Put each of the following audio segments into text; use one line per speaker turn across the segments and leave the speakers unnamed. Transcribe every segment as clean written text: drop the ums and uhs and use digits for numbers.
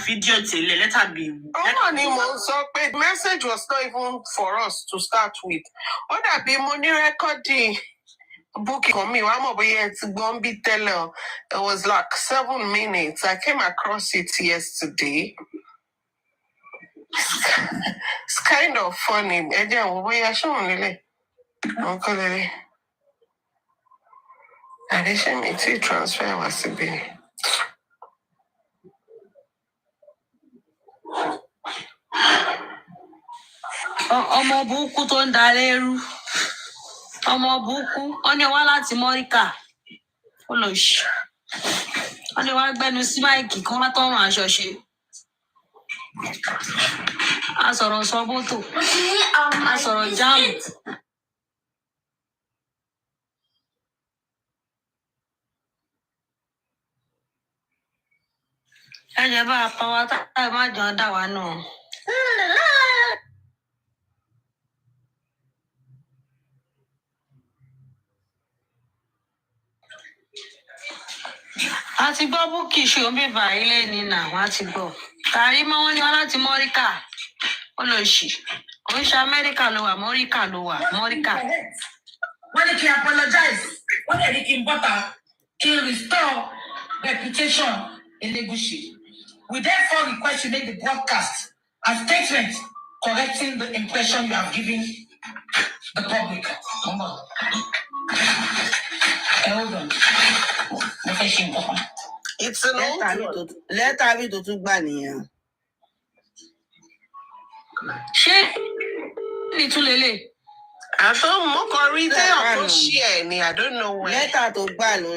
video till let her be.
So the message was not even for us to start with. All that be money recording. Book for me. It was like 7 minutes. I came across it yesterday. It's kind of funny. Addition transfer was to be.
Ọmọ burúkú tó ń dalẹ́rú. Ọmọ burúkú. Ó ní wá láti Mọ́ríkà. Ó lọ ṣì. Ó ní wá gbẹ́nu sí máìkì kan wá tọ́rùn aṣọ ṣe. A sọ̀rọ̀ sọ bótò. A sọ̀rọ̀ jáàmù. Ẹ jẹ́ bá a pa wá tá ẹ má jọ dá wa náà. A ti gbọ́ Búkì ṣe omi bàílẹ̀ ní nà wọ́n ti gbọ́. Kàrímọ́ wọn ni wọ́n láti Mọ́ríkà. Ó lọ ṣì. Ó ń ṣe Amẹ́ríkà ló wà, Mọ́ríkà ló wà, Mọ́ríkà.
When they can apologize, when they can butter, to restore reputation in Legushi. We therefore request you make the broadcast a statement correcting the impression you have given the public. Hold on.
It's an old
let her to Tubania.
Ṣé Nitulele?
I don't more read or share any. I don't know where.
Let her to Banu.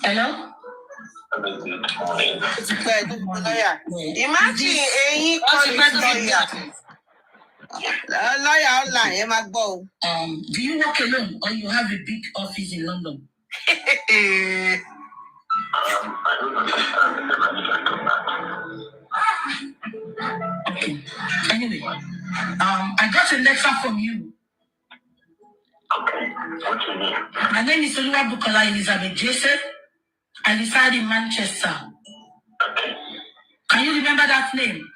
Hello?
Imagine any lawyer.
Lawyer online, my boy.
Do you work alone or you have a big office in London?
I don't understand
Okay. Anyway, I got a letter from you.
Okay. What you mean?
My name is Oluwabukola Elizabeth Joseph. I reside in Manchester.
Okay.
Can you remember that name?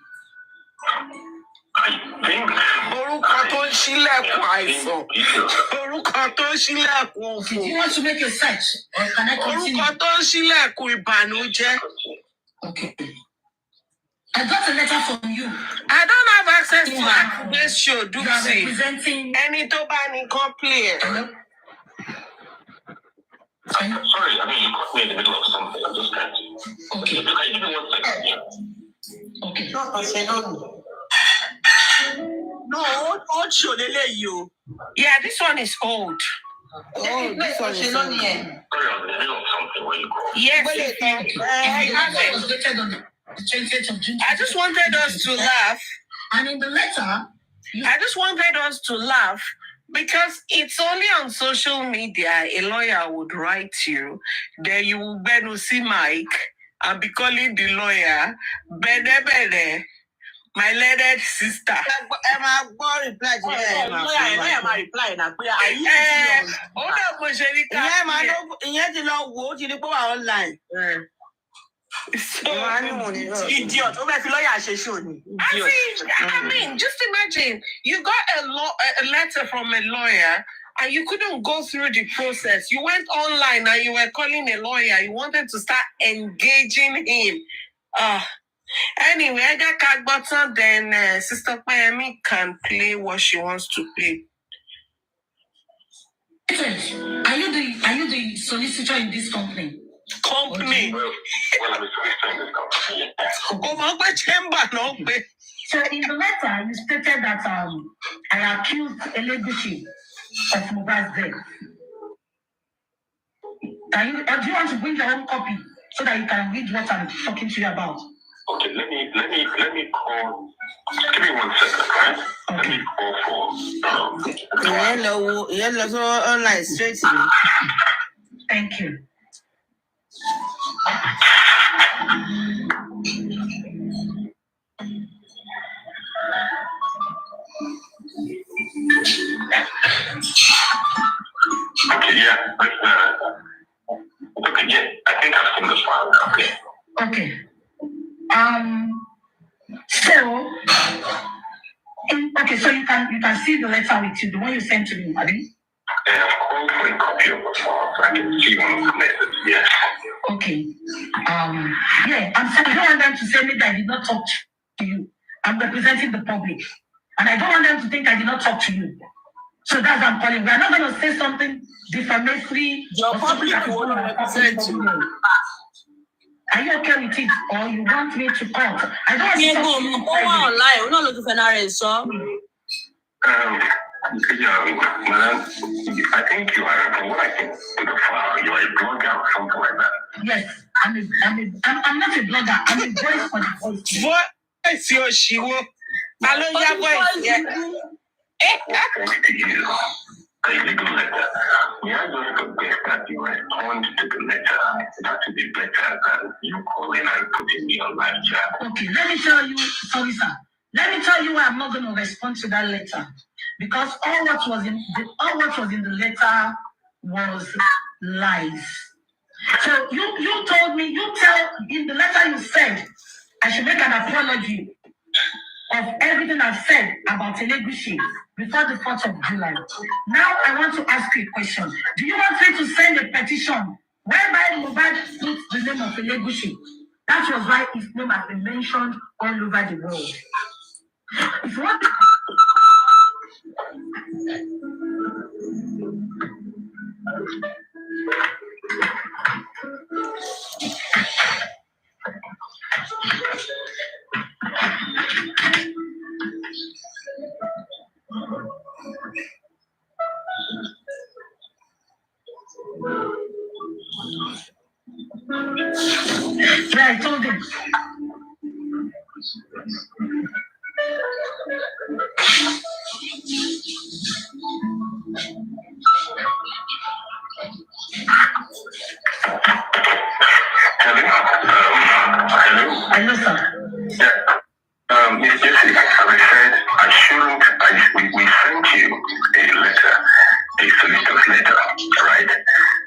I think.
Do you want to make a search or can I continue? Okay. I got a letter from you.
I don't have access to this show. Do
you are
see
representing
any Tobani complaint?
Sorry, I mean, you caught me in the middle of something. I'm just trying to.
Okay.
Can you give me 1 second? Yeah.
Okay.
No, old show, they let you.
Yeah, this one is old.
Oh, this one is old.
Sorry, I'm in the middle of something when you call.
Yes,
It was dated on the 20th of June.
I just wanted us to laugh.
And in the letter,
I just wanted us to laugh because it's only on social media a lawyer would write you, then you will be to see Mike and be calling the lawyer, Bede, my learned sister.
Emma, boy, reply to
reply now.
Hold up, Mosheri.
Yeah, the law go to the power online.
So,
Idiot.
I mean, just imagine you got a letter from a lawyer and you couldn't go through the process. You went online and you were calling a lawyer. You wanted to start engaging him. Anyway, I got card button. Then Sister Miami can play what she wants to play.
Are you the solicitor in this company?
Company.
Well, I'm a solicitor in this company.
So in the letter, you stated that I accused Elegushi of Mohbad's death. Do you want to bring your own copy so that you can read what I'm talking to you about?
Okay, let me call. Give me 1 second, right?
Okay.
Let me call for.
Hello, online straight to me.
Thank you.
Okay, yeah. Okay, yeah. I think I've seen
Okay. So okay, so you can see the letter with you, the one you sent to me, Maddie.
And I've called for a copy of the file so I can see one of the letters. Yes.
Okay. Yeah, I'm sorry. I don't want them to say me that I did not talk to you. I'm representing the public. And I don't want them to think I did not talk to you. So that's why I'm calling. We are not going to say something defamatory.
Your public will not represent you.
Are you okay with it? Or you want me to call? I don't want
Yeah,
to
go online. We're not looking for an so.
Madam, I think you are, from what I can see the file, you are a blogger or something like that.
Yes, I'm not a blogger. I'm a voice for the voice.
Voice your shiwo. Hello, your voice. Yeah.
Send it to you. A legal letter. May I just suggest that you respond to the letter? That would be better than you calling and putting me on live chat.
Okay, let me tell you, sorry, sir. Let me tell you why I'm not going to respond to that letter. Because all what was in the letter was lies. So you told me, in the letter you said, I should make an apology of everything I've said about Elegushi before the 4th of July. Now I want to ask you a question. Do you want me to send a petition whereby Mohbad puts the name of Elegushi? That was why his name has been mentioned all over the world. If you want yeah, I told him.
Hello?
Hello, sir.
Yeah. Miss Jessie, as I said, we sent you a letter, a solicitor's letter, right?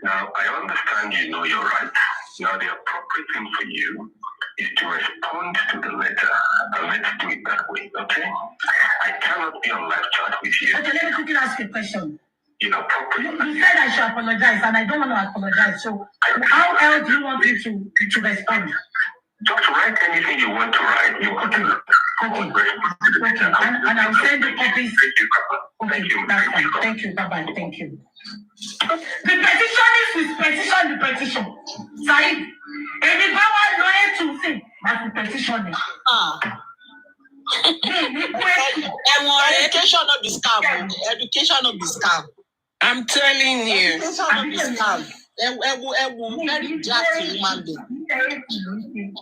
Now, I understand you know your rights. Now, the appropriate thing for you is to respond to the letter, and let's do it that way, okay? I cannot be on live chat with you.
Okay, let me quickly ask you a question.
Inappropriate.
You said I should apologize, and I don't want to apologize. So, how else do you want me to respond?
Just write anything you want to write. You want to
Okay. And I'll send the copies. Okay, that's fine. Thank you. Bye-bye. Thank you. The petitionist will petition the petition. Said, anybody lawyer to say that's the petition.
Education of the scam. Education of the scam.
I'm telling you.
Education of the scam. Very drastic human being.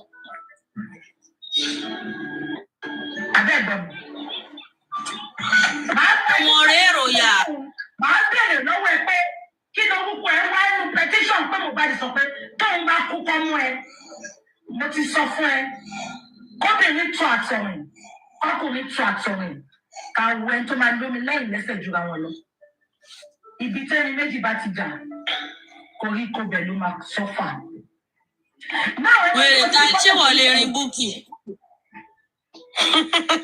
Màá bẹ̀rẹ̀ lọ́wọ́ ẹ pé kí ló kúkú ẹ wá inú petition pé Mohbad sọ pé tóun bá kú kọ́ mú ẹ. Mo ti sọ fún ẹ. Kọ́bìnrin tún àtọ̀rìn. Ọkùnrin tún àtọ̀rìn. Kàwé ẹni tó máa lómi lẹ́yìn lẹ́sẹ̀ jura wọn lọ. Ibi tẹ́ni méjì bá ti jà, koríko bẹ̀ ló máa sọ́fà.
Wèrè ta ṣé wọ́n lè rin búkì?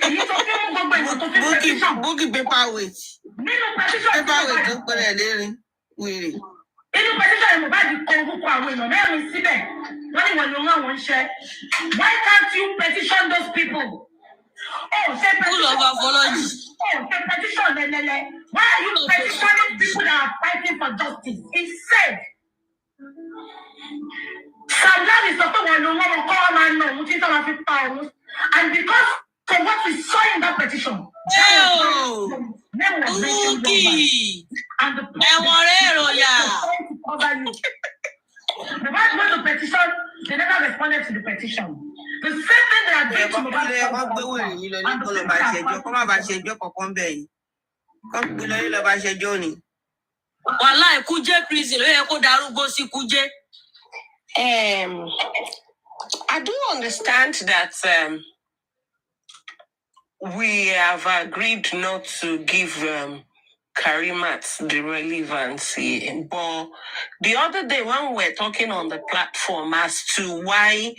Èyí tó fi mú gbogbo ìwọ̀n tó fi petition.
Bookie paperweight.
Nínú petition.
Paperweight tó pẹ̀lẹ́ lérin. Wèrè.
Inú petition yìí Mohbad kọ orúkọ àwọn èèyàn mẹ́rin síbẹ̀. Wọ́n ní wọ́n ló rán àwọn iṣẹ́. Why can't you petition those people? Oh, say petition.
Full of apology.
Oh, say petition lelele. Why are you petitioning people that are fighting for justice? He said. Sam Larry sọ pé wọ́n ló rán wọn kọ́ ọ́ máa ń nà òun tí sọ́wọ́n fi pa òun. And because of what we saw in that petition, name was mentioned and the Mohbad wrote the petition, they never responded to the petition. The same thing they are doing to Mohbad.
Wàláì Kújé prison ló yẹ kó darúgbó sí Kújé.
I do understand that we have agreed not to give KARIMOT the relevancy. But the other day when we were talking on the platform as to why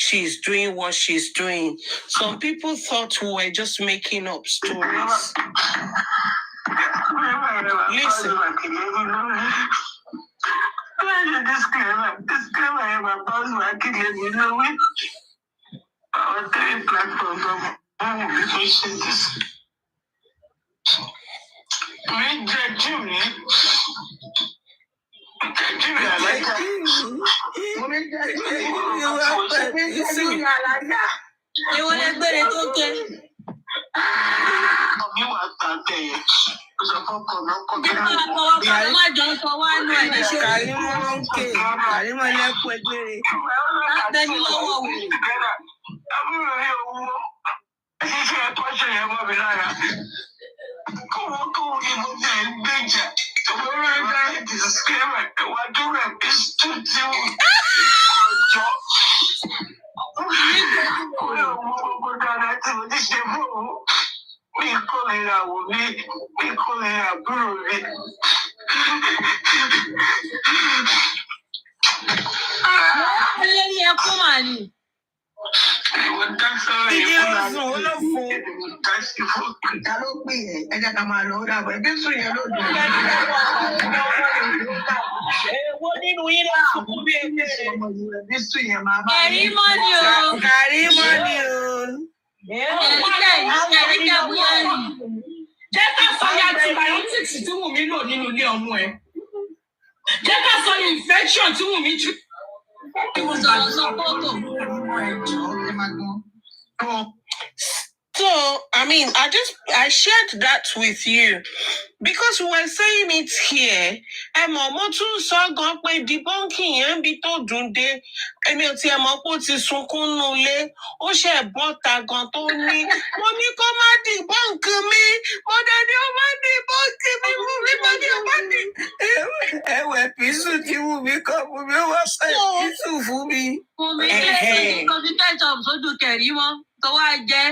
she's doing what she's doing. Some people thought we were just making up stories. Listen.
Our three platforms
infection tí wù mí jù.
So, I mean, I shared that with you because we were saying it here. Mo tún sọ gan pé debunking yẹn bí tó dùn dé. Èmi ò tiẹ̀ mọ̀ pé ó ti sunkún nù ilé. Ó ṣe bọ́ta gan tó ní. Mo ní kó má debunk mi. Mo dẹ̀ ní ó má debunk mi. Mo ní ó má debunk. Ẹ̀wẹ̀ písù tí wù mí kọ́ fún mi. Ó wá pẹ́ písù fún mi.
Mo mi ṣe kọ́mpútẹ́tọ̀ sójú kẹ̀rí mọ́ tó wá jẹ́.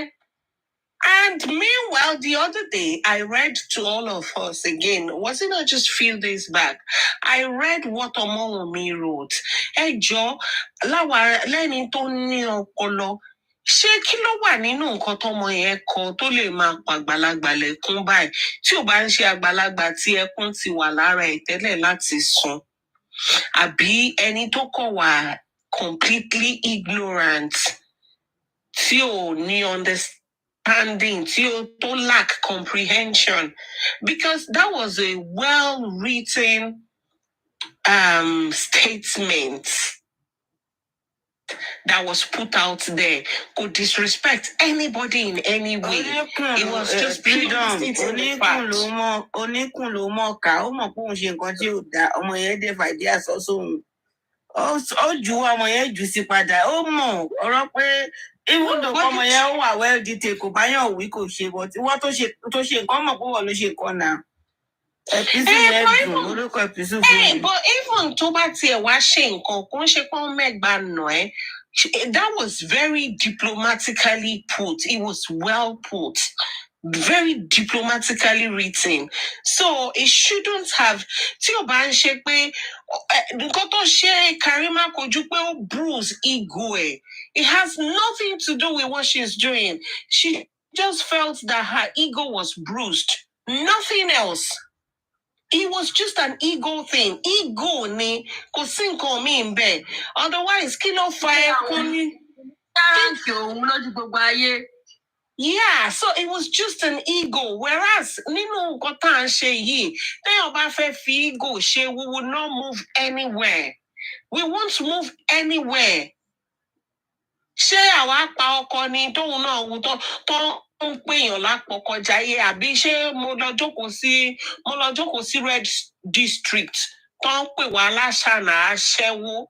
And meanwhile, the other day, I read to all of us again, was it not just a few days back? I read what Omowomi wrote. Ẹjọ́, láwa lẹ́ni tó ní ọpọlọ, ṣé kí ló wà nínú nǹkan tọ́mọ yẹn kọ tó lè máa pa àgbàlagbà lẹ́kún báyìí? Tí ò bá ń ṣe àgbàlagbà tí ẹkún ti wà lára ẹ̀ tẹ́lẹ̀ láti sùn. Àbí ẹni tó kọ̀ wà completely ignorant, tí ò ní understanding, to lack comprehension, because that was a well-written statement that was put out there. Could disrespect anybody in any way. It was just freedom.
Oníkùn ló mọ̀ ká, ó mọ̀ pé òun ṣe nǹkan tí ò dá, ọmọ yẹn dẹ̀ fàdí àsọ́sọ́ òun. Ó ju ọmọ yẹn jù sí padà, ó mọ̀ ọ̀rọ̀ pé even though ọmọ yẹn wà well detail kò bá yàn wí kò ṣe, but wọ́n tó ṣe nǹkan mọ̀ pé wọ́n ló ṣe nǹkan náà. Ẹ̀písù yẹn dùn lórúkọ ẹ̀písù fún mi.
But even tó bá tiẹ̀ wá ṣe nǹkan kó ń ṣe pé wọ́n mẹ́gbàá nà ẹ́. That was very diplomatically put. It was well put. Very diplomatically written. So it shouldn't have. Tí o bá ń ṣe pé nǹkan tó ṣe Karima kò ju pé ó bruise ego ẹ̀. It has nothing to do with what she's doing. She just felt that her ego was bruised. Nothing else. It was just an ego thing. Ego ni kò sí nǹkan mi ń bẹ̀. Otherwise, kí ló fa ẹkún ni? Yeah, so it was just an ego. Whereas, nínú nǹkan tá à ń ṣe yìí, téèyàn bá fẹ́ fi ego ṣe, we will not move anywhere. We won't move anywhere. Ṣé àwa pa ọkọ ni tóun náà wù tó ń pèèyàn lápọkọ jayé, àbí ṣé mo lọ jókòó sí Red District tó ń pè wá láṣànà aṣẹ́wó?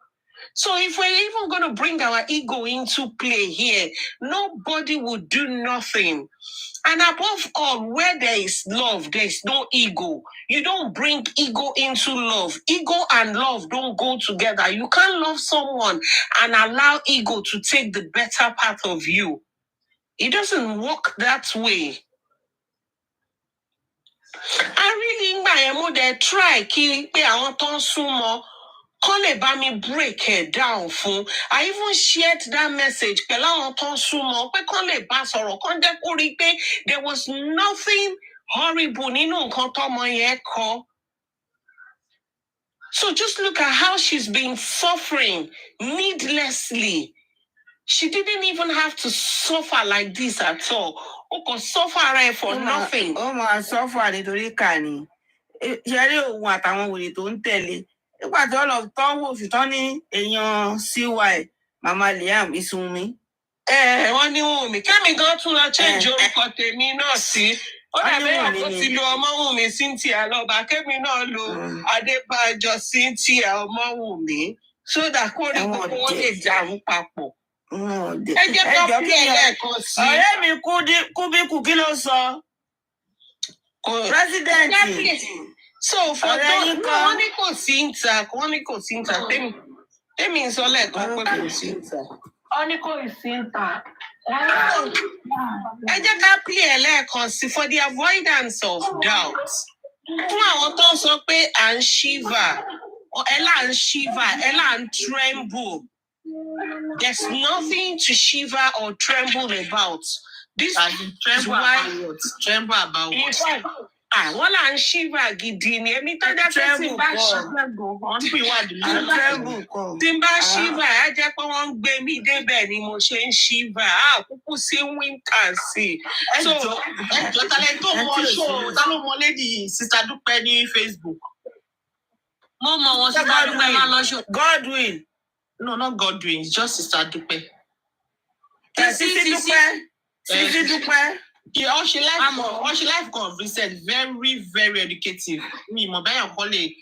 So if we're even going to bring our ego into play here, nobody will do nothing. And above all, where there is love, there is no ego. You don't bring ego into love. Ego and love don't go together. You can't love someone and allow ego to take the better part of you. It doesn't work that way. I really, they try kí pé àwọn tó ń súnmọ́ Kán lè bá mi break it down fún. I even shared that message pẹ̀lú àwọn tó ń súnmọ́ pé kán lè bá sọ̀rọ̀ kán jẹ́ kó rí i pé there was nothing horrible nínú nǹkan tọ́mọ yẹn kọ. So just look at how she's been suffering needlessly. She didn't even have to suffer like this at all. O kò suffer for nothing.
Ó máa suffer nítorí kà ní. Ṣé rí òun àtàwọn wèrè tó ń tẹ̀lé? Nígbà tí wọ́n wò ṣùtọ́ ní èèyàn CY, Mama Liam Isunmi.
Wọ́n ní Wùnmí. Kẹ́mi gan tún lọ change orúkọ tèmi náà sí. Ó dàbí àpò ti lo Ọmọwùnmí Cynthia lọ́ba. Kẹ́mi náà lo Adébájọ Cynthia Ọmọwùnmí. So that kó rí gbogbo wọn lè dàrú papọ̀. Ẹ jẹ́ ká pí ẹlẹ́ẹ̀kan sí.
Ọ̀rẹ́ mi Kúbíkù kí ló sọ? President.
So for those wọ́n ní kò sí ìta, tèmi ń sọ lẹ́ẹ̀kan pé kò sí ìta.
Wọ́n ní kò sí ìta.
Ẹ jẹ́ ká pí ẹlẹ́ẹ̀kan sí for the avoidance of doubt. Fún àwọn tó ń sọ pé à ń shiver, ẹ là ń tremble. There's nothing to shiver or tremble about. This is why
tremble about
in fact, wọ́n là ń shiver gidi ni. Èmi tó jẹ́ pé tí n bá shiver, á jẹ́ pé wọ́n ń gbé mi débẹ̀ ni mo ṣe ń shiver. Kúkú sí winter sí.
So, talent tó mọ show, ta ló mọ lady Sister Dúpẹ́ ní Facebook?
Mo mọ̀ wọ́n Sister Dúpẹ́ máa lọ show.
Godwin.
No, not Godwin, it's just Sister Dúpẹ́.
Sisi Dúpẹ́.
Yeah, she life recent, very, very educative. Me, mo bẹ́yàn kọ́ lè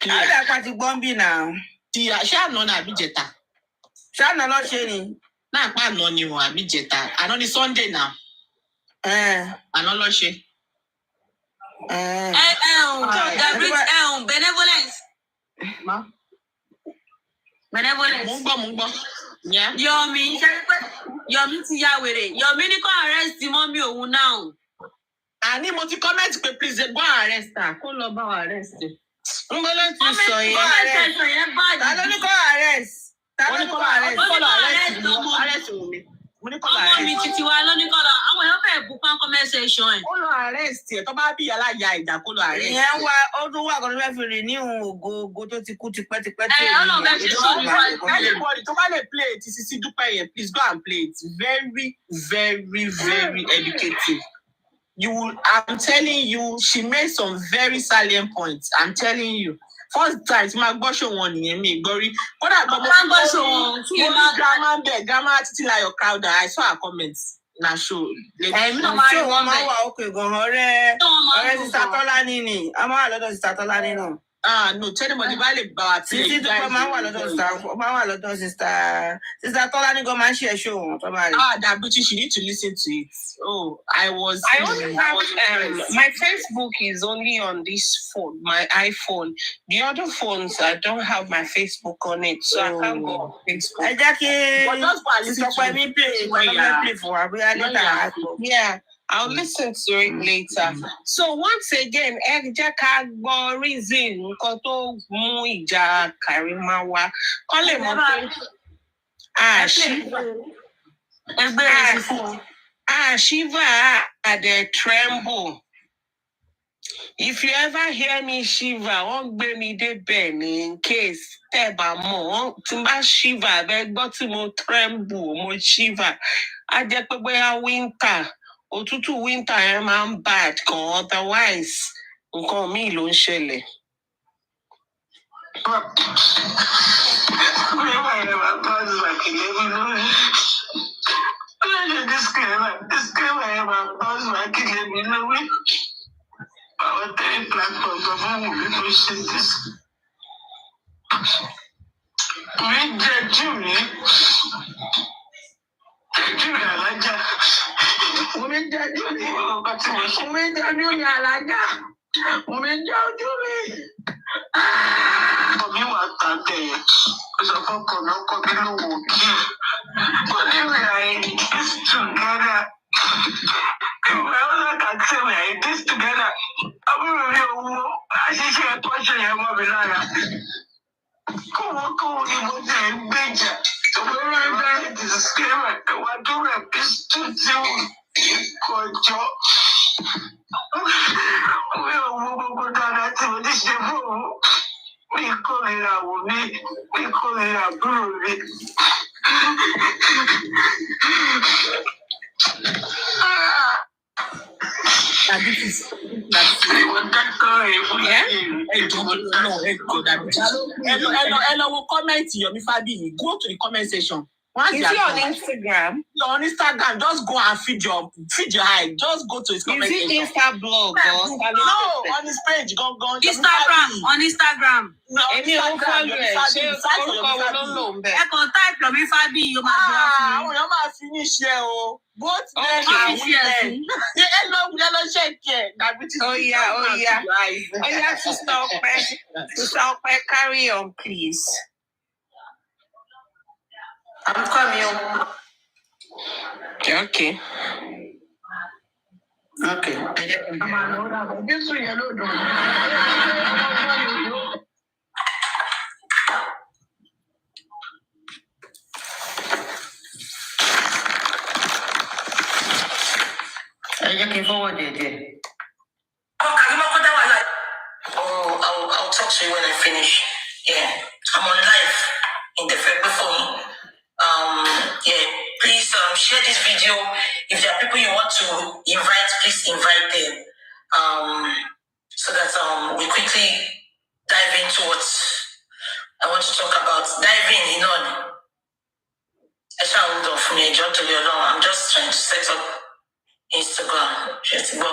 clear.
Àdá pàtí gbọ́nbì náà.
Ṣé àná ni àbí jẹta?
Ṣé àná lọ ṣe ni?
Náà pa àná ni wọn àbí jẹta. Àná ni Sunday náà. Àná lọ ṣe.
Benevolence. Benevolence.
Mo ń gbọ́. Yeah.
Yomi ti ya wèrè. Yomi ní kó arrest mọ́mí òun náà.
Àní mo ti comment pé please go arrest her.
Kó lọ bá wa arrest.
Ń bọ́ ló ti sọ yẹn.
Ta ló ní kó arrest?
Arrest Wùnmí. Mo ní kó lọ arrest.
Ọmọ mi títí wa ló ní kó lọ. Àwọn èèyàn fẹ́ bú pán conversation ẹ̀.
Ó lọ arrest ẹ̀ tó bá bí aláya ìjà kó lọ arrest.
Ìyẹn wá ọdún wà kan tó fẹ́ fi rìn ní ògo tó ti kú tipẹ́tipẹ́ tí
anybody tó bá lè play ti Sisi Dúpẹ́ yẹn, please go and play it. Very, very, very educative. I'm telling you, she made some very salient points. I'm telling you. First time, my gbọ́ show wọn nìyẹn mi gbọ́ rí. Kódà gbọ́ mo ní grandma ń bẹ̀, grandma títí láyọ̀ crowd. I saw her comments na show.
Ẹ̀mí náà máa rí wọn máa wà òkè gan ọ̀rẹ́ Sister Tọ́lání ni. A máa wà lọ́dọ̀ Sister Tọ́lání náà.
No, tell them about the bar.
Sisi Dúpẹ́ máa wà lọ́dọ̀ Sister Tọ́lání gan máa ń ṣe show wọn tó bá rí.
That British, you need to listen to it. I
only have my Facebook is only on this phone, my iPhone. The other phones, I don't have my Facebook on it, so I can't go on Facebook.
Ẹ jẹ́ kí Sister mi play for wa bóyá later.
Yeah, I'll listen to it later. So once again, ẹ jẹ́ ká gbọ́ reason nǹkan tó mú ìjà Karimo wá. Kọ́ lè mọ̀ pé shiver at the tremble. If you ever hear me shiver, wọ́n gbé mi débẹ̀ ní in case tẹ́ bá mọ̀, tí n bá shiver bẹ́ẹ̀ gbọ́ tí mo tremble, mo shiver. Á jẹ́ pé bóyá winter, òtútù winter yẹn máa ń bad gan, otherwise nǹkan míì ló ń ṣẹlẹ̀.
Our three platforms of whom we people see this. We judge me. Alájà. Omi jẹ́jú mi. Omi jẹ́jú mi alájà. Omi jẹ́jú mi. Omi wà tàbí ẹ̀. Ìṣọ̀kọ̀kọ̀ náà kọ́ bí ló wò kí. But if we are in this together, if we all look at say we are in this together, I will be àṣìṣe ẹ̀kọ́ ṣe yẹn mọ́ mi lára. Kó
Comment your Mifabi. Go to the comment section. Once
Is he on Instagram?
On Instagram, just go and feed your eye. Just go to his comment section.
Is it Insta blog or
no, on his page. Go
Instagram. On Instagram.
No,
Any
Instagram.
Type your Mifabi. You
might finish here. Both men and women. Check here.
Oh yeah, sister, carry on, please.
I'm coming.
Okay.
Looking forward to it.
I'll talk to you when I finish. Yeah, I'm on live in the Facebook phone. Yeah, please share this video. If there are people you want to invite, please invite them. So that we quickly dive into what I want to talk about. Diving, I shall hold on for me, John to your long. I'm just trying to set up Instagram. Just go.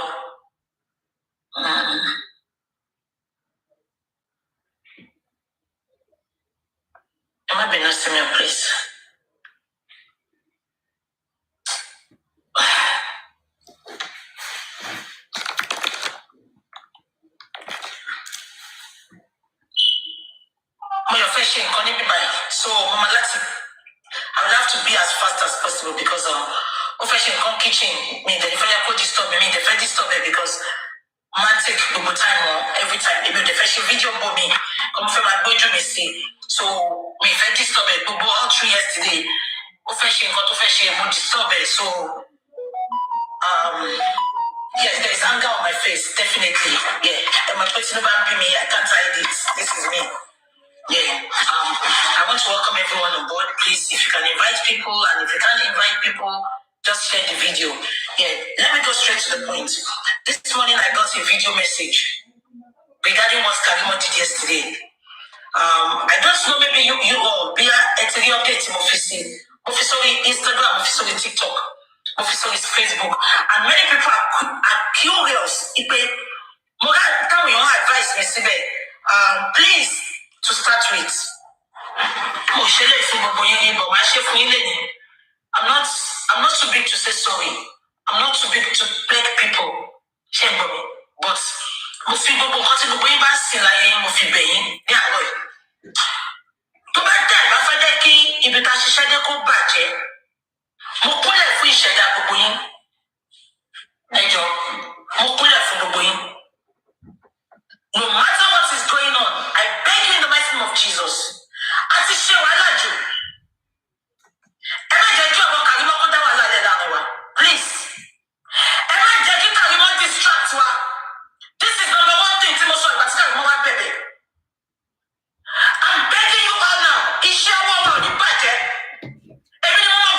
Am I being nice to me, please? So, Mama, I will have to be as fast as possible because kitchen me the fire could disturb me the first disturb me because man take double time every time maybe the first video for me come from my bedroom me see so me first disturb me all through yesterday disturb so yes, there's anger on my face, definitely. Yeah. And my person about me, I can't hide it. This is me. Yeah. I want to welcome everyone on board. Please, if you can invite people, and if you can't invite people, just share the video. Yeah. Let me go straight to the point. This morning I got a video message regarding what KARIMOT did yesterday. I don't know, maybe you all be a update in official Instagram, official TikTok, official Facebook, and many people are curious. If they tell me your advice, Mr. Please to start with. I'm not too big to say sorry. I'm not too big to beg people. But most people got in the way back still I am being tó bá dá ìbá fẹ́ jẹ́ kí ibi tá a ṣiṣẹ́ dé kó bàjẹ́ mo kúnlẹ̀ fún ìṣẹ̀dá gbogbo yín ẹjọ́ mo kúnlẹ̀ fún gbogbo yín no matter what is going on I beg you in the mighty name of Jesus àti ṣe wàhálà jù ẹ má jẹ́ kí ọ̀rọ̀ KARIMOT kó dá wàhálà lẹ̀ láàrin wa please ẹ má jẹ́ kí KARIMOT distract wa this is number one thing tí mo sọ ìgbà tí KARIMOT wá bẹ̀bẹ̀. I'm begging you all now. Iṣẹ́ ọwọ́ wa ò ní bàjẹ́. Èmi ni mo mọ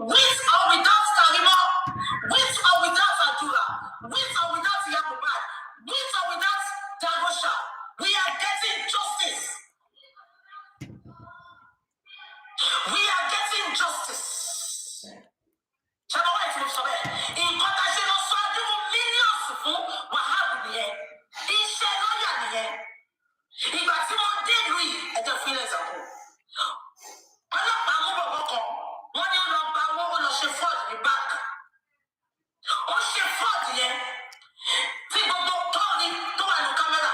With or without Karimo, with or without Adura, with or without Yamubai, with or without Dagosha, we are getting justice. We are getting justice. Ṣé wọ́n ti sọ bẹ́ẹ̀? Nǹkan tá a ṣe lọ sọ àdúgbò mílíọ̀nù fún Wahab nìyẹn. Iṣẹ́ lọ́ọ̀yà nìyẹn. Ìgbà tí wọ́n dé ìlú yìí, ẹjọ́ fílẹ̀ ìsàkó. Ọlọ́pàá mú bọ̀bọ̀ kan, wọ́n ní ó lọ gba owó, ó lọ ṣe fraud ní báńkì. Ó ṣe fraud yẹn tí gbogbo tọ́ọ̀nì tó wà ní kámẹ́rà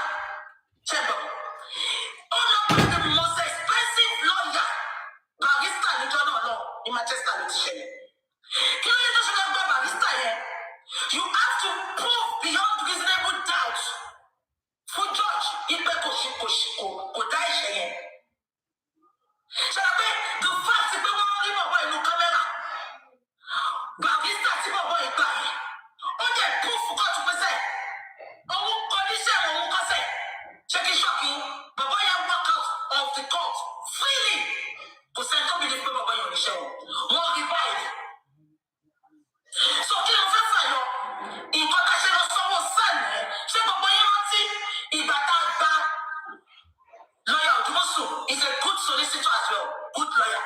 ṣẹ̀bọ̀. Ó lọ gba the most expensive lawyer barrister níjọ́ náà lọ ní Manchester ló ti ṣẹlẹ̀. Kí ló yẹ tó ṣe lọ gba barrister yẹn? You have to prove beyond reasonable doubt fún George ipe kò dá ẹ̀ṣẹ̀ yẹn. Ṣé ẹ pé the fact pé wọ́n rí bọ̀bọ̀ inú kámẹ́rà barrister tí bọ̀bọ̀ ìgbà yẹn ó jẹ́ proof kọ́ọ̀tù pẹ́sẹ̀ òun condition òun kọ́sẹ̀ ṣé kí ṣọ́ọ̀kì bọ̀bọ̀ yẹn walk out of the court freely kò sẹ́ni tó bìí pé bọ̀bọ̀ yẹn ò ní ṣe wọ́n rí báyìí. So kí ló fẹ́ fà yọ nǹkan tá a ṣe lọ sọ́wọ́ sàn yẹn ṣé gbogbo yẹn rántí ìgbà tá a gba lawyer Odumosu is a good solicitor as well, good lawyer.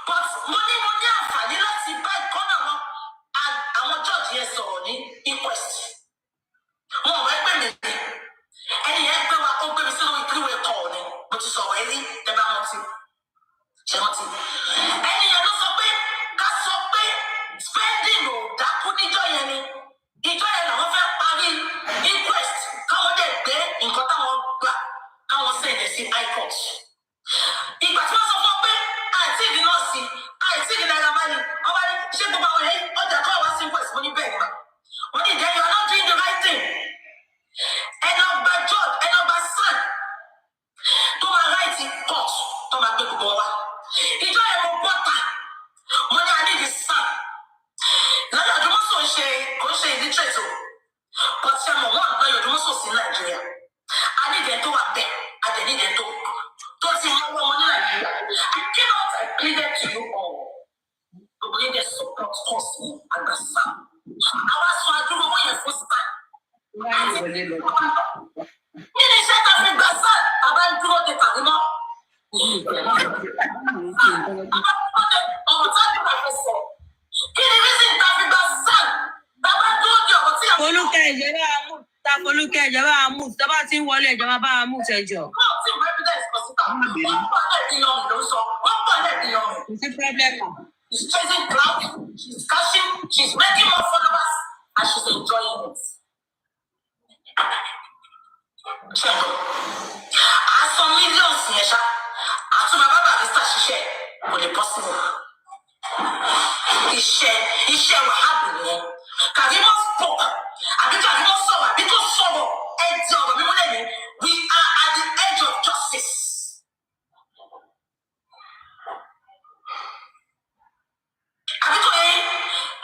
But mo ní àǹfààní láti bá ìkọ́nà wọn àwọn judge yẹn sọ̀rọ̀ ní inquest. Wọn ò wẹ́ pè mí ní ẹni yẹn gbé wa ó gbé mi sínú ìpínlẹ̀ kọ̀ ni mo ti sọ̀rọ̀ ẹ̀rí ẹ bá wọn ti ṣe wọn ti. Ẹni yẹn ló sọ pé ká sọ pé spending ò dákú níjọ́ yẹn ni ìjọ yẹn làwọn fẹ́ parí inquest káwọn dẹ̀ gbé nǹkan táwọn gbà káwọn sẹ̀dẹ̀ sí high court. Ìgbà tí wọ́n sọ fún ọ pé àìsí ìdí nọ́ọ̀sì àìsí ìdí náírà máa ní ọba ní ṣé gbogbo àwọn ẹ̀yìn ọjà kọ́ wá sí inquest mo ní bẹ́ẹ̀ ni mà. Wọ́n ní ìdẹ́ you are not doing the right thing. Ẹ lọ gba George ẹ lọ gba San tó máa ráìtì court tó máa gbé gbogbo wa. Ìjọ yẹn mo bọ́ta mo ní I need the San. Lọ́dọ̀ Odumosu kò ń ṣe illiterate o. But ṣe mọ̀ wọ́n lọ́dọ̀ Odumosu sí Nàìjíríà. A ní ìdẹ́ tó wà bẹ́ẹ̀ a dẹ̀ ní ìdẹ́ tó ti mọ́ wọn ní Nàìjíríà. I came out I pleaded to you all. Gbogbo yẹn dẹ̀ support course mi àgbà San. Àwa sọ àdúró wọ́n yẹn fún San. Kí ni iṣẹ́ tó fi gbà San? Bàbá ń dúró de Karimo. Ọ̀rọ̀ tá a bí bàbá sọ. Kí ni reason tá a fi gbà San? Bàbá dúró de ọ̀rọ̀ tí a.
Folúkẹ́ ìjọba àmú ta Folúkẹ́ ìjọba àmú tọ́ba ti ń wọlé ìjọba bá àmú tẹjọ.
Náà tí ìwé evidence kọ síta. Wọ́n pọ̀ lẹ́ẹ̀dì yọ̀mù ló sọ. Wọ́n pọ̀ lẹ́ẹ̀dì yọ̀mù.
Kò sí pírọ́blẹ́mù.
She's chasing clout, she's cashing, she's making more followers, and she's enjoying it. Ṣẹ́gun, àṣọ mílíọ̀nù yẹn ṣá, àtúbà bàbá Barrister ṣiṣẹ́ kò lè possible. Iṣẹ́ Wahab nìyẹn. Karimo spoke, àbí Karimo sọ̀rọ̀, àbí tó sọ̀rọ̀, ẹ di ọ̀rọ̀ mímú lẹ́yìn. We are at the edge of justice. Àbíkọ́ yẹn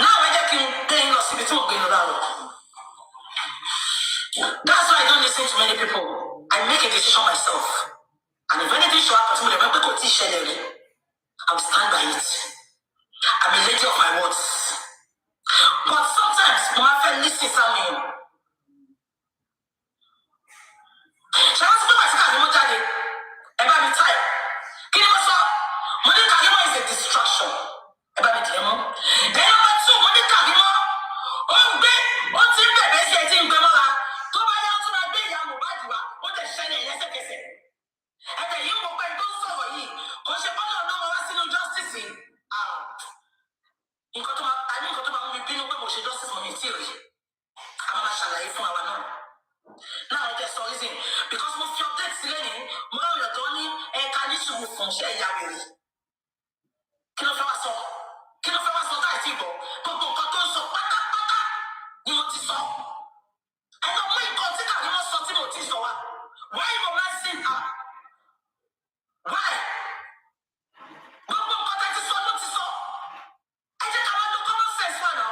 náà wọ́n jẹ́ kí n gbé yín lọ síbi tí mo gbé yín lọ láàrọ̀. That's why I don't listen to many people. I make a decision myself. And if anything should happen to me, remember kò tí ì ṣẹlẹ̀ rí. I will stand by it. I'm a lady of my words. But sometimes mo máa fẹ́ listen sáwọn èèyàn. Ṣé wọ́n ti pé màtí Karimo jáde? Ẹ bá mi táì. Kí ni wọ́n sọ? Mo ní Karimo is a distraction. Ẹ bá mi tẹ̀ mọ́. Then number 2, mo ní Karimo. Ó ti ń bẹ̀bẹ̀ sí ẹ ti ń gbẹ mọ́ra. Tó bá yá ó tún máa gbé ìyá Mohbad wá. Ó tẹ̀ ṣẹlẹ̀ lẹ́sẹ̀kẹsẹ̀. Ẹ̀jẹ̀ yìí mo pẹ́ tó ń sọ̀rọ̀ yìí. Kò ṣe bọ́lá náà wá sínú justice. Nǹkan tó máa mú mi bínú pé mo ṣe justice mo ní tí rí. A máa ṣàlàyé fún àwa náà. Now I get so easy because mo fi update sílẹ̀ ní mo lọ́wọ́ yọ̀ tó ní ẹ̀ka ní ṣubú fún ṣẹ́ ìyá wèrè. Kí ló fẹ́ wá sọ? Kí ló fẹ́ wá sọ táì tí gbọ́? Gbogbo nǹkan tó ń sọ pátápátá ni mo ti sọ. Ẹ̀dọ̀ mú nǹkan tí Karimo sọ tí mo ti sọ wá. Why you not sing her? Why? Gbogbo nǹkan tẹ́ ti sọ ló ti sọ. Ẹ jẹ́ ká máa lo common sense wà náà.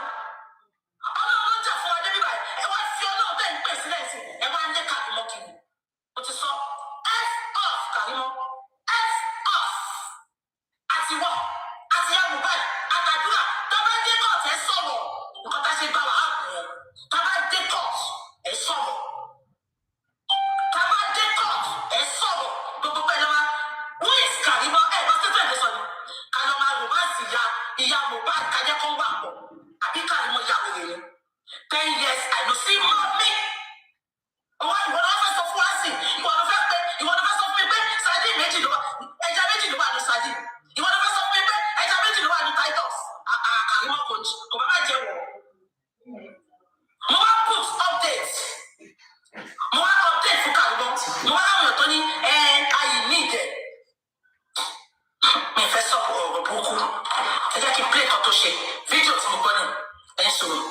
Ọlọ́run ló jà fún wa débi báyìí. Ẹ wá fi Ọlọ́run bẹ́ẹ̀ ń pè sílẹ̀ sí. Ẹ wá ń lé Karimo kiri. Mo ti sọ F off Karimo. F off. ìyá Mohbad kájẹ́ kó wà pọ̀ àbí Karimo yàwó rẹ̀ 10 years I know see mommy. Ìwọ ló fẹ́ sọ fún wa sí ìwọ ló fẹ́ sọ fún mi pé sardine méjì ló wà ẹja méjì ló wà ní sardine ìwọ ló fẹ́ sọ fún mi pé ẹja méjì ló wà ní Titus Karimo coach kò bá má jẹ́ wọ̀. Mo wá put update fún Karimo mo wá láwọn tó ní ayì ní ìjẹ́ mi fẹ́ sọ ọ̀rọ̀ burúkú ẹ jẹ́ kí n play kan tó ṣe fídíò tí mo gbọ́ ní ẹ̀ ń sọ̀rọ̀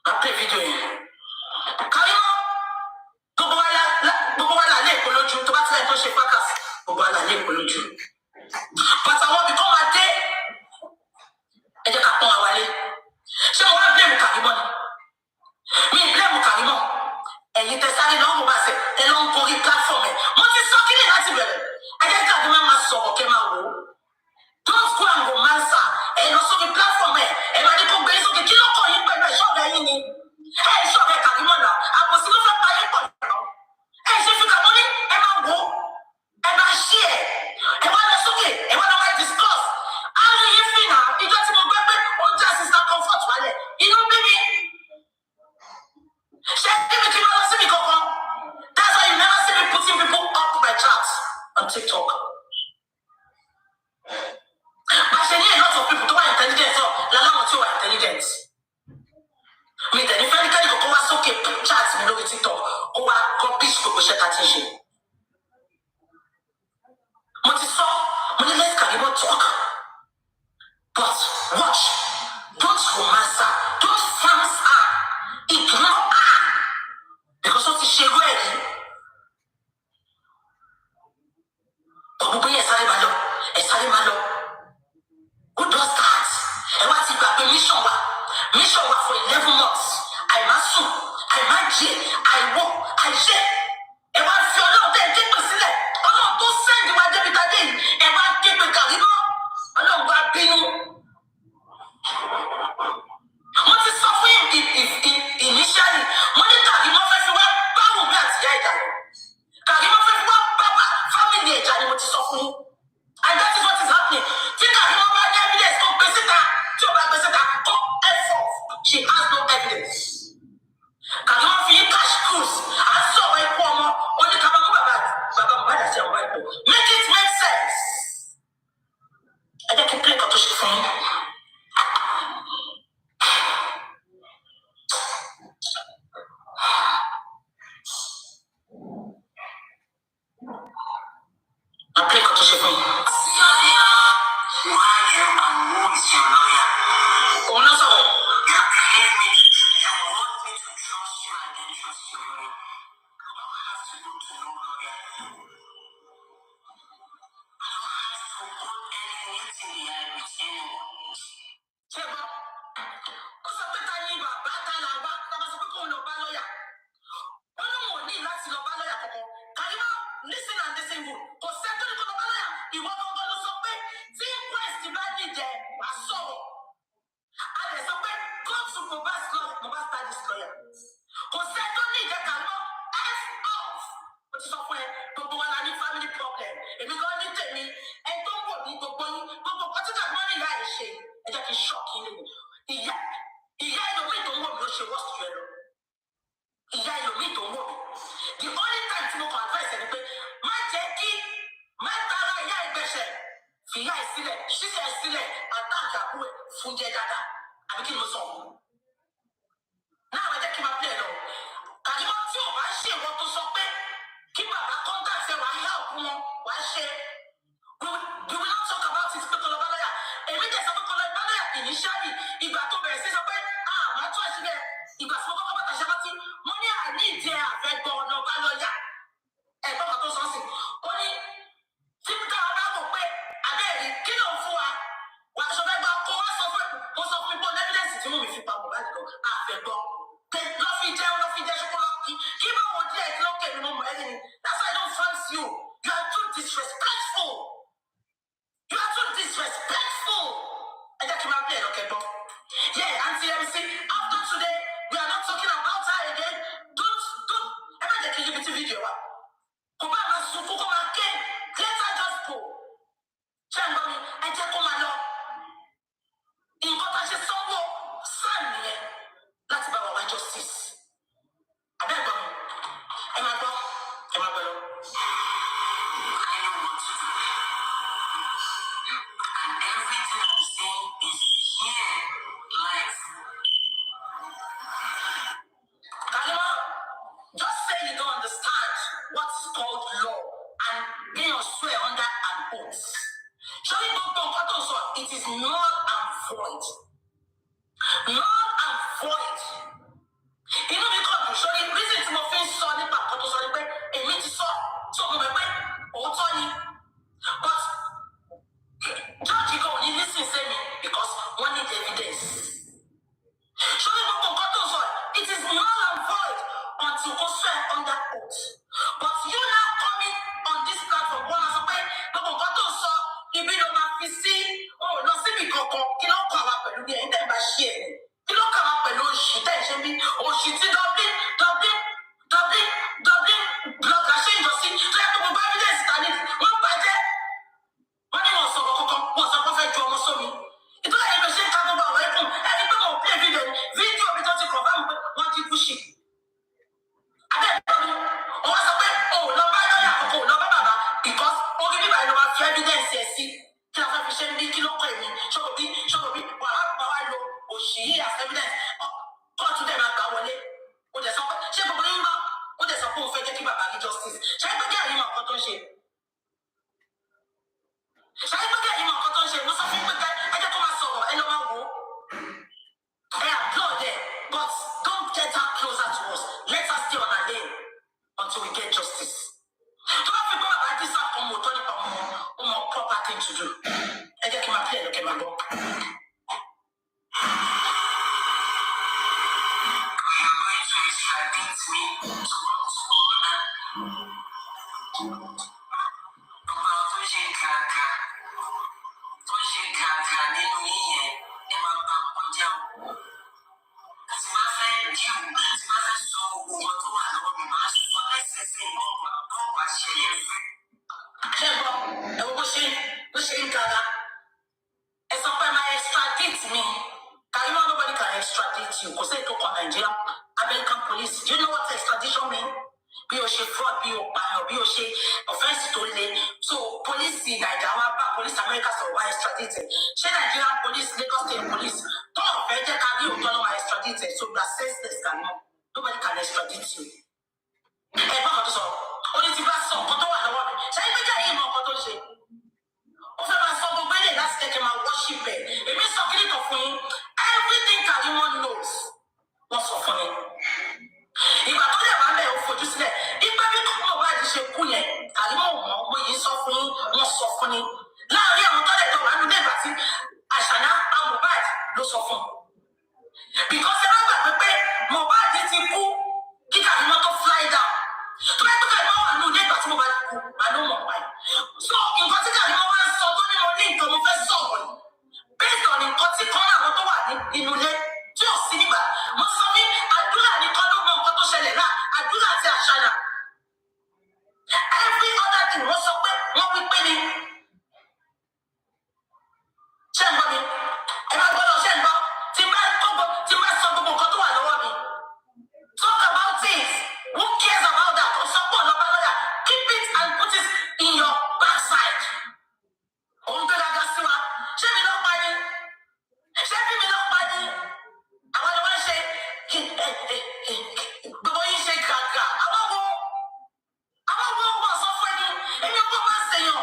máa play fídíò yẹn. Karimo gbogbo wa là lè polójú tó bá tilẹ̀ tó ṣe pákàsì gbogbo wa là lè polójú bàtà wọn bí kọ́ máa dé ẹ jẹ́ ká pọ́n wa wálé ṣé mo wá blame Karimo ni mi blame Karimo ẹ̀yin tẹ sáré lọ́wọ́ mo bá ṣe ẹ lọ́ ń gorí platform ẹ̀ mo ti sọ kí ni láti bẹ̀rẹ̀ ẹ jẹ́ Karimo máa sọ̀rọ̀ kẹ́ máa wò ó don't go and romance ẹ lọ sórí platform ẹ máa ní kó gbé sókè kí ló kọ̀ yín pẹ̀lú ẹ̀ṣọ́ ọ̀rẹ́ yín ni ẹ̀ṣọ́ ọ̀rẹ́ Karimo náà àbòsí ló fẹ́ pa yín pọ̀ náà ṣe fi Karimo ní ẹ máa wò ó ẹ máa ṣí ẹ wá lọ sókè ẹ wá lọ wá discuss àárín yín fìnà ìjọ tí mo gbé pé ó já sister comfort wálẹ̀ inú bí mi ṣe kí mi kí n máa lọ síbi kankan that's why you never see me putting people up my chat on TikTok. Ṣe ní a lot of people tó wà intelligent sọ láláwọn tí ó wà intelligent. Mi tẹ̀lé fẹ́ríkẹ́lì kò wá sókè chat mi lórí TikTok kó wá rubbish gbogbo iṣẹ́ ta ti ṣe. Mo ti sọ mo ní let Karimo talk but watch don't romance her don't France her ignore her because ó ti ṣe irú ẹ̀ rí. Gbogbo yẹn sáré máa lọ. Who does that? Ẹ wá ti gbà pé mission wa for 11 months. Àìmá sùn, àìmá jí, àìwọ̀, àìṣe. Ẹ wá fi Ọlọ́run tẹ́ ẹ képe sílẹ̀. Ọlọ́run tó sẹ́ǹdì wá débi tadé yìí. Ẹ wá képe Karimo. Ọlọ́run wá bínú. Mo ti sọ fún initially. Mo ní Karimo fẹ́ fi wá bá Wùmí àti ìyá ìjà lọ. Karimo fẹ́ fi wá bá family ìjà ni mo ti sọ fún yín. And that is what is happening. Tí Karimo bá ní evidence tó gbé síta, tí ó bá gbé síta, tó F4, she has no evidence. Karimo fi yín cash cruise, à ń sọ̀rọ̀ ikú ọmọ, oníkàbọ̀ bàbá Mohbad àti àwọn ìbò. Make it make sense. Ẹ jẹ́ kí n play kan tó ṣe fún yín. I'll play kan tó ṣe fún yín. Listen and listen good. Kò sẹ́ńtọ́ ní kò lọ́ba lọ́yà. Ìwọ gbọ́ngàn ló sọ pé tí Quest bá níjẹ̀ wá sọ̀rọ̀. A lè sọ pé go to Mohbad's lawyer, Mohbad studies lawyer. Kò sẹ́ńtọ́ ní ìjẹ́ Karimo F off. Mo ti sọ fún ẹ, gbogbo wa la ní family problem. Èmi gan ní tèmi, ẹ tó ń wò ní gbogbo yín, gbogbo ọtí tàbí wọ́n ní ìyá ẹ̀ ṣe. Ẹ jẹ́ kí n ṣọ́ọ̀kì lè wò. Ìyá ẹlòmíì tó ń wò mí ló ṣe wọ́ọ̀sì jù ẹ lọ. Ìyá ẹlòmíì tó ń wò mí. The only time tí mo kàn advice ẹni pé má jẹ́ kí má tara ìyá ìgbẹ́sẹ̀ fi ìyá ẹ̀ sílẹ̀ ṣíṣẹ́ ẹ̀ sílẹ̀ àtàkì àbúrò ẹ̀ fún jẹ́ dáadáa àbí kí ni mo sọ. Náà wọ́n jẹ́ kí n máa pè é lọ. Karimo tí ò bá ṣe ìwọ tó sọ pé kí bàbá contact ẹ wá help wọn wá ṣe. We will not talk about it pé kò lọ bá lọ́yà. Èmi dẹ̀ sọ pé kò lọ bá lọ́yà initially ìgbà tó bẹ̀rẹ̀ sí sọ pé máa tún àṣìlẹ̀ ìgbà tí mo kọ́kọ́ bàtà ṣe rántí mo ní àní ìdí ẹ̀ àfẹ́gbọ́ ọ̀nà bá lọ́yà. Ẹ̀gbọ́n kan tó sọ sí ó ní tí ká bá wò pé abẹ́rẹ́ kí ló ń fún wa wà aṣọ fẹ́ gbọ́ kó wá sọ pé mo sọ fún ipò evidence tí mo mi fi pa Mohbad lọ àfẹ́gbọ́ pé lọ́fi jẹ́ ṣokòlọ́ọ̀kì kí bá wọ díẹ̀ kí ló kè mí mọ́ ẹni ni that's why I don't fancy you. You are too disrespectful. You are too disrespectful. Ẹ jẹ́ kí n máa pè é lọ́kẹ́ gbọ́. Yeah, Auntie MC, after today, we are not talking about her again. Don't. Ẹ má jẹ́ kí n yí mi ti fídíò wa. Kò bá máa sunkún kó máa ké. Let her just go. Ṣé ń gbọ́ mi? Ẹ jẹ́ kó máa lọ. yìí as evidence kóòtù dẹ̀ máa gbà wọlé ó dẹ̀ sọ pé ṣé gbogbo yín gbọ́ ó dẹ̀ sọ pé òun fẹ́ jẹ́ kí bàbá rí justice ṣé pé kí ẹ̀yin mọ̀ nǹkan tó ń ṣe ṣé pé kí ẹ̀yin mọ̀ nǹkan tó ń ṣe mo sọ fún pé ẹ jẹ́ kó máa sọ̀rọ̀ ẹ lọ́ máa wò ó ẹ applaud there but don't get her closer to us let her stay on her lane until we get justice. tó bá fi gbọ́ bàbá dísà kan mọ̀ tó nípa ọmọ proper thing to do ẹ jẹ́ kí n máa play ẹ lókè máa gbọ́. American police. Do you know what extradition means? Bí o ṣe fraud, bí o pààyàn, bí o ṣe offense tó le. So police Naija wa bá police America sọ wá extradited. Ṣé Nigerian police, Lagos State police, tó ọ̀fẹ́ jẹ́ ká rí òótọ́ lọ́wọ́ extradited. So we are senseless can know. Nobody can extradite you. Ẹ bá ọkọ tó sọ, ó ní ti bá sọ ọkọ tó wà lọ́wọ́ mi. Ṣé ibi jẹ́ ìmọ̀ ọkọ tó ṣe? Ó fẹ́ máa sọ gbogbo ilé láti kẹ́kẹ́ máa worship ẹ̀. Èmi sọ kí ni kò fún yín. Everything Karimo knows. Wọ́n sọ fún mi. Ìgbà tó lè wá bẹ́ẹ̀ ó fojú sílẹ̀. Ìgbà bí kọ́kọ́ wá yìí ṣe kú yẹn, Karimo mọ̀ mo yìí sọ fún yín, wọ́n sọ fún ni. Láàárín àwọn tọ́lẹ̀ tó wà nínú ìgbà tí Àṣàná pa Mohbad ló sọ fún. Because ẹ bá gbàgbé pé Mohbad ti kú kí Karimo tó fly down. Tó bá tó Karimo wà nínú ìgbà tí Mohbad kú, màá ló mọ̀ wáyé. So nǹkan tí Karimo wá ń sọ tó ní mo ní nǹkan mo fẹ́ sọ̀rọ̀ yìí. Based on nǹkan tí kan àwọn tó wà nínú ilé tí ò sí nígbà. Mo sọ ní àdúrà nìkan ló mọ nǹkan tó ṣẹlẹ̀ náà, àdúrà àti Àṣàná. Every other thing wọ́n sọ pé wọ́n wí pé ni. Ṣé ń gbọ́ mi? Ẹ máa gbọ́dọ̀ ṣé ń gbọ́? Tí bá sọ gbogbo nǹkan tó wà lọ́wọ́ mi. Talk about it. Who cares about that? Ó sọ pé ọ̀nà bá lọ́yà. Keep it and put it in your backside. Òun tó dáadáa sí wa. Ṣé mi lọ́ pa ni? Ṣé bí mi lọ́ pa ni? Àwọn ni wọ́n ṣe gbogbo yín ṣe gàgà. Àwọn wo wọ́n sọ fún ẹni. Èmi kò máa ṣèyàn.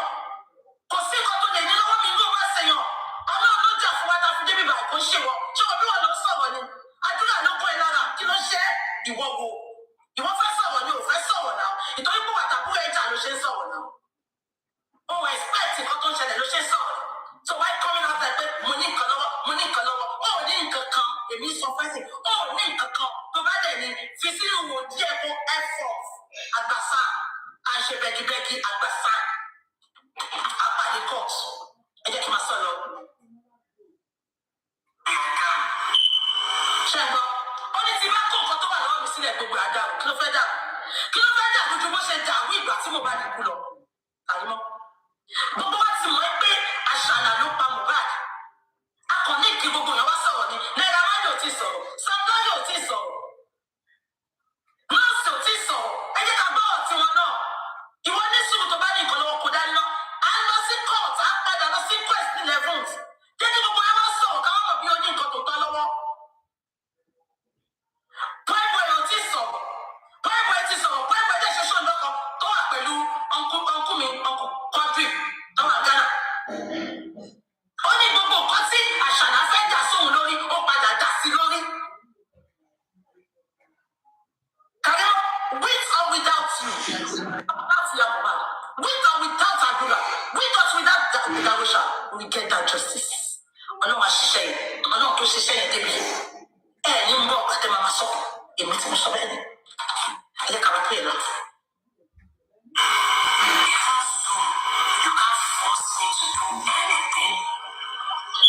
Kò sí nǹkan tó lè ní lọ́wọ́ mi ló máa ṣèyàn. Ọlọ́run ló jà fún wa tá a fi débi báyìí kò ṣe wọ́n. Ṣé wọ́n bí wọ́n lọ sọ̀rọ̀ ni? Àdúrà ló kọ́ ẹ lára. Kí ló ṣe? Ìwọ wo? Ìwọ fẹ́ sọ̀rọ̀ ni ò fẹ́ sọ̀rọ̀ náà. Ìtorí pé wà tàbí ẹja ló ṣe ń sọ̀rọ̀ náà. Ohun expect nǹkan tó ń ṣẹlẹ̀ ló ṣe ń sọ̀rọ̀. So why coming out like pé mo ní nǹkan lọ́wọ́, mo ní nǹkan lọ́wọ́. Ó ní nǹkan kan, èmi sọ fẹ́sì. Ó ní nǹkan kan tó bá dẹ̀ ní fi sínú wò díẹ̀ fún effort. Àgbàsá, àṣẹ bẹ́gibẹ́gi àgbàsá. Àpàdé court. Ẹ jẹ́ kí n máa sọ lọ. Ṣé ẹ gbọ́? Ó ní ti bá kó nǹkan tó wà lọ́wọ́ mi sílẹ̀ gbogbo àdá. Kí ló fẹ́ dà? Kí ló fẹ́ dà lójú bó ṣe dà wí ìgbà tí mo bá dìkú lọ? Karimo. Gbogbo wa ti mọ̀ pé Àṣàná ló pa Mohbad. Akọ̀ní kí gbogbo yẹn wá sọ̀rọ̀ ni. Naira Marley ò tí sọ̀rọ̀. Sandali ò tí sọ̀rọ̀. Nọ́ọ̀sì ò tí sọ̀rọ̀. Ẹ jẹ́ ká gbọ́ ọ̀tí wọn náà. Ìwọ ní sùúrù tó bá ní nǹkan lọ́wọ́ kó dání lọ. À ń lọ sí court, à ń padà lọ sí quest 11. Jẹ́ kí gbogbo yẹn wá sọ̀rọ̀ káwọn mọ̀ bí ó ní nǹkan tó tọ́ lọ́wọ́. Pọ́ìpọ̀ ò tí sọ̀rọ̀. Pọ́ìpọ̀ ti sọ̀rọ̀. Pọ́ìpọ̀ jẹ́ ṣoṣo lọ́kọ̀ tó wà pẹ̀lú ọkùn mi, ọkùn country tó wà Ghana. Ó ní gbogbo nǹkan tí Àṣàná fẹ́ dà sóhun lórí, ó padà dà sí lórí. Karimo, with or without you, that's your man. With or without Adura, with or without Darusha, we get that justice. Ọlọ́run àṣìṣe yìí, Ọlọ́run tó ṣiṣẹ́ yẹn débi. Ní ń bọ̀ àti màmá sọ, èmi tí mo sọ bẹ́ẹ̀ ni. Ẹ jẹ́ ká máa pè é lọ.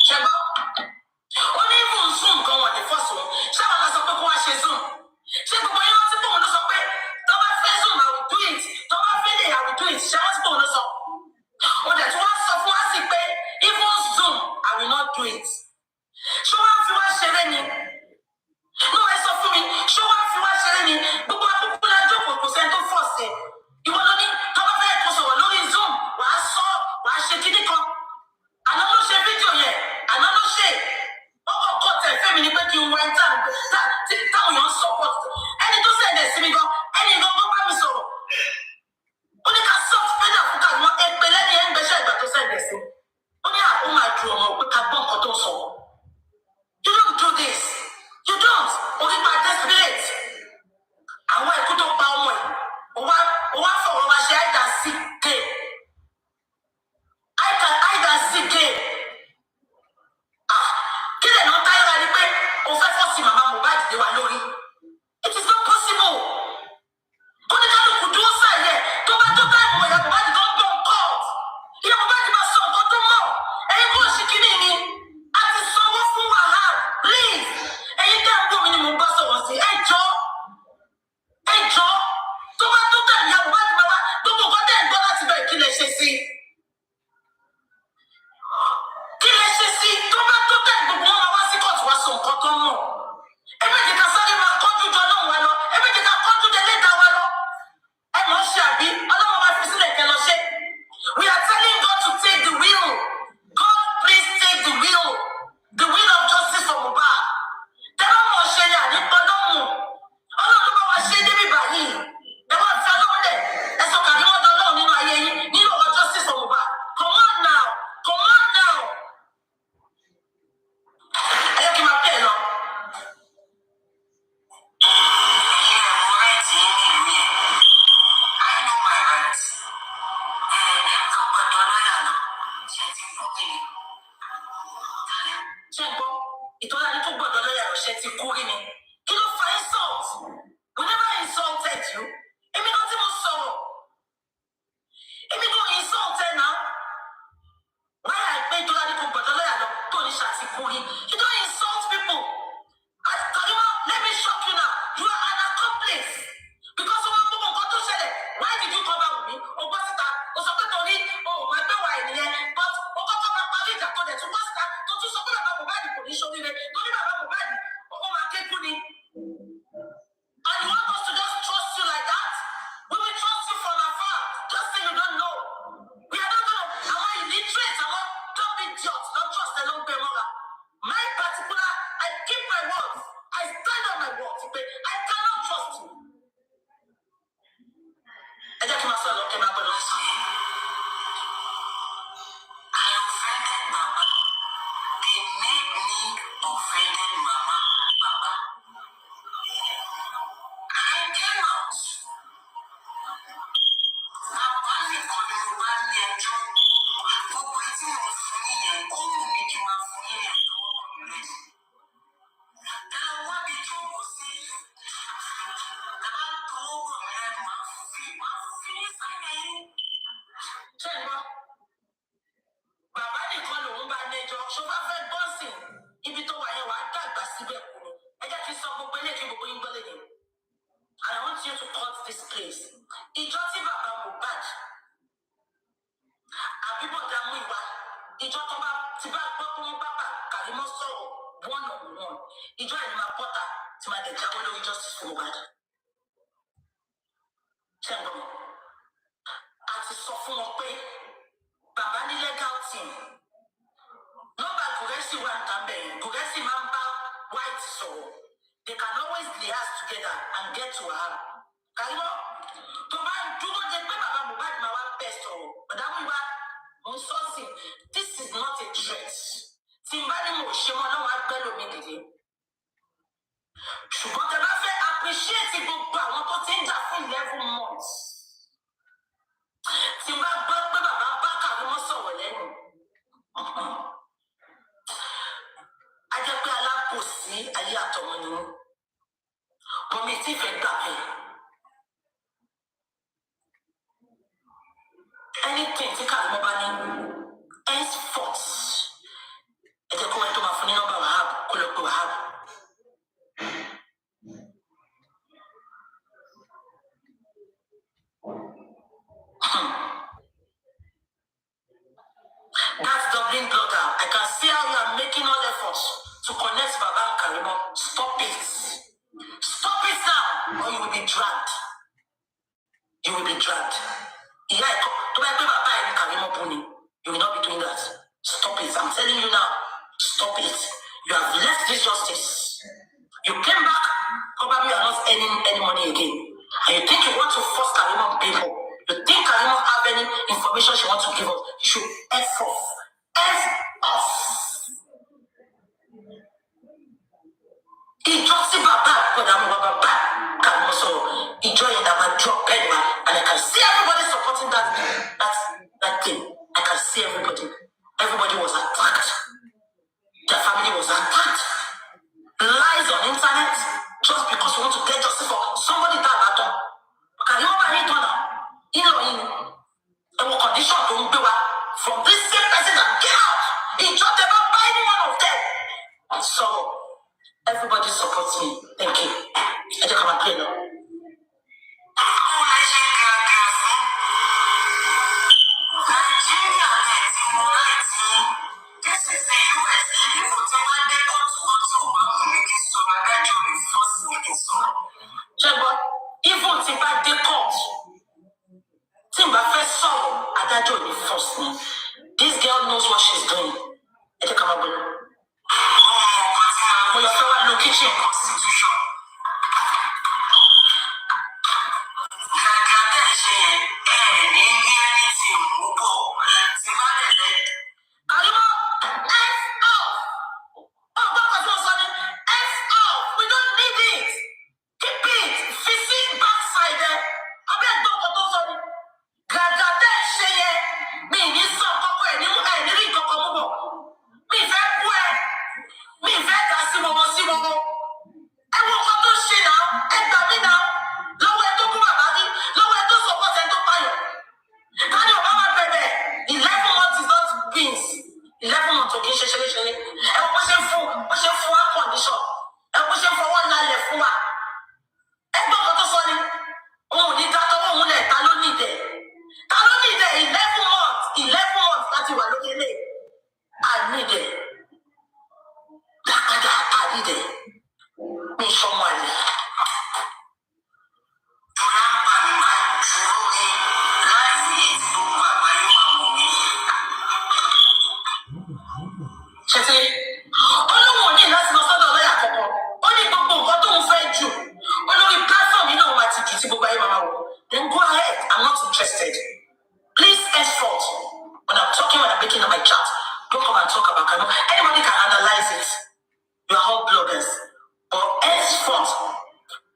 Ṣẹ́gbọ́n, ó ní ìfún Zoom kan wọ̀ ní fọ́sùn. Ṣé àwọn lọ sọ pé kó wá ṣe Zoom? Ṣé gbogbo yín wọ́n ti pọ̀ wọn ló sọ pé tó bá fẹ́ Zoom I will do it, tó bá fẹ́ lè I will do it. Ṣé wọ́n ti pọ̀ wọn ló sọ? Ó dẹ̀ tí wọ́n sọ fún wa sí pé even Zoom I will not do it. Ṣé wọ́n fi wá ṣeré ni? Ní wọ́n sọ fún mi, ṣé wọ́n fi wá ṣeré ni? Gbogbo akókó la jókòó kò sẹ́ni tó fọ̀ sí. Ìwọ ló ní tó bá fẹ́ kó sọ̀rọ̀ lórí Zoom, wàá sọ, wàá ṣe kíní kan. Àná ló ṣe fídíò yẹn, àná ló ṣe. Wọ́n kọ̀ kọ́ tẹ̀ fẹ́mi ni pé ìtọ́lá ní tó gbọ́dọ̀ lọ́yà ọ̀ṣẹ́ ti kú rí ni kí ló fa insult we never insulted you èmi náà tí mo sọ̀rọ̀ èmi náà insulted now why I pay ìtọ́lá ní tó gbọ́dọ̀ lọ́yà lọ tó ní ṣàtìkú rí you don't insult people. Karimo, let me shock you now. You are an accomplice. Because of what God said. Why did you come out with me? Oh, what's that? Oh, something to me. Oh, my boy, in here. But oh, come back, Paris. I told you to what's that? Don't you something about mobile police? Show me. Don't you about mobile? Oh, my kid, money. And you want us to just trust you like that? We will trust you from afar. Just say you don't know. We are not going to. I want illiterate. I want dumb idiots. Don't trust the long term. My particular, I keep my words. I stand on my words. I cannot trust you. I just myself okay, my brother. I offended Mama. They made me offended Mama. Papa. I came out. Papa me calling me one year too. But waiting on funny and only making my funny and door. Bàbá nìkan lòun bá lẹ́jọ́ ṣó bá fẹ́ bọ́ọ̀sì ibi tó wà yẹn wà á dàgbà síbẹ̀ kù ni ẹ jẹ́ kí n sọ gbogbo ilé kí gbogbo yín gbọ́ lẹ́yìn and I want you to cut this place ìjọ tí bàbá Mohbad àbíbọ̀dá mú ìwà ìjọ tó bá ti bá gbọ́ pé wọ́n bá bà Karimo sọ̀rọ̀ one on one ìjọ ẹ̀ ní máa bọ́tà tí máa dẹ̀ jáwé lórí justice for Mohbad ṣé ń gbọ́ mi a ti sọ fún wọn pé bàbá ní legal team nọ́mbà Gùrẹ́sì wà tàbẹ̀ Gùrẹ́sì máa ń bá White sọ̀rọ̀ they can always liaise together and get to her Karimo tó bá dúró jẹ pé bàbá Mohbad máa wá bẹ̀ sọ̀rọ̀ ọ̀dà wíwá mo sọ sí this is not a threat tí n bá ní mo ṣe mọ́ náà wá gbẹ́ lómi dìde ṣùgbọ́n tẹ bá fẹ́ appreciate gbogbo àwọn tó ti ń jà fún 11 months tí n bá gbọ́ pé bàbá bá Karimo sọ̀rọ̀ lẹ́nu a jẹ́ pé alábòsí ayé àtọ̀mọ́ ni wọ́n mi ti fẹ́ gbà pé anything tí Karimo bá ní henceforth ẹ jẹ́ kó wọ́n tó máa fún ní nọ́mbà Wahab kó lọ pé Wahab. That's Dublin blogger. I can see how you are making all efforts to connect Baba and Karimo. Stop it. Stop it now, or you will be dragged. You will be dragged. Yeah, to my Baba and Karimo Buni. You will not be doing that. Stop it. I'm telling you now. Stop it. You have left this justice. You came back, probably you are not earning any money again. And you think you want to force Karimo on people. You think Karimo have any information she wants to give us? You should F off. F off. Ìjọ tí bàbá àgbọ̀dá mú bàbá Karimo sọ̀rọ̀, ìjọ yẹn náà máa drop pen man, and I can see everybody supporting that thing. I can see everybody. Everybody was attacked. Their family was attacked. Lies on internet just because we want to get justice for somebody that matter. Karimo bá yín tán náà, ìlọrin ẹ̀wọ̀n condition tó ń gbé wa from this same person that get out. Ìjọ tẹ bá bá any one of them. So everybody supports me. Thank you. I just come and play now. This is the US. Even if I dey court, tí n bá fẹ́ sọ̀rọ̀ adájọ́ ní force me. This girl knows what she's doing. Ẹ jẹ́ ká máa bẹ̀rẹ̀. Mo lọ fẹ́ wá lo kitchen constitution. Gàgà tẹ̀ ṣe ní ní ẹni tí mú bọ̀ tí má lè lẹ́. Karimo, F off. Oh, what was your son? F off. We don't need it. Keep it. Fizzy backside there. I bet don't go to sorry. Gàgà tẹ̀ ṣe mi ní sọ kọ́kọ́ ẹ̀ ní rí kọ́kọ́ mú bọ̀. Mi fẹ́ bú ẹ. Mi fẹ́ dá did it. Me someone. Ṣé olówó ní láti lọ sọ́dọ̀ lọ́yà kọ̀ọ̀kan ó ní gbogbo nǹkan tó ń fẹ́ jù olórí platform yìí náà wà ti jù tí gbogbo ayé máa wò. Then go ahead, I'm not interested. Please henceforth when I'm talking, when I'm making my chat, don't come and talk about Karimo. Anybody can analyze it. You are all bloggers. But henceforth,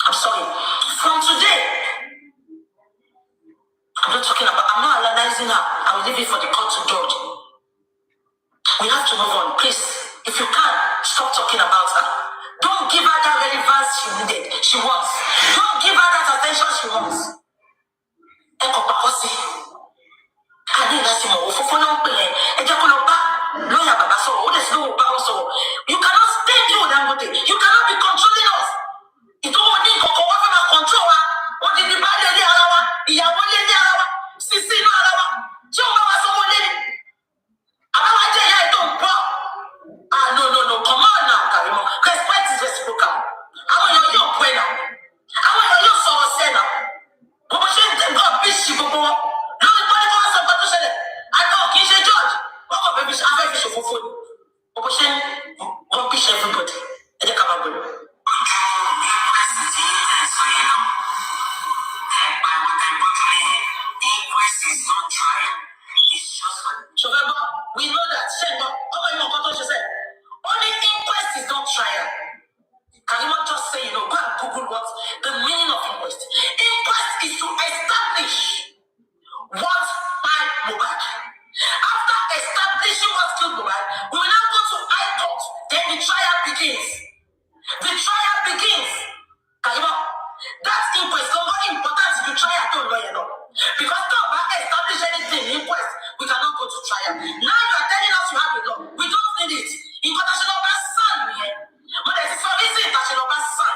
I'm sorry, from today, I'm not analyzing her. I will leave it for the court to judge. We have to move on, please. If you can, stop talking about her. Don't give her that relevance she needed, she wants. Don't give her that attention she wants. Eko pakosi. Kani lati mo ofofo na npe yen. E je ko lo ba lawyer baba so. O de si lo ba o so. You cannot stay you Dangote. You cannot be controlling us. Ito o ni koko wa fe ma control wa. O di ba le ni ara wa. Ìyàwó le ni ara wa. Sisi no ara wa. Se o ba wa so mo le ni. Abawa je ya ito npo. Ah, no. Come on now, Karimo. Respect is reciprocal. Àwọn èèyàn yóò pẹ́ náà. Àwọn èèyàn yóò sọ̀rọ̀ sẹ́ náà. Bó ṣe ń tẹ̀gbọ́ bíṣì gbogbo wọn. Lórí pọ́lí kọ́ wá sọ pé tó ṣẹlẹ̀. Àgbà kì í ṣe George. Wọ́n kọ̀ bẹ́ẹ̀ afẹ́ fi ṣòfófó ni. Bó ṣe ń rubbish everybody. Ẹ jẹ́ ká máa gbọ́dọ̀. We know that. Only inquest is not trial. Karimo just say, go and Google what the meaning of inquest. Inquest is to establish what killed Mohbad. After establishing what killed Mohbad, we will now go to high court. Then the trial begins. Karimo, that inquest is more important if you try to lawyer no. Because if we establish anything in inquest, we cannot go to trial. Now you are telling us you have a law. We don't need it. International son here. But there's a reason international son.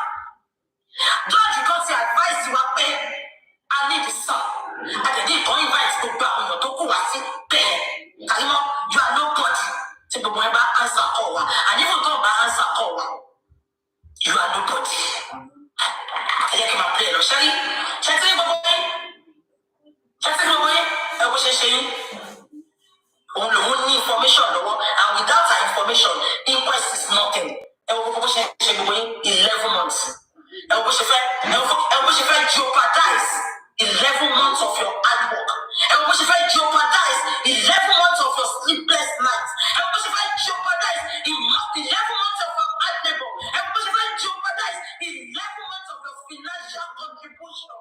Judge, because he advised you are paying. I need the son. And they need to invite to back on your toku wasi pay. Karimo, you are nobody. Take the boy back answer call. And even though back answer call, you are nobody. I can't play no shall you? Check the boy. I was saying. Only information, and without our information, inquest is nothing. 11 months. And we should jeopardize 11 months of your hard work. And we should jeopardize 11 months of your sleepless nights. And we should jeopardize 11 months of your hard labor. And we should jeopardize 11 months of your financial contribution.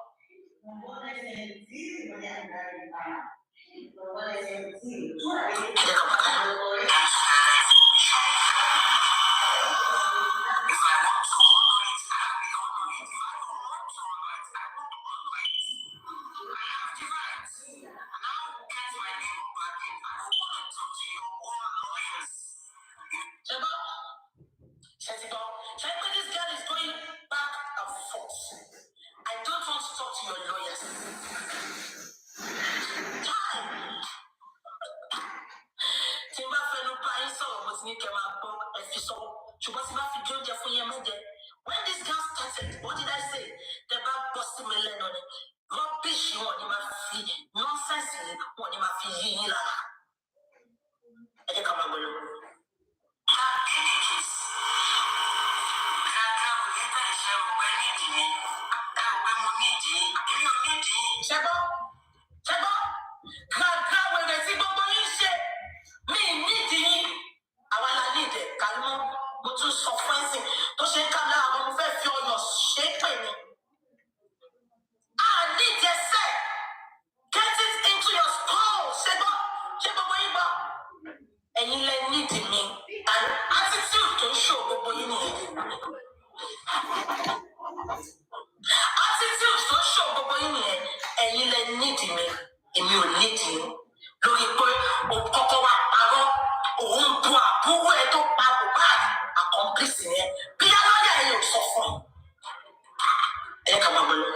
This girl is going back and forth. I don't want to talk to your lawyers. When this girl started, what did I say? The back busting me leg on it. Rubbish, you want him to nonsense, you want him to I think I'm going to Chebo, when they see Bobo me need I want to need it. Karimo, but to suffer, to say, come now, I'm very feel your shape. I need to say, get it into your skull, Chebo, and you need me. And attitude to show Bobo you need. Attitude to show Bobo you need. And you need me. And you need you. Lórí pé òkòkò wa parọ́ òun bu àbúrò ẹ̀ tó pa Mohbad accomplice yẹn bí alọ́yà ẹ̀ yóò sọ fún un. Ẹ kà máa bọ̀ lọ.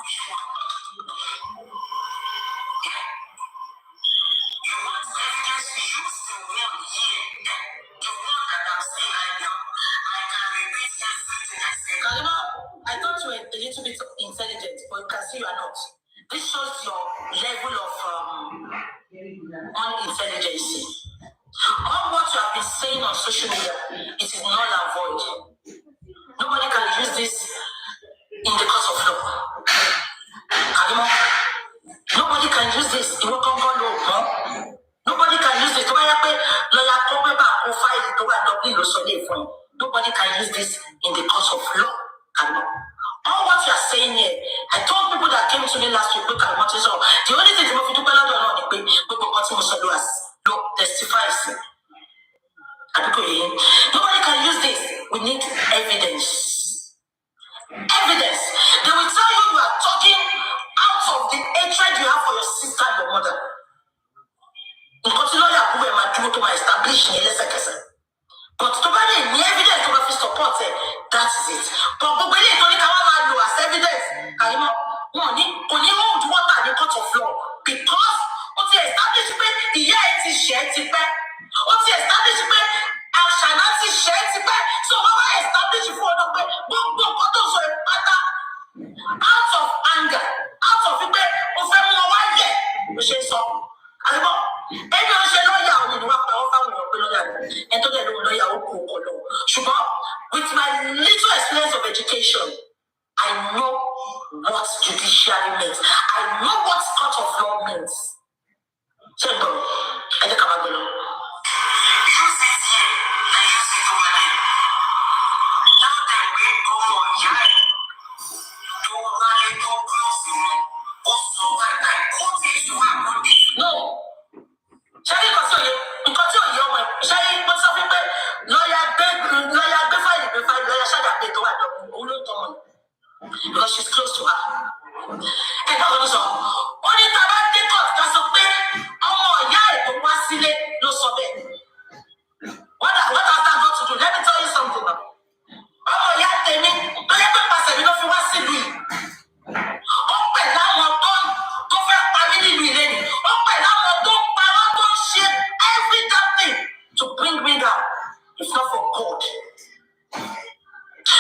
You want evidence? Use the one here. The one that I'm saying right now. I can repeat everything I said. Karima, I thought you were a little bit intelligent, but you can see you are not. This shows your level of unintelligence. All what you have been saying on social media, it is null and void. Nobody can use this in the court of law. Karima, nobody can use this in what law, no? Nobody can use this. Nobody can use this in the court of law. Karima. All what you are saying here, I told people that came to me last week, the only thing you do testifies. Nobody can use this. We need evidence. Evidence. They will tell you are talking out of the hatred you have for your sister and your mother. But to buy any evidence to support it, that is it. But when you don't as evidence, only hold water in the court of law because what the establishment the year it is shared to pay. What the establishment and Shanati shared to pay. So what I established for the way, out of anger, out of it, which is so. With my little experience of education, I know what judiciary means. I know what court of law means. So, I think I'm going to. You sit here and you sit over there. Now that we go on, no. Shall we continue? Shall we because she's close to her. And also, only Taban take off, that's okay. What has that got to do? Let me tell you something. To bring me down, if not for God.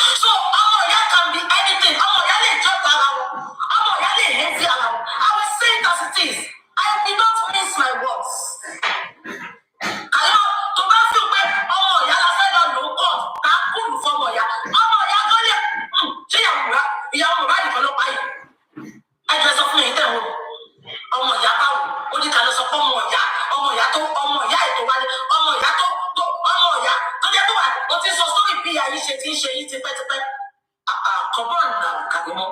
So, can be anything. I will say it as it is. I did not miss my words. To not feel where la said on no God, that could for Moya. I dress up me there. Only can support Moya. Come on now, Karimo.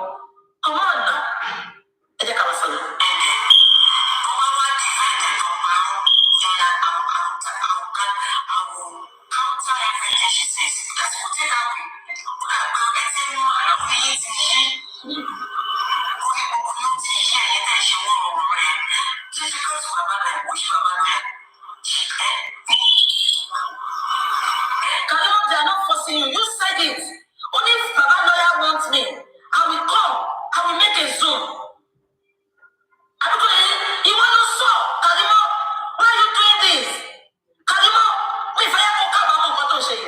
Come on now. Karimo, they are not forcing you. You said it. Only if Baba lawyer wants me, I will come. I will make a Zoom. You want to stop, Karimo? Why are you doing this? Karimo, if I have to come out, what to say?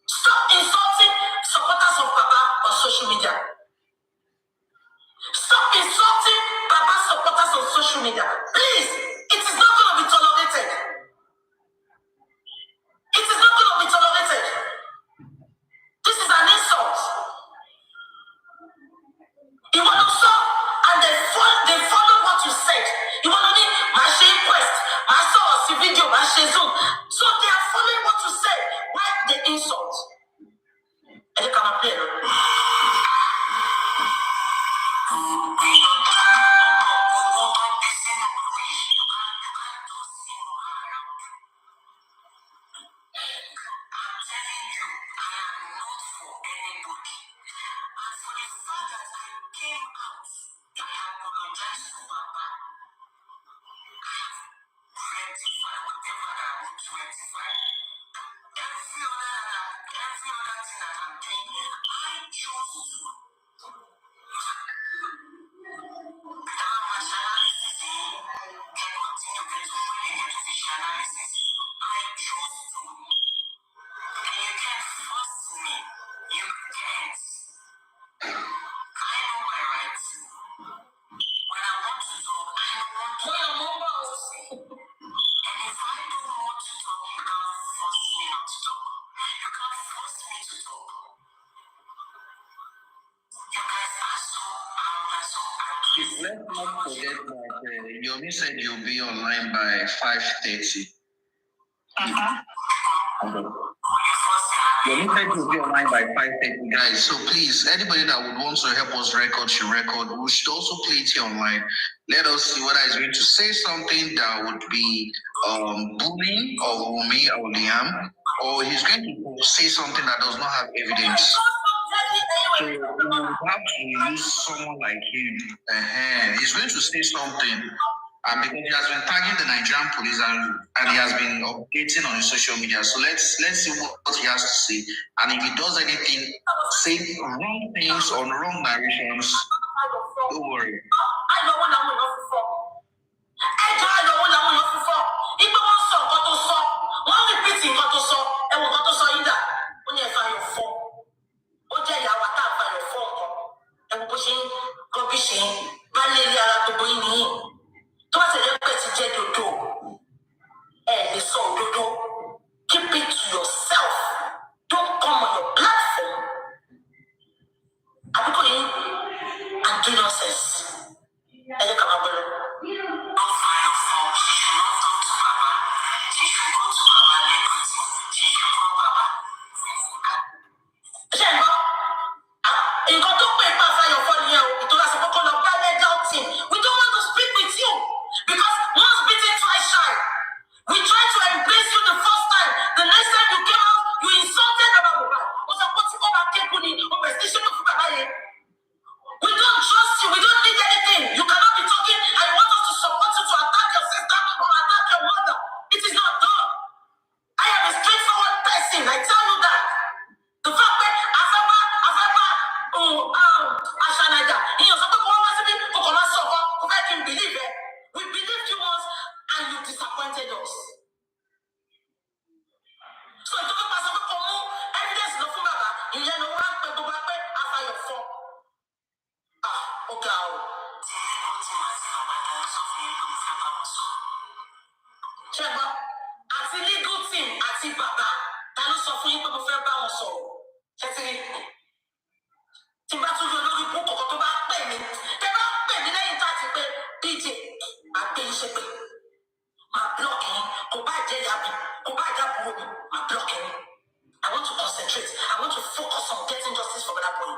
Stop insulting supporters of Baba on social media. Stop insulting Baba supporters on social media. Please, it is not going to be tolerated. It is not going to be tolerated. This is an insult. You want to stop, and they followed what you said. You want to need my shame quest, my source, video, my shame zoom. So they are following what you said. Why the insult? And they come up here.
Let's not forget that Yomi said you'll be online by 5:30. Yomi said you'll be online by 5:30, guys. So please, anybody that would want to help us record should record. We should also play it here online. Let us see whether he's going to say something that would be bullying or Umi or Liam, or he's going to say something that does not have evidence. So we have to use someone like him. He's going to say something, and because he has been tagging the Nigerian police and he has been updating on his social media. So let's see what he has to say. And if he does anything, say wrong things or wrong narrations, don't worry.
Keep it to yourself. Don't come on your platform and do nonsense. We don't want to speak with you because once bitten, twice shy. We tried to embrace you the first time. The next time you came out, you insulted about the back. We don't trust you. We don't need anything. You cannot be talking and you want us to support you to attack your sister or attack your mother. It is not done. I am a straightforward person. I tell you that. The fact that Ashanaja, we believed you once and you disappointed us. So it doesn't pass over evidence no fumaba. You know what? After your phone. Okay. Cheba, àti legal team àti bàbá ta ló sọ fún yín pé mo fẹ́ bá wọn sọ̀rọ̀. Ṣẹ́tìrì tí bá tún yọ lórí búkọ̀ kan tó bá pè mí tẹ́ bá pè mí lẹ́yìn tá a ti pé DJ máa gbé iṣẹ́ pé máa block yín kò bá jẹ́ ìyá mi kò bá jẹ́ àbúrò mi máa block yín. I want to concentrate. I want to focus on getting justice for that boy.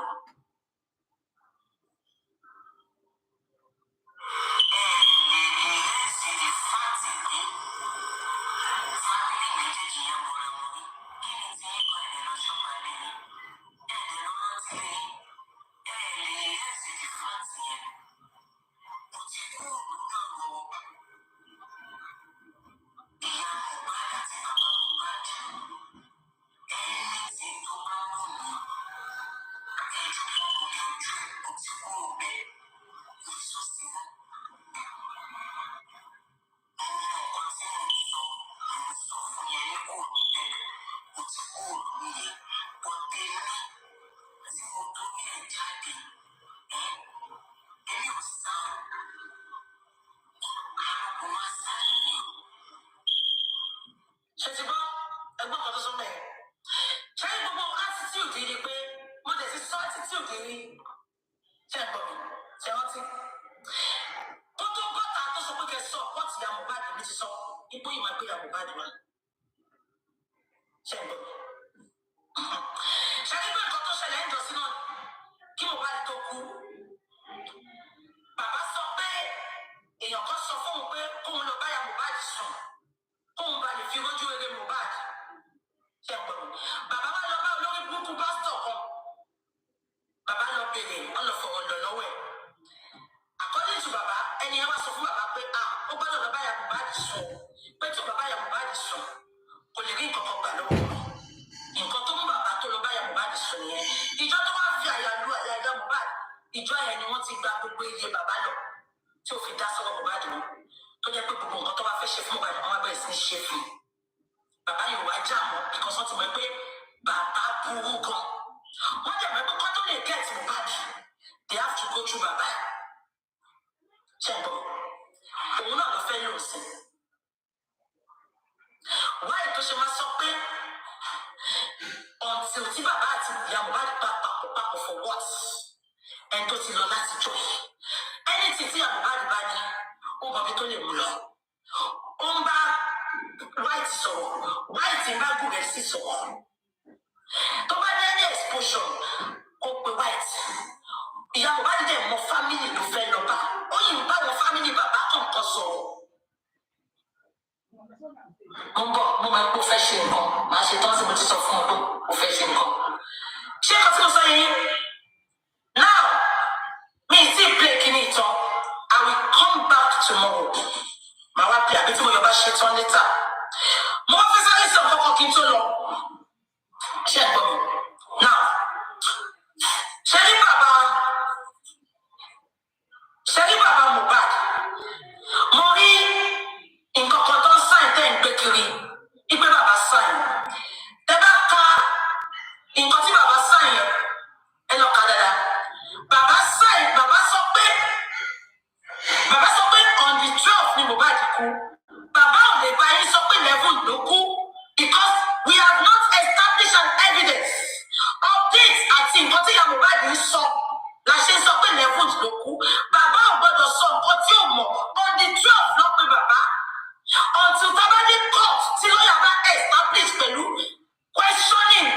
anything tí àwọn bá di bá ní ó mọ bí tó lè mú lọ ó ń bá white sọ̀rọ̀ white ń bá gùrẹ̀ sí sọ̀rọ̀ tó bá dé ní exposure ó pe white ìyá mo bá dé mọ family ló fẹ́ lọ bá ó yìí ń bá wọn family bàbá kọ̀ọ̀kan sọ̀rọ̀ mo ń bọ̀ mo máa kó fẹ́ ṣe nǹkan máa ṣe tán sí mo ti sọ fún ọ pé ó fẹ́ ṣe nǹkan ṣé nǹkan tí mo sọ yẹn now me still play kini ìtàn I will come back tomorrow màá wá play àbí tí mo yọ bá ṣe tán later mo wá fẹ́ sáré sọ kọ́kọ́ kí n tó lọ ṣe gbọ́ mi now ṣe ní bàbá Mohbad mo rí nǹkan kan tó ń sáìn tẹ́ ń gbé kiri ipe bàbá sáìn tẹ́ bá ka nǹkan tí bàbá sáìn yẹn ẹ lọ ka dáadáa bàbá sáìn bàbá sọ pé on the 12 ni Mohbad kú bàbá ò lè bá yín sọ pé 11 ló kú because we have not established an evidence update àti nǹkan tí ìyá Mohbad ń sọ la ṣe ń sọ pé 11 ló kú bàbá ò gbọdọ̀ sọ nǹkan tí ò mọ̀ on the 12 ló pe bàbá until tabadi court tí lọ́yà bá establish pẹ̀lú questioning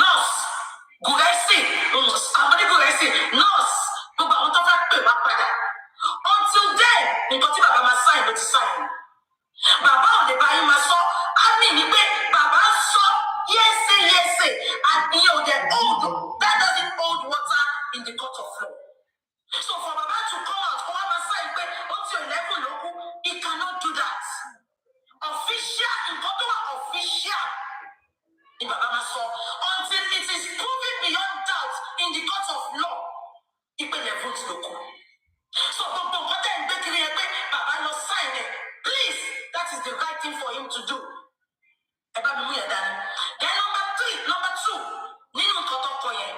nurse Guresi Amadi Guresi nurse gbogbo àwọn tó fẹ́ pè wá padà until then nǹkan tí bàbá máa sign ló ti sign bàbá ò lè bá yín máa sọ á mì ní pé bàbá sọ yẹ́sẹ̀ and ìyẹn ò dẹ̀ hold that doesn't hold water in the court of law so for bàbá to come out kó wá máa sign pé ó ti 11 ló kú he cannot do that official nǹkan tó wà official ni bàbá máa sọ until it is proven beyond doubt in the court of law ìpele vote ló kù so gbogbo nǹkan tẹ̀ ń gbé kiri yẹn pé bàbá lọ sign ẹ̀ please that is the right thing for him to do ẹ bá mi mú yẹn dání then number 2 nínú nǹkan tó kọ yẹn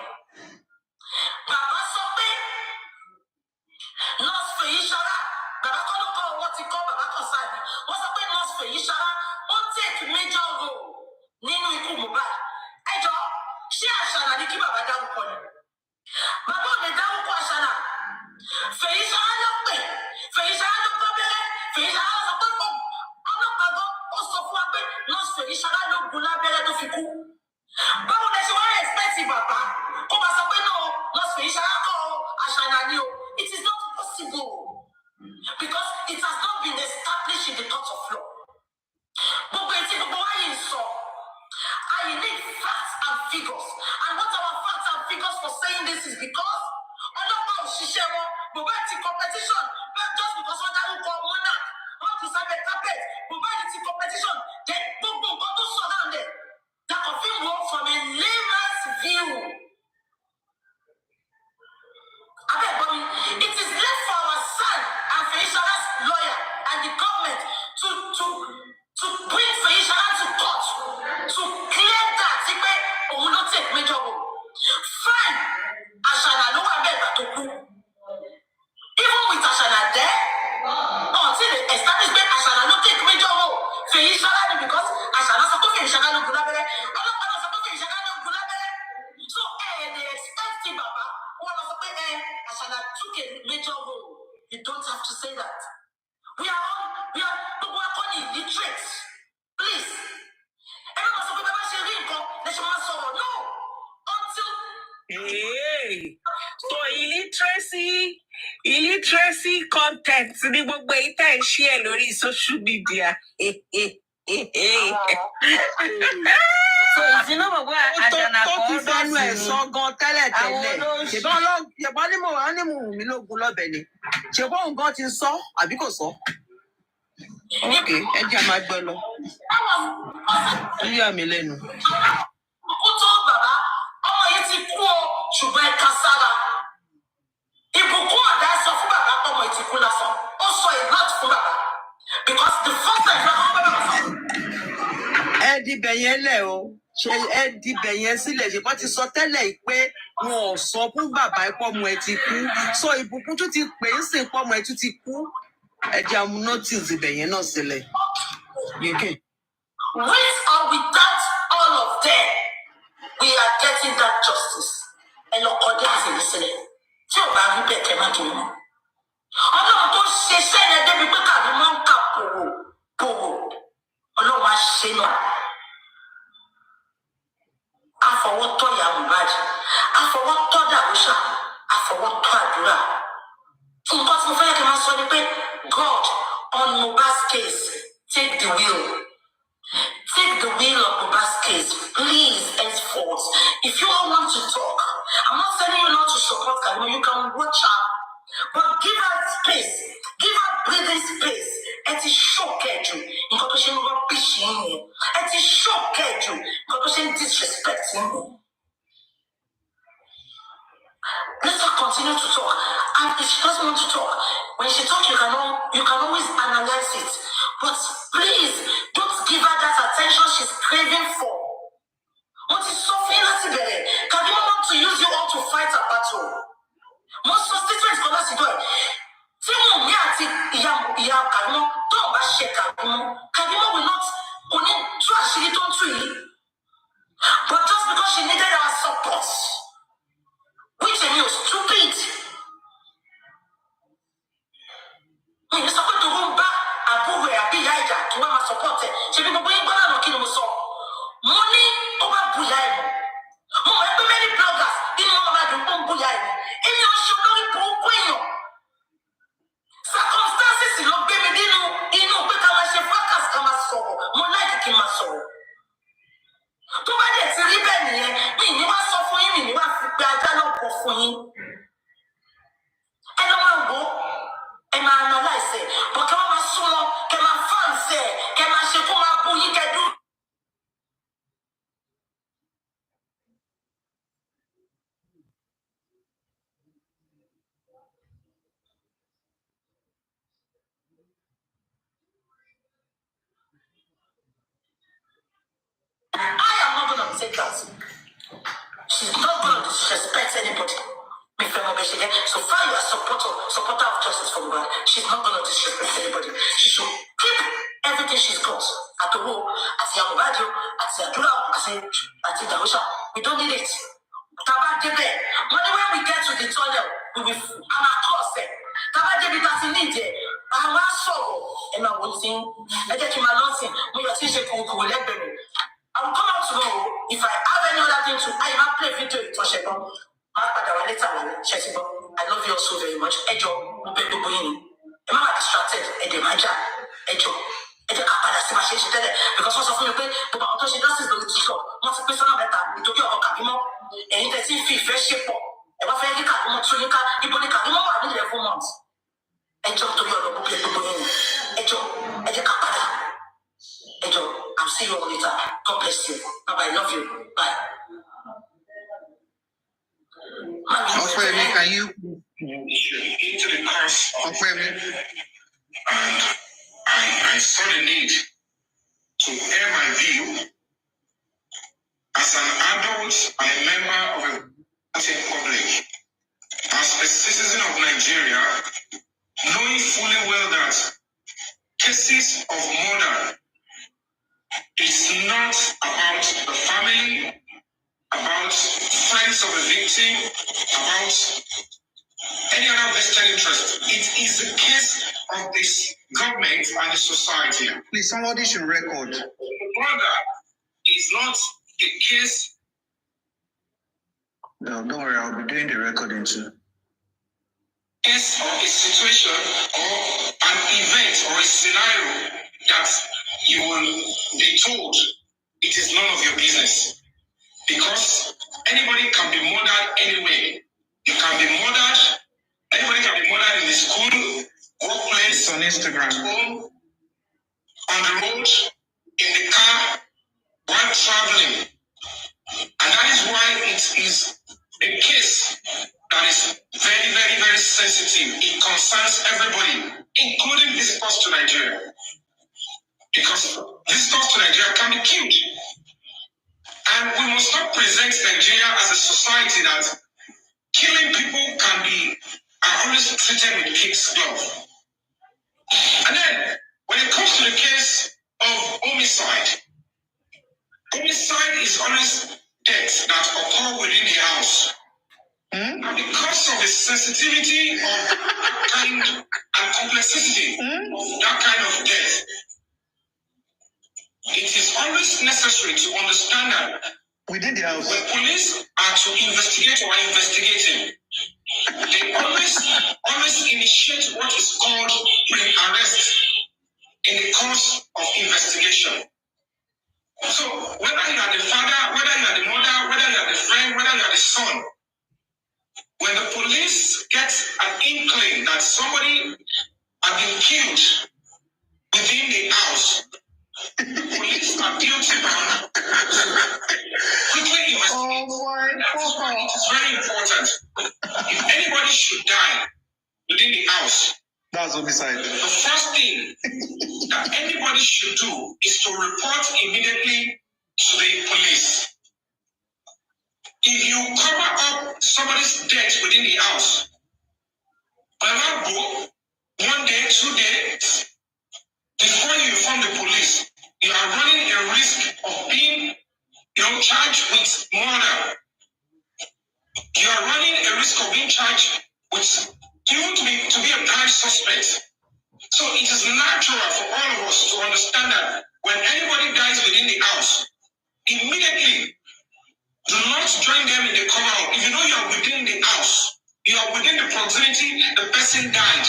bàbá sọ pé nurse Fèyíṣará bàbá kọ́ ló kọ́ owó ti kọ́ bàbá kan sáà ni wọ́n sọ pé nurse Fèyíṣará ó take major role nínú ikú Mohbad ẹjọ́ ṣé Àṣànà ní kí bàbá dárúkọ ni bàbá ò lè dárúkọ Àṣànà Fèyíṣará ló pè Fèyíṣará ló gbọ́ bẹ́rẹ́ Fèyíṣará ló sọ pé ọlọ́pàá gan ó sọ fún wa pé nurse Fèyíṣará ló gun lábẹ́rẹ́ tó fi kú báwo lẹ ṣe wá expect bàbá kó bá sọ pé náà nurse Fèyíṣará kọ́ Àṣànà ni o it is not possible because it has not been established in the court of law gbogbo etí gbogbo wáyé sọ I need facts and figures and what our facts and figures for saying this is because ọlọ́pàá òṣìṣẹ́ wọn Mohbad ti competition just because wọ́n dárúkọ monarch wọ́n ti sábẹ́ carpet Mohbad ti competition then gbogbo nǹkan tó sọ náà lẹ̀ that confirm one from a layman's view. It is left for our son and Fèyíṣará's lawyer and the government to bring Fèyíṣará to court to clear that pé òun ló take major role. Fine, Àṣànà ló wà bẹ́ẹ̀ gbà tó kú. Even with Àṣànà there, until they establish pé Àṣànà ló take major role, Fèyíṣará ni because Àṣànà sọ pé Fèyíṣará ló gun lábẹ́rẹ́, ọlọ́pàá náà sọ pé Fèyíṣará ló gun lábẹ́rẹ́. So they expect the baba wọ́n lọ sọ pé Àṣànà took a major role. You don't have to say that. We are gbogbo akọni illiterate. Please. Everyone sọ pé bàbá ṣe rí nǹkan lè ṣe máa sọ̀rọ̀. No. Until.
Hey. So illiteracy content ní gbogbo ìta ìṣe ẹ̀ lórí social media.
So ìsinú gbogbo Àṣànà kan
tó ti fẹnu ẹ̀ sọ gan tẹ́lẹ̀tẹ́lẹ̀ ṣèbọn ní mò ń mi lógun lọ́bẹ̀ ni ṣèbọn nǹkan ti sọ àbí kò sọ. Ok, ẹ jẹ́ máa gbọ́ lọ. Ó yà mí lẹ́nu.
Ó tó bàbá ọmọ yìí ti kú o ṣùgbọ́n ẹ ká sára. Ìbùkún ọ̀dà sọ fún bàbá ọmọ yìí ti kú lásán. Ó sọ ìlọ́t fún bàbá because the first time ìfẹ́ kọ́ bàbá sọ.
Ẹ dibẹ̀ yẹn lẹ̀ o ṣe ẹ dibẹ̀ yẹn sílẹ̀ ṣe wọ́n ti sọ tẹ́lẹ̀ pé wọn ò sọ fún bàbá pọ́mọ ẹ ti kú so ìbùkún tún ti pè é sìn pọ́mọ ẹ tún ti kú ẹ jẹ́ àmú notice ibẹ̀ yẹn náà sílẹ̀.
With or without all of them, we are getting that justice. And no audience in listening. So ò bá rí bẹ́ẹ̀ kẹ́ má kí ni. Ọlọ́run tó ṣe sẹ́yìn débi pé Kàrímọ́ ń kà pòwò. Ọlọ́run á ṣe náà. Afọwọ́tọ́ ìyá Mohbad, afọwọ́tọ́ Dàrúṣà, afọwọ́tọ́ àdúrà. Nǹkan tí mo fẹ́ kí n máa sọ ni pé God on Mohbad's case, take the wheel. Take the wheel of Mohbad's case, please, henceforth. If you all want to talk, I'm not telling you not to support Karimo. You can watch her, but give her space. Give her breathing space. It is shocked you. Nǹkan tó ṣe ń rubbish yín. It is shocked you. Nǹkan tó ṣe ń disrespect yín. Let her continue to talk. And if she doesn't want to talk, when she talks, you can always analyze it. But please, don't give her that attention she's craving for. What is so fancy there? Can you want to use you all to fight a battle? Most constituents go to do it. Karimo don't bash Karimo will not only trash it on tree. But just because she needed our support, which is stupid. When you support to go back, Abu Abi Yaja to want to support it. She will be going to kill him. Money over Buyai. Many bloggers didn't know about the Buyai. And you should know it. Circumstances in Lobe Medino, in Obekamashi Fakas Kamaso, Monaki Kimaso. To buy the Rebellion, you are suffering, you are Gajano for and I go and I analyze it. But come on, so can my fans say, can my Shekuma Buyi can do? I am not going to take that. She's not going to disrespect anybody. So far, you are supporter of justice for God. She's not going to disrespect anybody. She should keep everything she's got at the wall, at the Yamubadio, at the Adura, at the Darusha. We don't need it. When we get to the tunnel, we will cross it. Tabajebe doesn't need it. I'm not so. And I will sing. I get to my losing. We are teaching people will let them. I will come out tomorrow. If I have any other thing to, I will play video with Toshebo. I love you all so very much. Ejo, am I distracted? Ejo. Because what's of you pay, but she does going to stop. Not a person better. To get a Karimo, and it's a fee fresh ship. And what fair you can't so you can't, you put the Karimo in 11 months. Ejo to your book. Ejo, Ejo, I'll see you all later. God bless you. Bye bye. Love you. Bye.
Ofemi, can you
Into the course of
Ofemi?
and I saw the need to air my view as an adult and a member of a public, as a citizen of Nigeria, knowing fully well that cases of murder is not about the family, about friends of a victim, about any other vested interest. It is the case of this government and the society.
Please, somebody should record.
Murder is not the case.
No, don't worry, I'll be doing the recording too.
Case or a situation or an event or a scenario that you will be told it is none of your business. Because anybody can be murdered anywhere. You can be murdered, anybody can be murdered in the school, workplace,
It's on Instagram,
at home, on the road, in the car, while traveling. And that is why it is a case that is very, very, very sensitive. It concerns everybody, including visitors to Nigeria. Because visitors to Nigeria can be killed. And we must not present Nigeria as a society that killing people are always treated with kid's glove. And then, when it comes to the case of homicide is always deaths that occur within the house. And because of the sensitivity of that kind and complexity of that kind of death, it is always necessary to understand that
within the house,
when police are to investigate or are investigating, they always initiate what is called pre-arrest in the course of investigation. So whether you are the father, whether you are the mother, whether you are the friend, whether you are the son, when the police get an inkling that somebody has been killed within the house, the police are duty bound quickly investigate. It is very important. If anybody should die within the house,
that's homicide.
The first thing that anybody should do is to report immediately to the police. If you cover up somebody's death within the house, go 1 day, 2 days before you inform the police, you are running a risk of being, charged with murder. You are running a risk of being charged with you to be a prime suspect. So it is natural for all of us to understand that when anybody dies within the house, immediately do not join them in the cover-up. If you know you are within the house, you are within the proximity, the person died.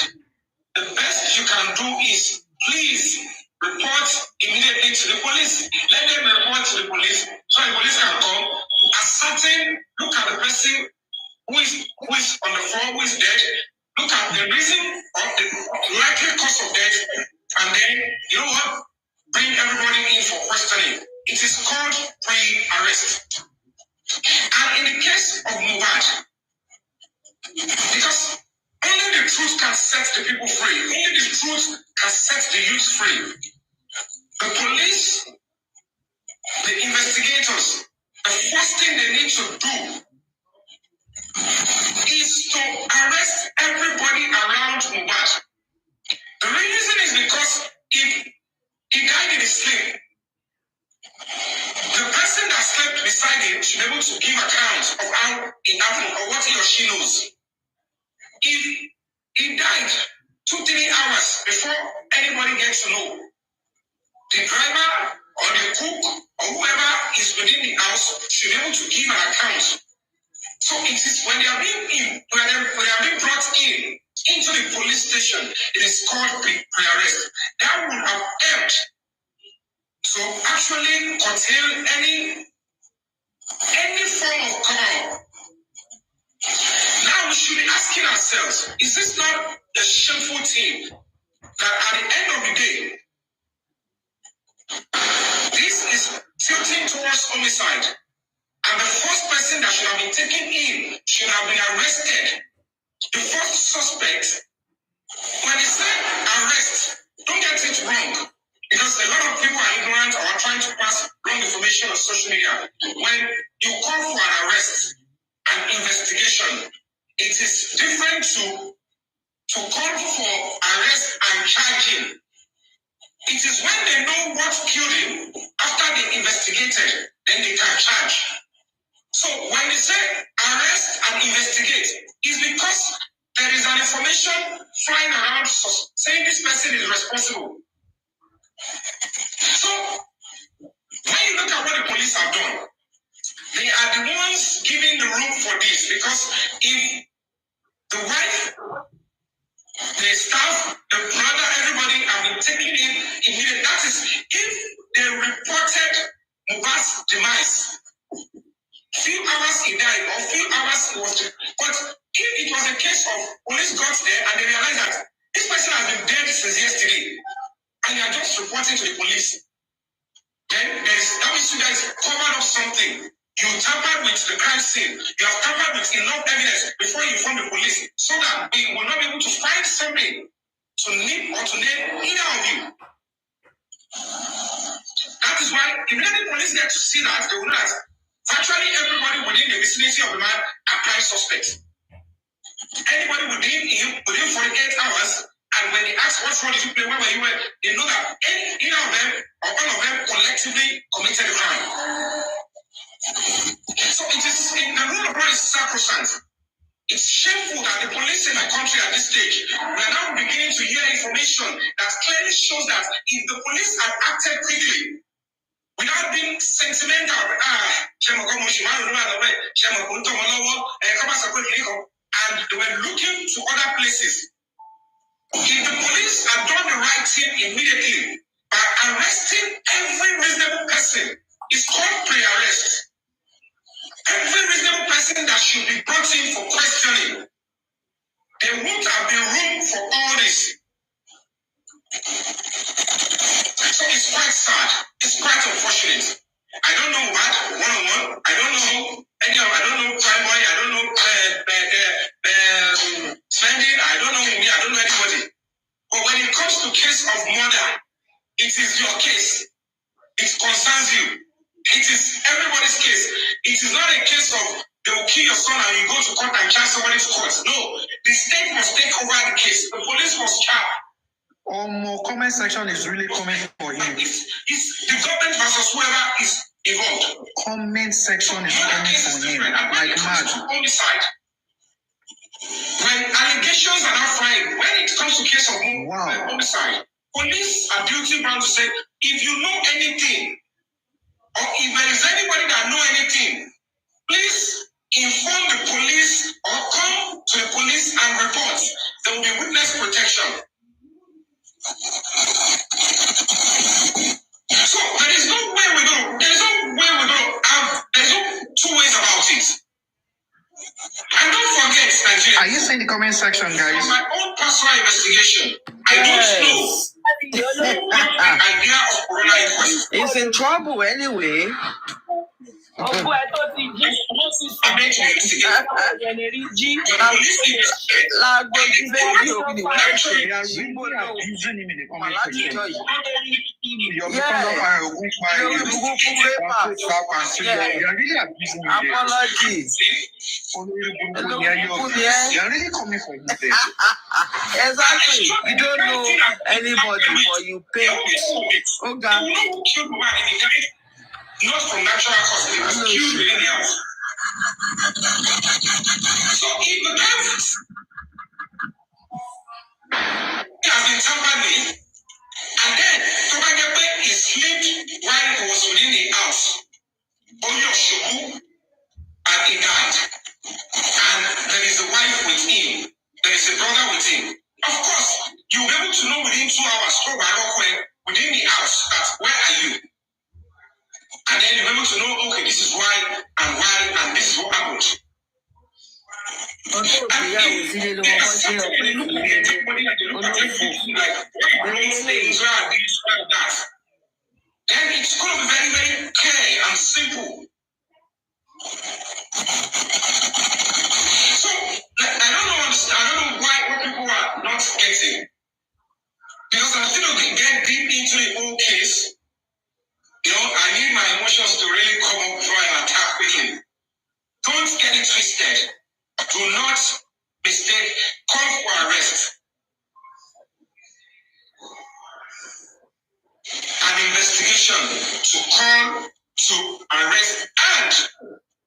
The best you can do is please report immediately to the police. Let them report to the police so the police can come, ascertain, look at the person who is on the floor, who is dead, look at the reason of the likely cause of death, and then, you know what, bring everybody in for questioning. It is called pre-arrest. And in the case of Mohbad, because only the truth can set the people free, only the truth can set the youth free. The police, the investigators, the first thing they need to do is to arrest everybody around Mohbad. The reason is because if he died in his sleep, the person that slept beside him should be able to give account of how it happened or what he or she knows. If he died 2-3 hours before anybody gets to know, the driver or the cook or whoever is within the house should be able to give an account. So it is when they are being brought into the police station, it is called pre-arrest. That would have helped to actually curtail any form of cover. Now we should be asking ourselves, is this not a shameful thing that at the end of the day, this is tilting towards homicide, and the first person that should have been taken in should have been arrested. The first suspect, when they say arrest, don't get it wrong, because a lot of people are ignorant or are trying to pass wrong information on social media. When you call for an arrest, an investigation, it is different to call for arrest and charging. It is when they know what killed him, after they investigated, then they can charge. So when they say arrest and investigate, it's because there is an information flying around saying this person is responsible. So when you look at what the police have done, they are the ones giving the room for this, because if the wife, the staff, the brother, everybody have been taken in immediately, that is, if they reported Mohbad's demise, few hours he died or few hours he was dead. But if it was a case of police got there and they realized that this person has been dead since yesterday and they are just reporting to the police, then that means you guys covered up something. You tampered with the crime scene. You have tampered with enough evidence before you inform the police so that they will not be able to find something to nip or to name either of you. That is why immediately police get to see that, they will know that virtually everybody within the vicinity of the man are crime suspects. Anybody within 48 hours, and when they ask what role did you play, where were you, they know that either of them or all of them collectively committed the crime. So it is in the rule of law is sacrosanct. It's shameful that the police in the country at this stage, we are now beginning to hear information that clearly shows that if the police had acted quickly, without being sentimental, and they were looking to other places. If the police had done the right thing immediately by arresting every reasonable person, it's called pre-arrest. Every reasonable person that should be brought in for questioning, there won't have been room for all this. So it's quite sad. It's quite unfortunate. I don't know what one-on-one. I don't know any. I don't know Prime Boy. I don't know Slendy. I don't know me. I don't know anybody. But when it comes to case of murder, it is your case. It concerns you. It is everybody's case. It is not a case of they will kill your son and you go to court and charge somebody to court. No, the state must take over the case. The police must charge.
Comment section is really coming for him.
It's the government versus whoever is involved.
Comment section is coming for him. Like mad.
Homicide. When allegations are not flying, when it comes to case of homicide, police are duty bound to say, if you know anything, or if there is anybody that know anything, please inform the police or come to the police and report. There will be witness protection. So there is no way we're going to have, there's no two ways about it. And don't forget, Nigeria.
Are you seeing the comment section, guys?
From my own personal investigation, I don't know the idea of corona inquest.
He's in trouble anyway.
I meant to investigate. The police investigate.
They are really abusing him in the comment section. They are really abusing him there.
Apologies.
They are really coming for him there.
Exactly. You don't know anybody, but you pay. Oh God.
Not from natural causes, it was killed within the house. So if the government has been tampered with, and then Tobagepe is slipped while he was within the house, Oyoshubu, and he died. And there is a wife with him, there is a brother with him. Of course, you'll be able to know within 2 hours, within the house, that where are you? And then you're able to know, okay, this is why, and this is what happened. Then it's going to be very, very clear and simple. So, I don't know what people are not getting. Because I'm still going to get deep into the whole case. You know, I need my emotions to really come up before I attack quickly. Don't get it twisted. Do not mistake. Call for arrest. An investigation to call to arrest and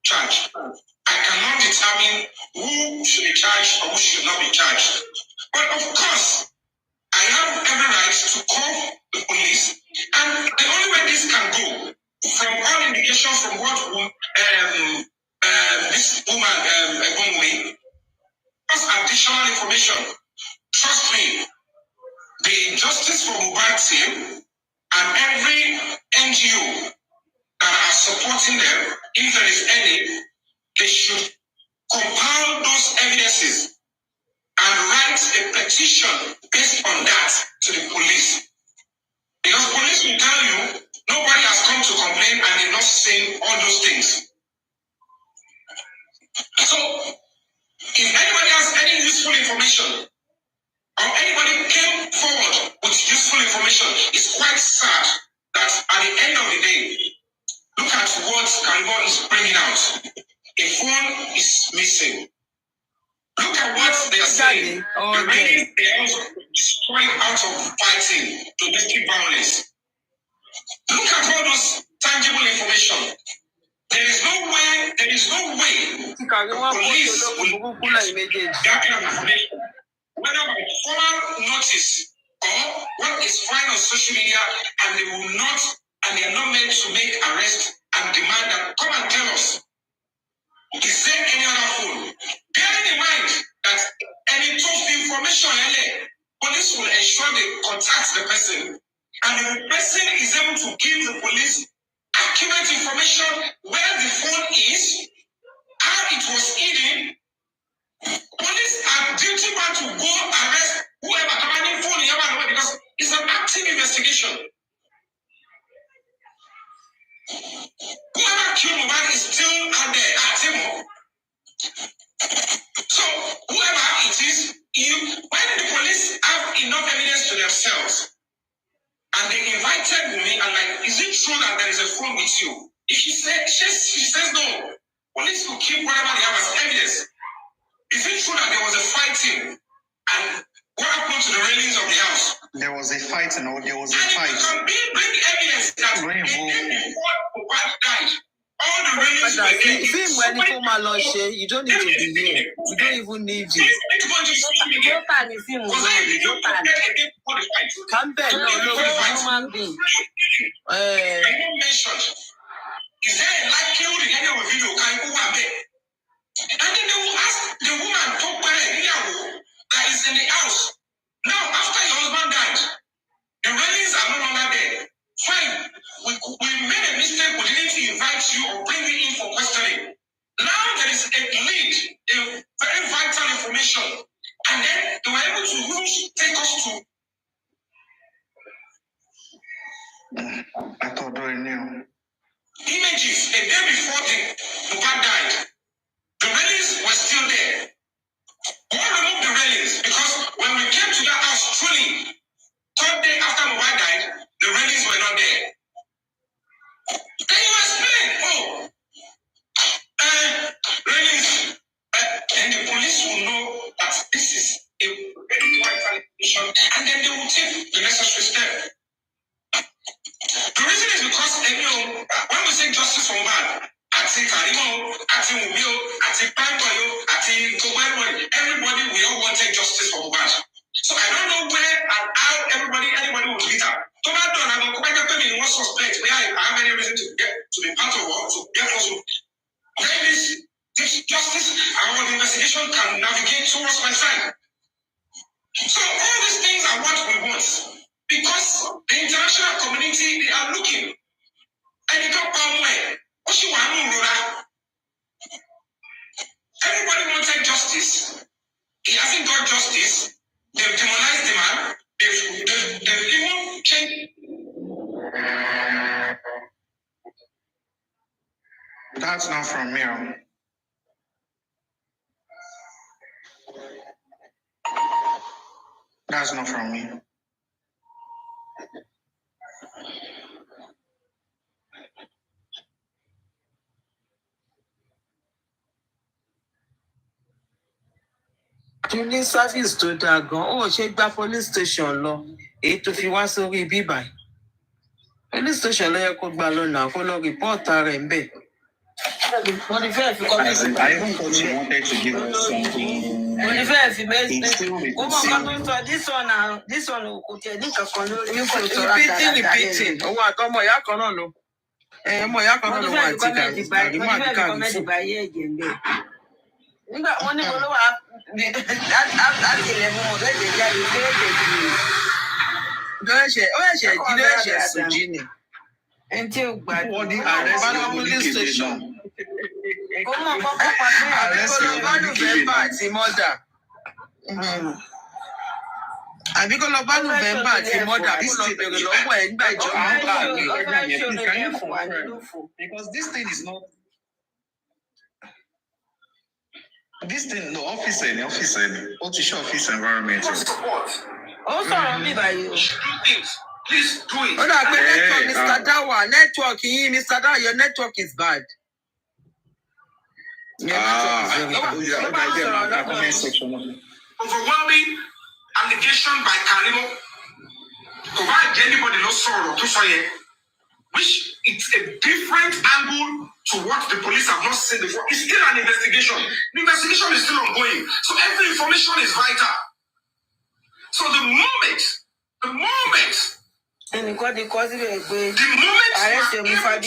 charge. I cannot determine who should be charged or who should not be charged. But of course, I have every right to call the police. And the only way this can go, from all indications from what this woman told me, plus additional information. Trust me, the Justice for Mobile team and every NGO that are supporting them, if there is any, they should compile those evidences and write a petition based on that to the police. Because police will tell you, nobody has come to complain and they're not saying all those things. So, if anybody has any useful information, or anybody came forward with useful information, it's quite sad that at the end of the day, look at what KARIMOT is bringing out. A phone is missing. Look at what they are saying. The rain they are also destroying out of fighting domestic violence. Look at all those tangible information. There is no way police will that kind of information, whether by formal notice or what is fine on social media, and they are not meant to make arrest and demand that come and tell us. Is there any other phone? Bearing in mind that any information police will ensure they contact the person, and if the person is able to give the police accurate information where the phone is, how it was hidden, police are duty bound to go arrest whoever commanding phone in because it's an active investigation. Whoever killed Mohbad is still out there active. So whoever it is, when the police have enough evidence to themselves, and they invited me, and like, is it true that there is a phone with you? If she says no, police will keep whatever they have as evidence. Is it true that there was a fighting? And what happened to the railings of the house?
There was a fight, there was a fight.
And you can bring evidence that the day before Mohbad died, all the railings were there.
You don't need to be here. You don't even need it. Come back. No.
I don't mention. Is there a likelihood in any of the video can go one day? And then they will ask the woman that is in the house. Now, after your husband died, the railings are no longer there. Fine. We made a mistake. We didn't invite you or bring you in for questioning. Now there is a lead, a very vital information. And then they were able to take us to.
I thought they knew.
Images a day before the Mohbad died. The railings were still there. We removed the railings because when we came to that house, truly, third day after Mohbad died, the railings were not there. Can you explain? Railings. Then the police will know that this is a very vital information, and then they will take the necessary step. The reason is because when we say justice for Mohbad, Ati Karimo, Ati Mumio, Ati Pamboyo, Ati Kowai, everybody, we all wanted justice for Mohbad. So I don't know where and how anybody will beat up. Tomato and I'm going to put in one suspect where I have any reason to be part of or to get also. Then this justice and all the investigation can navigate towards my side. So all these things are what we want. Because the international community, they are looking. And they don't come where. Everybody wanted justice. He hasn't got justice. They've demonized the man. They've even changed.
That's not from me. That's not from me.
You need service to that gun. Oh, check that police station law. 8 to 1 so we be by. Police station law could balloon now. Follow report remember.
I even thought she wanted to give us something.
This one repeating. Oh, what? Oh, my no.
Because this thing is not. This thing, the office, office environment.
Also, only by you.
Please do it.
Mr. Dawa, network, Mr. Dawa, your network is bad.
Overwhelming allegation by Karimo. Why anybody no sorrow to say which it's a different angle to what the police have not seen before. It's still an investigation. The investigation is still ongoing. So every information is vital. So the moment
and got the cause of it,
you are able to compile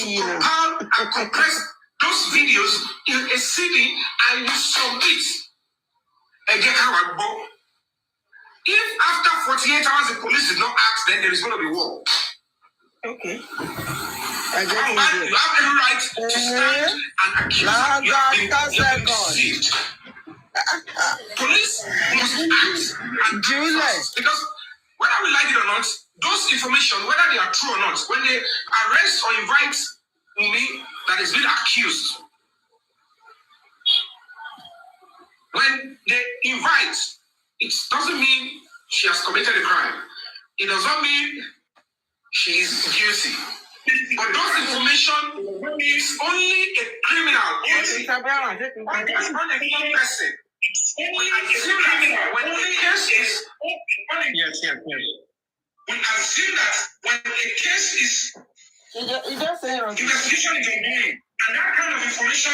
and compress those videos in a CD and you submit a if after 48 hours the police did not act, then there is going to be war.
Okay.
You have every right to stand and accuse you have been deceived. Police must act and because whether we like it or not, those information, whether they are true or not, when they arrest or invite Umi that is being accused, when they invite, it doesn't mean she has committed a crime. It does not mean she is guilty. But those information is only a criminal guilty. It's not a person. When the case is we assume that when a case is investigation is ongoing, and that kind of information,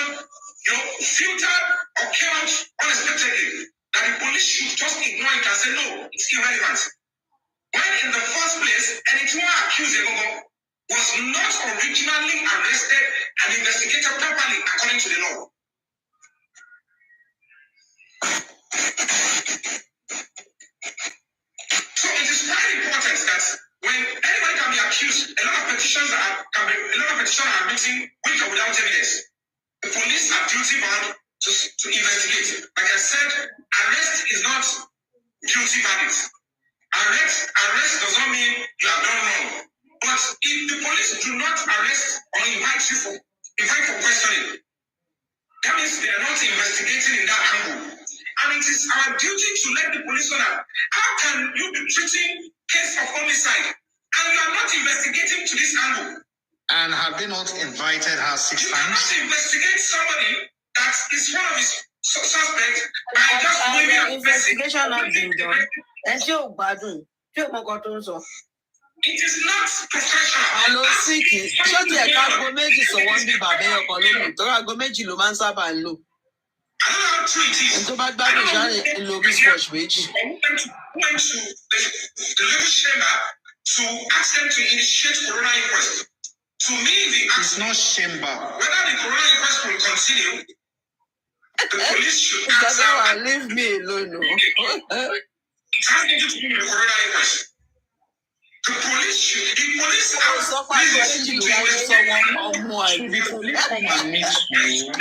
filtered or came out unexpectedly, that the police should just ignore it and say no, it's irrelevant. When in the first place, anyone accused was not originally arrested and investigated properly according to the law. So it is very important that when anybody can be accused, a lot of petitions are written with or without evidence. The police are duty bound to investigate. Like I said, arrest is not guilty verdict. Arrest does not mean you have done wrong. But if the police do not arrest or invite for questioning, that means they are not investigating in that angle. And it is our duty to let the police know that how can you be treating case of homicide and you are not investigating to this angle?
And have they not invited her 6 times?
You cannot investigate somebody that is one of his suspects by just waving a
investigation not being done. That's your bad.
It is not professional.
Hello, Siki. Shut your car, go méjì so one be babe ọkọ lónìí. Tora go méjì ló máa ń sábà ń lò.
I don't know how true it is.
Tó bá gbádùn ṣáà ń lo wristwatch méjì.
Went to the legal chamber to ask them to initiate corona inquest. To me,
it's not chamber.
Whether the corona inquest will continue, the police should answer.
Leave me alone. No.
It's having to do with the corona inquest. The police have
the police come and meet you.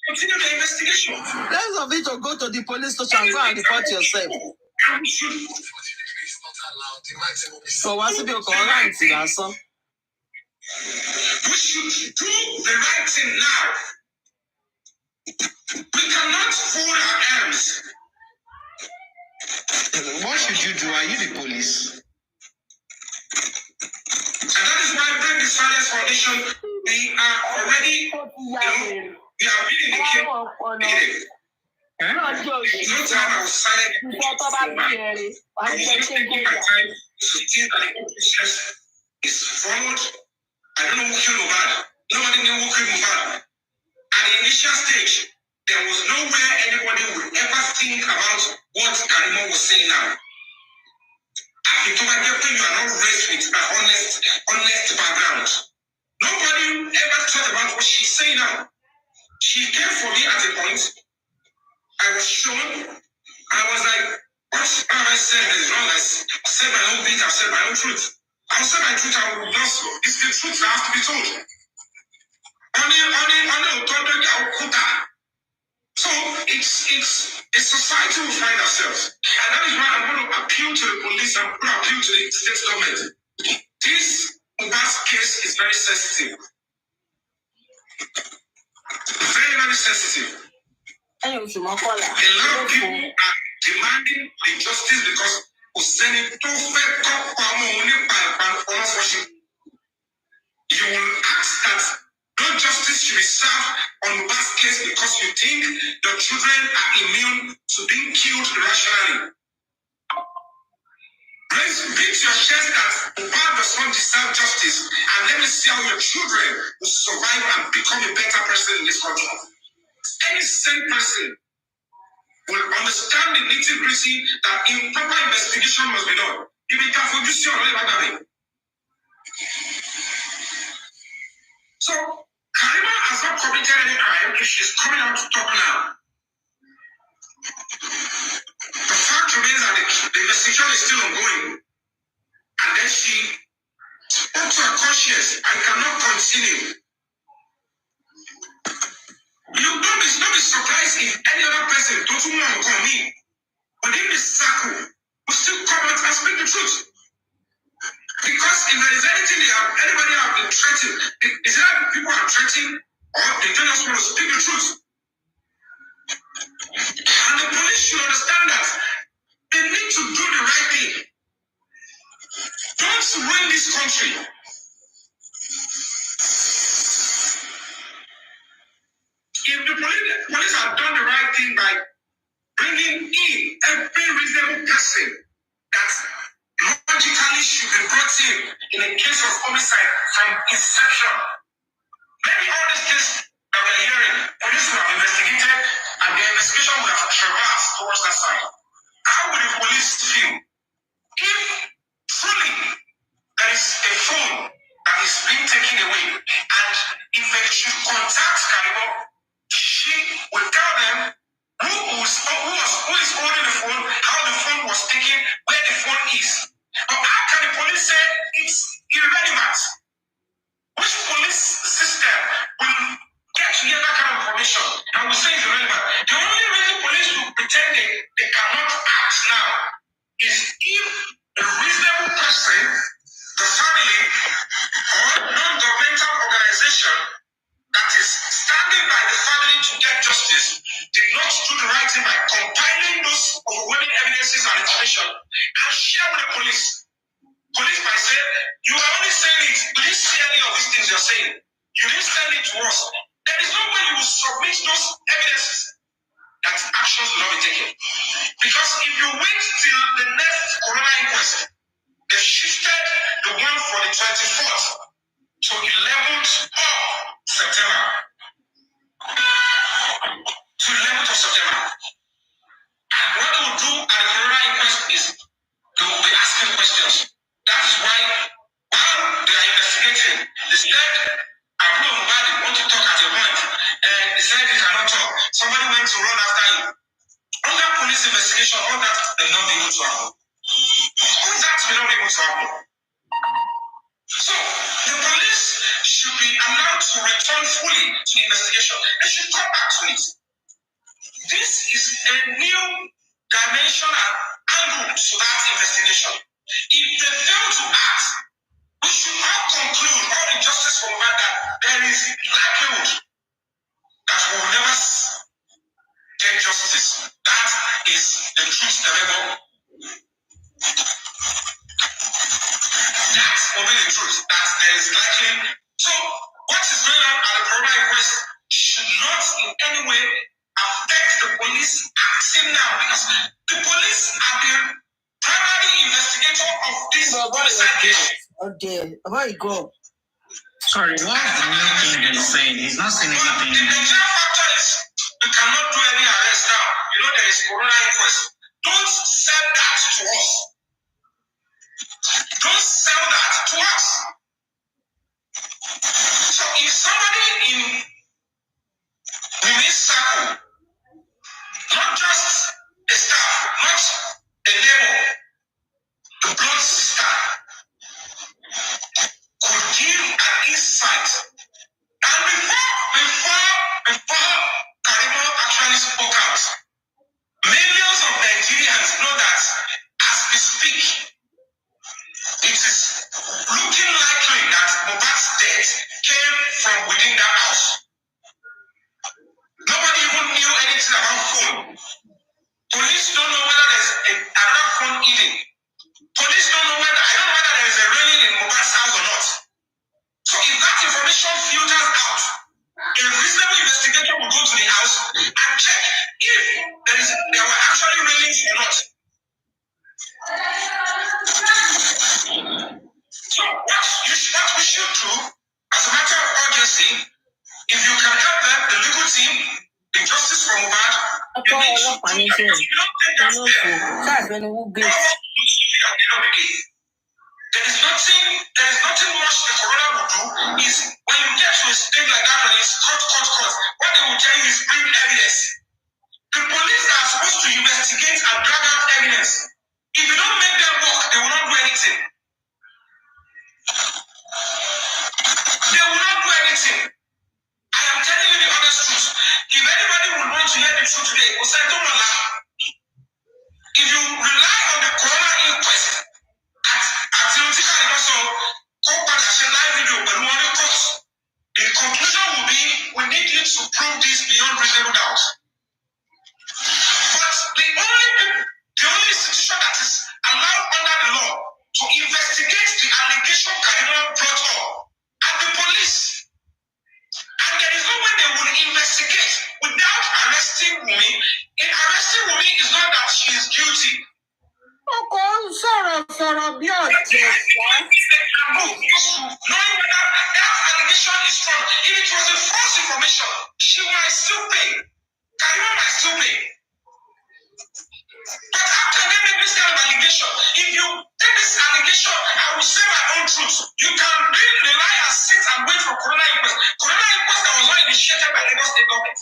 Continue the investigation.
Less of it to go to the police station and go and report yourself. So what's the correct answer?
We should do the right thing now. We cannot fold our arms.
What should you do? Are you the police?
And that is why Bring the Silence Foundation, we are already, we have been in the case. It's no time I was silent. I was taking my time to see that the process is followed. I don't know who killed Mohbad. Nobody knew who killed Mohbad. At the initial stage, there was nowhere anybody would ever think about what Karimot was saying now. You are not raised with an honest background. Nobody ever thought about what she's saying now. She came for me at a point. I was shown. I was like, what have I said that is wrong? I said my own bit. I've said my own truth. I'll say my truth. I will not. It's the truth that has to be told. So it's a society we find ourselves. And that is why I'm going to appeal to the police and appeal to the state government. This Ubas case is very sensitive. Very, very sensitive. A lot of people are demanding the justice because you will ask that no justice should be served on Ubas case because you think your children are immune to being killed irrationally. Please beat your chest that Mohbad does not deserve justice, and let me see how your children will survive and become a better person in this country. Any sane person will understand the nitty-gritty that proper investigation must be done. If it can produce your life, so Karima has not committed any crime if she's coming out to talk now. The fact remains that the investigation is still ongoing. And then she spoke to her conscience and cannot continue. You don't be surprised if any other person doesn't want to come in. Within this circle, will still come out and speak the truth. Because if there is anything anybody have been threatened, is it that people are threatening or they don't just want to speak the truth? And the police should understand that they need to do the right thing. Don't ruin this country. If the police have done the right thing by bringing in every reasonable person that logically should be brought in a case of homicide from inception, maybe all these things that we're hearing, police would have investigated and the investigation would have traversed towards that side. How would the police feel if truly there is a phone that is being taken away and if they should contact Karimo, she will tell them who is holding the phone, how the phone was taken, where the phone is. But how can the police say it's irrelevant? Which police system will get to get that kind of information and will say it's irrelevant? The only reason police will pretend they cannot act now is if a reasonable person, the family, or non-governmental organization that is standing by the family to get justice did not do the right thing by compiling those overwhelming evidences and information and share with the police. Police might say, you are only saying it. You didn't see any of these things you're saying. You didn't send it to us. There is no way you will submit those evidences that actions will not be taken. Because if you wait till the next coroner inquest, they shifted the one for the 24th to 11th of September. To 11th of September. And what they will do at the coroner inquest is they will be asking questions. That is why while they are investigating, they said, Abu Mubadi want to talk at a point. And they said he cannot talk. Somebody went to run after him. Under police investigation, all that will not be able to happen. All that will not be able to happen. So the police should be allowed to return fully to the investigation. They should come back to it. This is a new dimension and angle to that investigation. If they fail to act, we should all conclude, all the justice from that there is likelihood that we will never get justice. That is the truth, the level. That will be the truth, that there is likely. So, what is going on at the coroner inquest should not in any way affect the police acting now, because the police are the primary investigator of this homicide case.
Okay, where you go?
Sorry, what's the new thing he's saying? He's not saying anything.
The Nigerian factor is we cannot do any arrest now. You know there is coroner inquest. Don't sell that to us. Don't sell that to us. So if somebody in this circle, not just a staff, not a neighbor, the blood sister, could give an insight. And before
much the corona will do is when you get to a stage like that, when it's cut. What they will tell you is bring evidence. The police are supposed to investigate and drag out evidence. If you don't make them work, they will not do anything. They will not do anything. I am telling you the honest truth. If anybody would want to hear the truth today, we'll say, don't lie. If you rely on the corona inquest, at the conclusion will be, we need you to prove this beyond reasonable doubt. But the only institution that is allowed under the law to investigate the allegation Karimo brought up are the police. And there is no way they will investigate without arresting Wumi. In arresting Wumi is not that she is guilty.
Knowing whether
that allegation is strong. If it was a false information, she might still pay. Karimo might still pay. But how can they make this kind of allegation? If you take this allegation, I will say my own truth. You can really rely and sit and wait for corona inquest. Corona inquest that was not initiated by Lagos State government.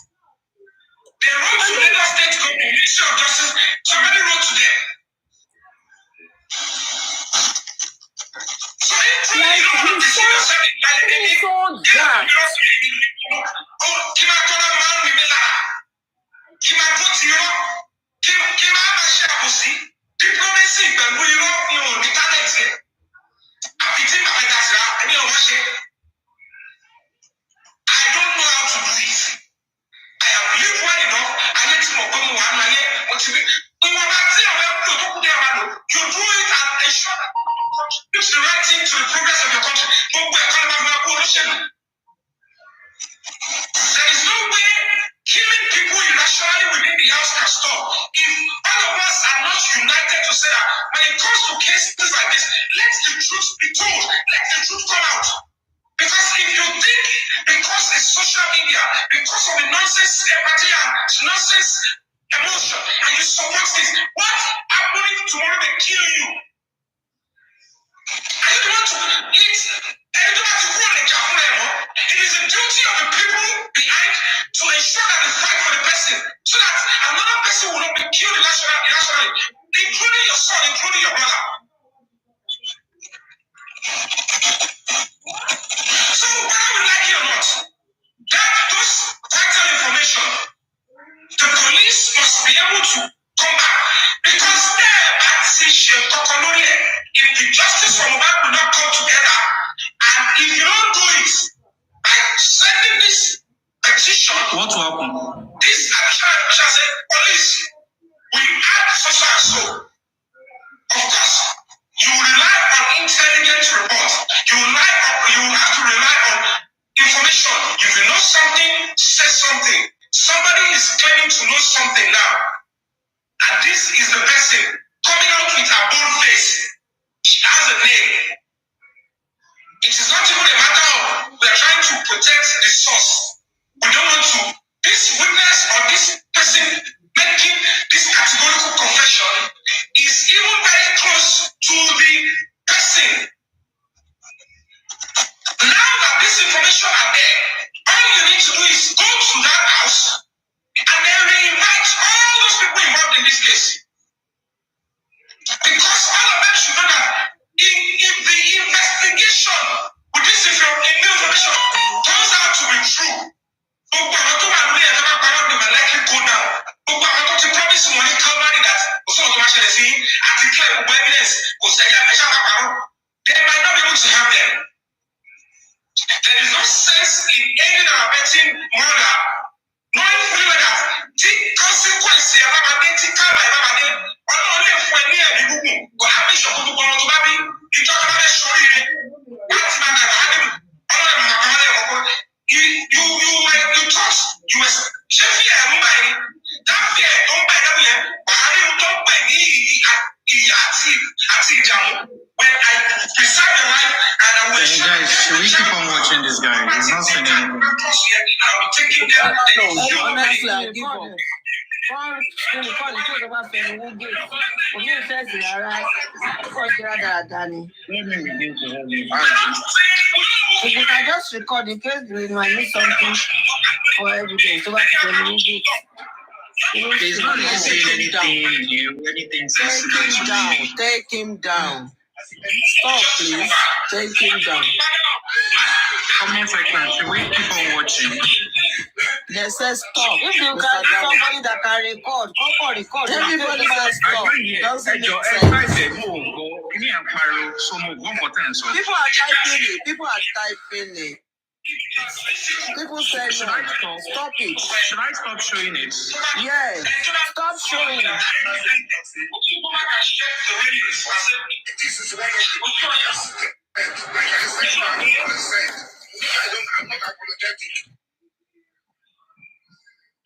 They wrote to Lagos State government, Ministry of Justice. Somebody wrote to them. So if you don't want to see yourself in I don't know how to do it. I have lived well enough. I need to know you do it and ensure that it's the right thing to the progress of your country. There is no way killing people irrationally within the house can stop. If all of us are not united to say that when it comes to cases like this, let the truth be told. Let the truth come out. Because if you think because it's social media, because of the nonsense empathy and nonsense emotion, and you support this, what happens if tomorrow they kill you? Are you the one to eat? It is the duty of the people behind to ensure that they fight for the person, so that another person will not be killed irrationally, including your son, including your brother. So whether we like it or not, those vital information, the police must be able to come back. Because there, if the justice from Obama will not come together, and if you don't do it by sending this petition, what will happen? This additional petition said, police, we add so and so. Of course, you will rely on intelligence reports. You will have to rely on information. If you know something, say something. Somebody is claiming to know something now, and this is the person coming out with a bold face. She has a name. It is not even a matter of we are trying to protect the source. We don't want to. This witness or this person making this categorical confession is even very close to the person. Now that this information are there, all you need to do is go to that house and then re-invite all those people involved in this case. Because all of them should know that if the investigation with this new information turns out to be true, they might likely go down. Promise money Calvary that evidence, they might not be able to have them. There is no sense in aiding and abetting murder, knowing fully that the consequence of identical when I preserve your life and I will
guys, should we keep on watching this guy? He's not saying anything.
I'll be taking them.
honestly, I give up. Wọ́n ṣe nìkan ní tí ó bá fẹ́ ní wúgé. Kò ní ìfẹ́sì rárá. Ó kàn ṣe dáadáa ni.
Let me begin to help you.
If you can just record in case we might need something for evidence, so that you can move it.
He's not even saying anything new, anything sensitive.
Take him down. Stop, please. Take him down.
Comment section, should we keep on watching?
They say stop. If you can somebody that can record, come record. Everybody says stop. Doesn't make sense. People are typing it. People say no. Stop it.
Should I stop showing it?
Yes. Stop showing it.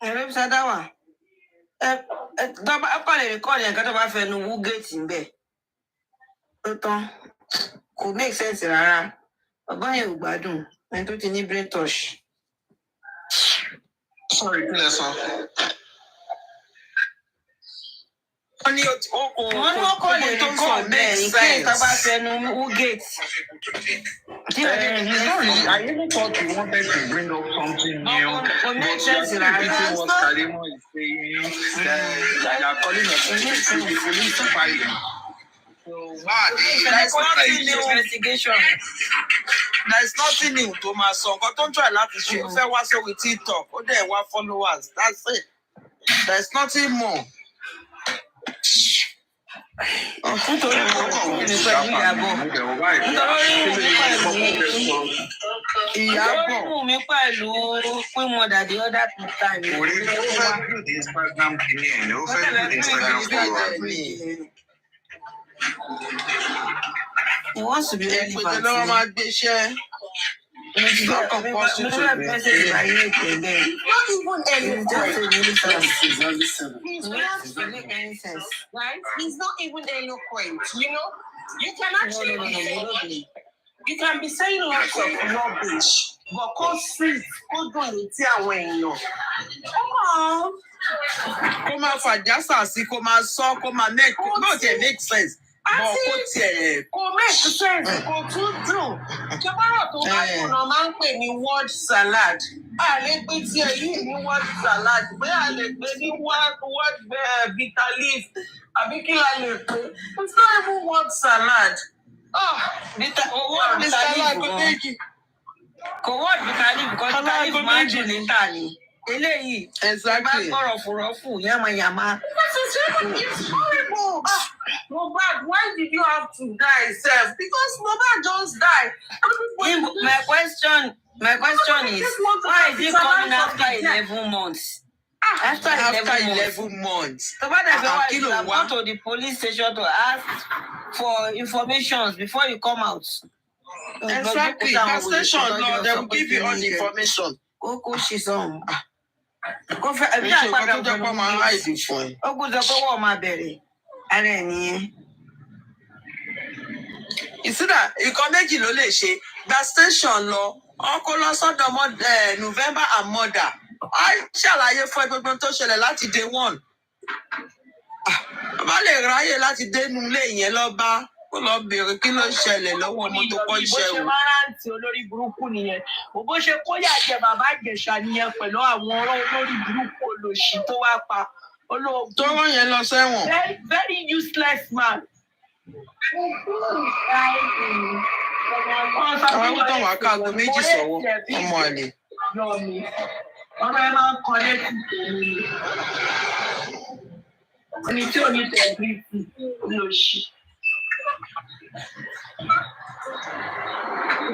Hello, Sadawa. Ọkọ lè record yẹn kátó bá fẹ́ nu wúgẹ́ẹ̀tì ń bẹ̀. Ó tán. Kò make sense rárá. Bàbá yẹn ò gbádùn. Ẹni tó ti ní brain touch.
Sorry, please,
Wọ́n ní ọkọ lè record bẹ́ẹ̀ ní kí ìta bá fẹ́ nu wúgẹ́ẹ̀tì.
I really thought you wanted to bring up something new. But you are still repeating what Karimo is saying. You are calling the police to fight him. So what?
There's nothing new investigation. There's nothing new to my song. I don't try láti ṣe. Ó fẹ́ wá sórí TikTok. Ó dẹ̀ wá followers. That's it. There's nothing more. Nítorí mo ní pẹ̀lú Ìyábọ̀. Mú mi pẹ̀lú pín mọ́ dàdí other time. He wants to be relevant. It's not compulsory to be. Not even eloquent.
Right? He's not even eloquent. You know, you can actually you can be saying lots of rubbish, but constantly go do it.
Kó máa fàjásà sí, kó máa sọ, kó máa make sense.
Kò make sense, kò tún dùn. Ṣọ́bárọ̀ tó bá dùn náà máa ń pè ní word salad. A lè pè tí èyí ní word salad. Bẹ́ẹ̀ a lè pè ní word bitter leaf. Àbí kí la lè pè? It's not even word salad.
Word bitter leaf kò méjì. Kò word bitter leaf because bitter leaf máa ń dùn níta ni. Eléyìí, exactly. Bá gbọ́rọ̀ fùrọ̀fù, yàmàyàmà.
It's horrible. Mohbad, why did you have to die, Seth? Because Mohbad just died.
My question is, why is he coming after 11 months? After 11 months. So what does you have gone to the police station to ask for information before you come out? Exactly. The station, no, they will give you all the information. Go she's on. Go for a bit of hiding for you. Oh, good, go on my belly. And then, you see that you can make it lè that station law, Uncle Lọ́sọ̀dọ̀ November and mother. I ṣàlàyé fún ẹgbẹ́ tó ṣẹlẹ̀ láti day one. Bá lè ráyè láti dénú ilé yẹn lọ bá ó lọ bèrè kí ló ṣẹlẹ̀ lọ́wọ́ ọmọ tó kọ́ iṣẹ́ o.
Bó ṣe máa rántí olórí burúkú nìyẹn. Bó ṣe kóyà jẹ bàbá Ìjẹ̀ṣà nìyẹn pẹ̀lú àwọn olórí burúkú olòṣì tó wá pa.
Tó wọ́n yẹn lọ sẹ́wọ̀n.
Very, very useless man.
Àwọn akútọ̀ wà ká aago méjì sọ̀wọ́ ọmọ àlè.
Ọmọ ẹ máa ń kọ létí tèmi. Ẹni tí ò ní tẹ̀lé olòṣì.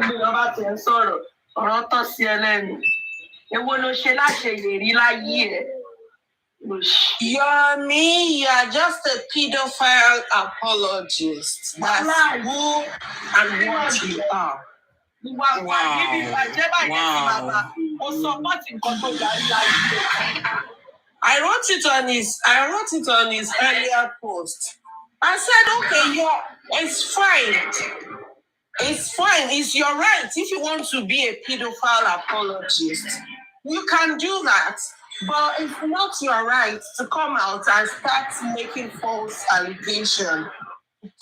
Ìjọba tẹ̀ ń sọ̀rọ̀, ọ̀rọ̀ tọ́ sí ẹlẹ́nu. Èwo ló ṣe láṣẹ ìlérí láyé ẹ̀?
Yomi, you are just a pedophile apologist. That's who and what you are. I wrote it on his earlier post. I said, okay, it's fine. It's fine. It's your right. If you want to be a pedophile apologist, you can do that.
But it's not your right to come out and start making false allegations,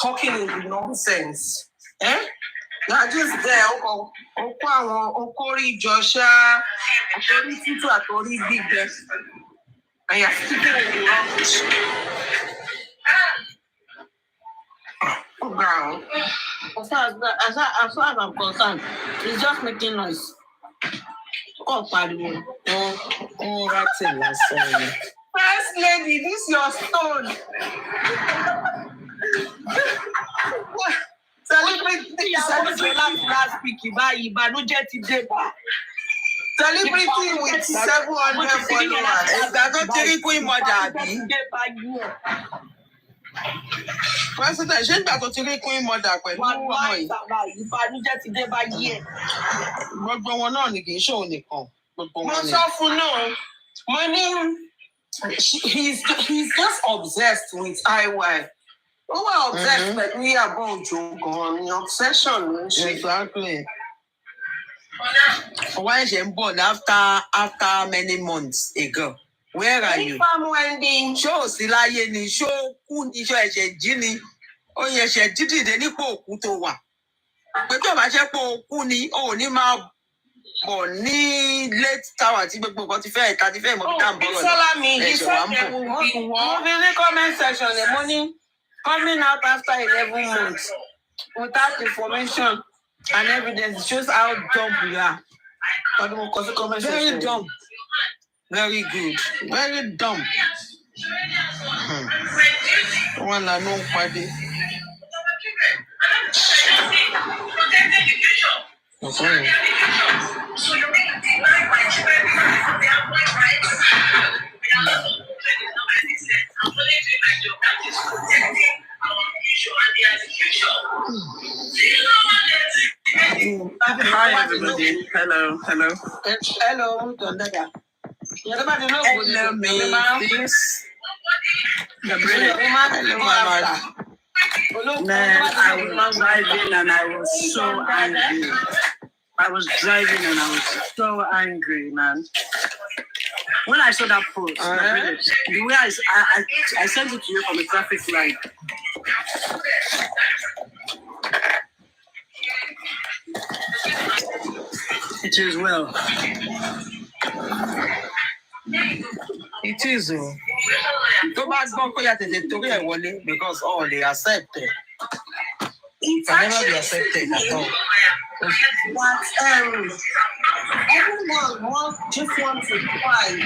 talking in the nonsense. Eh? You're just there. Okori Joshua, Okori Tutu, Okori Big Death. And you're speaking in the rubbish. Oh, girl.
As far as I'm concerned, it's just making noise. Oh, pardon. Oh, that's it.
First lady, this is your stone. Celebrity
last week,
celebrity with 700 followers.
Ìgbà tó ti rí Queen Mother àbí? Pásítọ̀ ṣé ìgbà tó ti rí Queen Mother pẹ̀lú ọmọ yìí?
Ìbànújẹ́ ti dé bá yí ẹ̀.
Gbogbo wọn náà ni kì í ṣòun nìkan.
Mo sọ fún náà, mo ní he's just obsessed with IY. Ó wà obsessed pẹ̀lú Ìyábọ̀ Òjó gan-an ni obsession ló ń ṣe.
Exactly. Why is it born after many months ago? Where are you? Show Silaye ni show kú ni show ẹ̀ṣẹ̀ jí ni. Ó yẹ ẹ̀ṣẹ̀ dídìde nípò òkú tó wà. Pé tó bá ṣe pé òkú ni ó ní máa bọ̀ ní late tower tí gbogbo nǹkan ti fẹ́ ìta ti fẹ́ ìmọ̀ kíkà ń bọ̀ lọ. Ẹ̀ṣẹ̀ wà ń bọ̀.
Mo fi ní comment section ẹ̀ mo ní coming out after 11 months without information and evidence shows how dumb we are.
Very dumb. Very good. Very dumb. One la no party. Okay.
So you mean to deny my children because they have no rights? I'm only doing my job, that is protecting our future and their future.
Hi everybody. Hello.
Hello, Dondega.
Hello, Mrs. Gabriel. Hello, Mama.
Man, I was driving and I was so angry. I was driving and I was so angry, man. When I saw that post, the way I sent it to you from the traffic light. It is well.
It is. Go back, go to the wọlé because all they accept it. It can never be accepted at all.
But everyone just wants to fight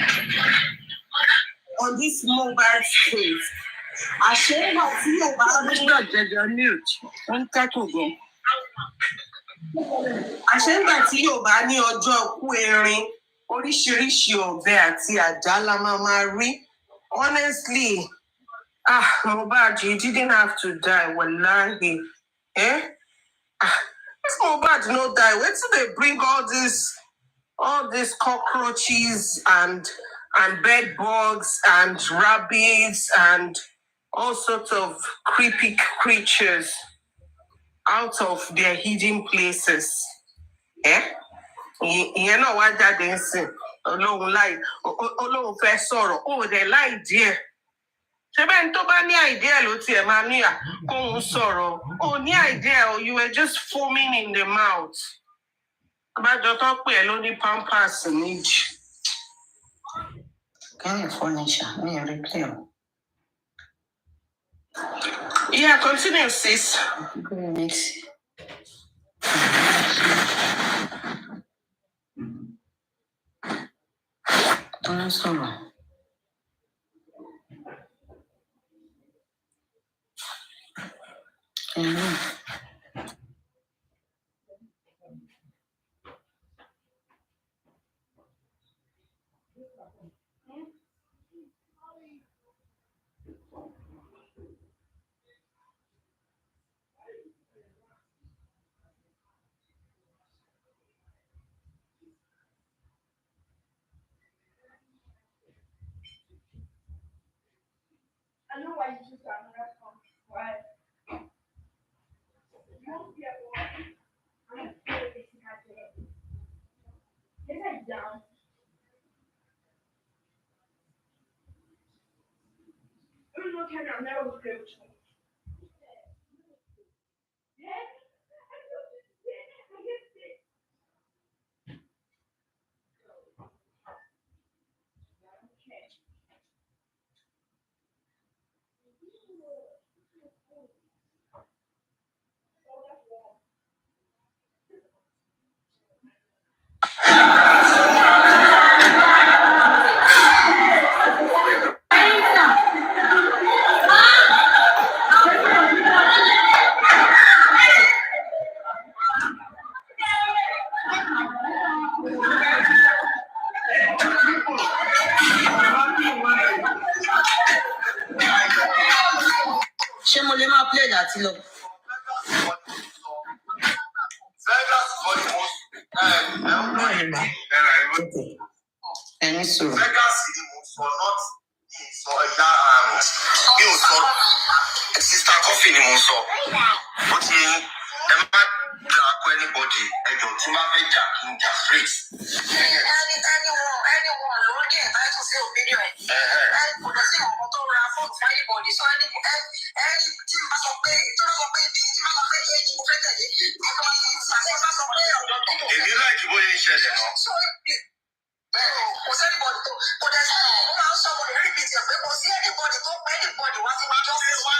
on this mobile space. Àṣẹ́gbà tí yóò bá ní ọjọ́ kú erin, oríṣiríṣi ọ̀bẹ àti àdá la máa rí. Honestly, Mohbad, you didn't have to die, wallahi. If Mohbad no die, wait till they bring all these cockroaches and bed bugs and rabbits and all sorts of creepy creatures out of their hidden places. Ìyẹn náà wá jáde ń sìn. Ọlọ́run fẹ́ sọ̀rọ̀. Ó dẹ̀ láì díẹ̀. Ṣé bẹ́ẹ̀ ni tó bá ní idea ló tiẹ̀ máa ní kóhun sọ̀rọ̀? Ó ní idea, you were just foaming in the mouth. Abájọ tó pè ẹ́ ló ní pampers méjì.
Can't furnish me a replay.
Yeah, continue, sis.
Good. Don't sorrow.
I know why you choose that. That's why. You won't be at work. I'm sure they can have it. Is that down?
Ṣé mo lè máa play láti lọ? Ẹni sọ̀rọ̀.
Sister Coffee ni mo sọ. Ó ti ẹ má dà kọ anybody ẹjọ́ tí máa fẹ́ jà kí n jà straight. Anyone ló ní entitled sí opinion. Kò lọ sí ọ̀kan tó ra fóònù fún anybody. So ẹni tí n bá sọ pé ibi tí máa sọ pé èjì mo fẹ́ tẹ̀lé. Bá sọ pé ọ̀dọ́ tó. Èmi náà kí bóyá ń ṣẹlẹ̀ náà. Kò sí anybody tó kò dẹ̀ sí ó máa ń sọ ọmọ ìrírí bíi tiẹ̀ pé kò sí anybody tó pẹ́ anybody wá sí wájú ọ́fíìsì wa.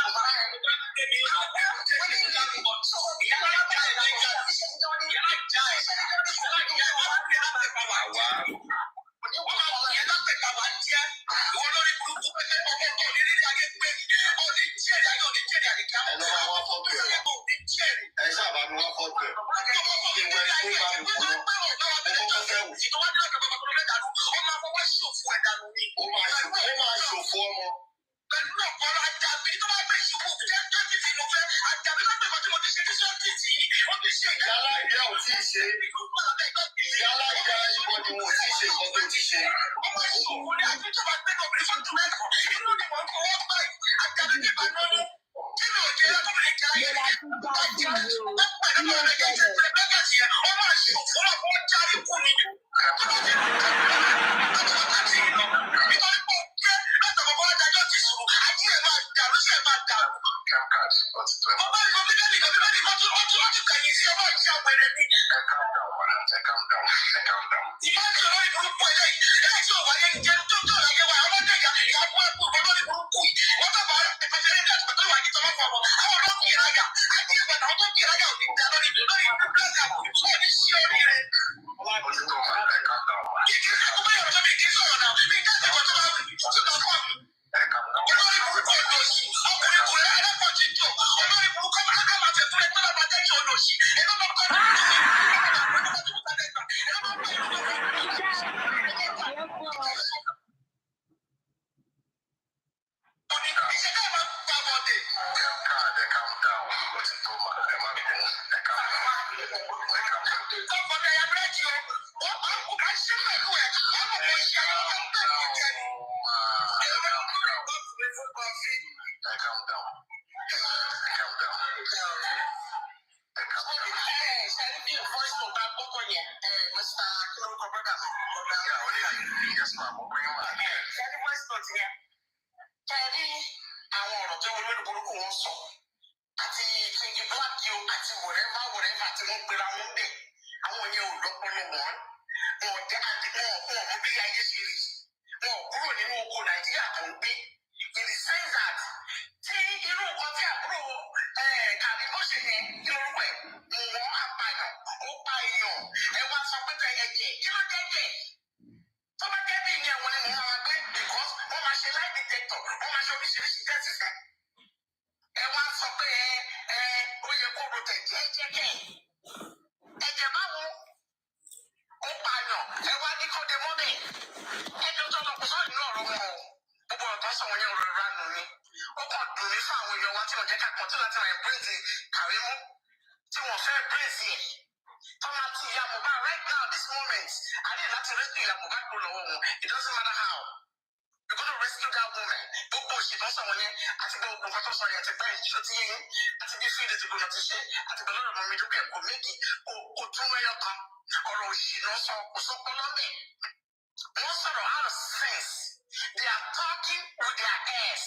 They are talking with their ass.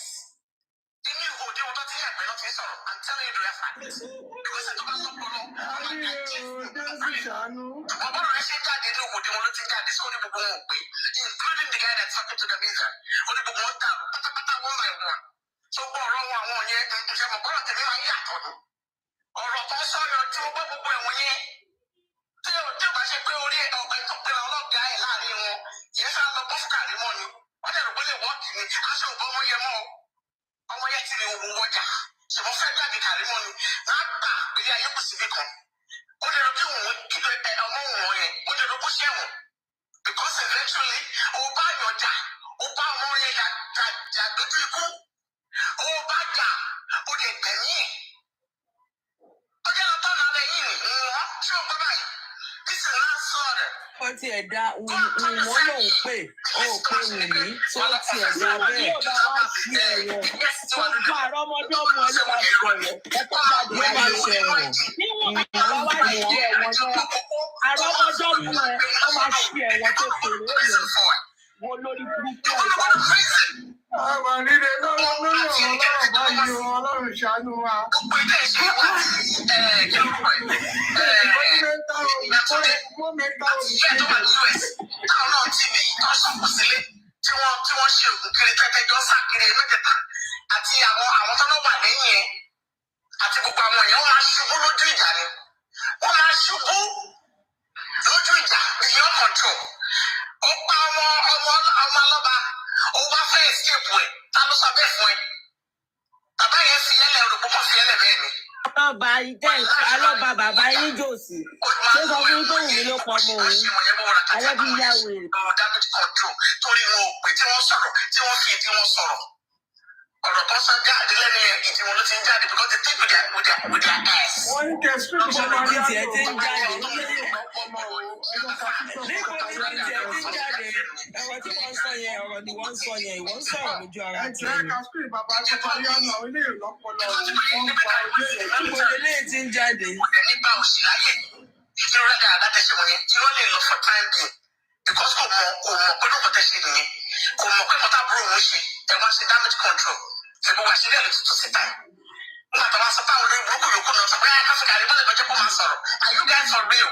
Because eventually, Oba Yoda, Oba Moye Jadojiku, Oba Ja, Ode Temi. Oje Oto na le yin, ṣé o gbọ́ báyìí? This is not slaughter.
Ó ti ẹ̀dá wọ́n lòun pè ó pé Wùmí tó ti ẹ̀dá bẹ́ẹ̀. Yóò bá wá sí ẹ̀wọ̀n. Tó gba àrọ́mọdé ọmọ ẹ̀ ló bá sọ̀rọ̀. Ẹ̀kọ́ jáde ló máa ṣe ẹ̀wọ̀n. Níwọ̀n bá wá sí ẹ̀wọ̀n náà. Àrọ́mọdé ọmọ ẹ̀ ló máa ṣe ẹ̀wọ̀n tó kéré ó yẹ. Wọ́n lórí burúkú ọ̀gá yìí.
Àwọn líle lọ́wọ́ lórí ọ̀rọ̀ lọ́rọ̀ báyìí o, Ọlọ́run ṣàánú wa.
Àti àwọn tó wà lẹ́yìn ẹ̀ àti gbogbo àwọn èèyàn máa ṣubú lójú ìjà ni. Wọ́n máa ṣubú lójú ìjà beyond control. Ó pa ọmọ ọlọ́ba, ó wá fẹ́ escape ẹ̀, ta ló sọ bẹ́ẹ̀ fún ẹ? Bàbá yẹn fi yẹ́lẹ̀ olùkọ́ kan fi yẹ́lẹ̀ bẹ́ẹ̀ ni.
Alọ́ba bàbá yín jòsì. Ṣé sọ fún yín pé Wùmí ló pọ̀ mọ́ òun? Alẹ́ bí yá wèrè.
Damage control torí wọn ò pè tí wọ́n sọ̀rọ̀ tí wọ́n fi ìdí wọn sọ̀rọ̀. Ọ̀rọ̀ tó sọ jáde lẹ́nu ìdí wọn ló ti ń jáde because they think with their ass.
Wọ́n ń tẹ street
Níbo ni
bọ́lá
tiẹ̀ ti ń jáde? Níbo ni tiẹ̀ ti ń jáde? Ẹ̀wọ̀n tí wọ́n ń sọ yẹn, ọ̀rọ̀ ni wọ́n ń sọ yẹn, ìwọ́n ń sọ̀rọ̀ lójú ara tiẹ̀ ni.
ẹ̀ka street bàbá tó parí ọ̀nà ilé ìlọ́pọ̀lọ́ wọ́n ń pa ojú ẹ̀.
Níbo ni eléyìí ti ń jáde?
Nígbà òsì láyè tí ó rẹ́dà àdátẹ́sẹ̀ wọ̀nyẹn tí wọ́n lè lọ for time being because kò mọ̀ pé lóko tẹ̀sẹ̀ nìyẹn kò mọ̀ pé kọ́tà búrò òun ṣe ẹ̀ wá ṣe damage control ṣègbè wá sílẹ̀ ló ti tó síta. Nígbà tó wá sọ pé àwọn olórí burúkú yòókù náà sọ pé káfíńkà rí bọ́lẹ̀ lọ́jọ́ kó máa sọ̀rọ̀ are you guys for real?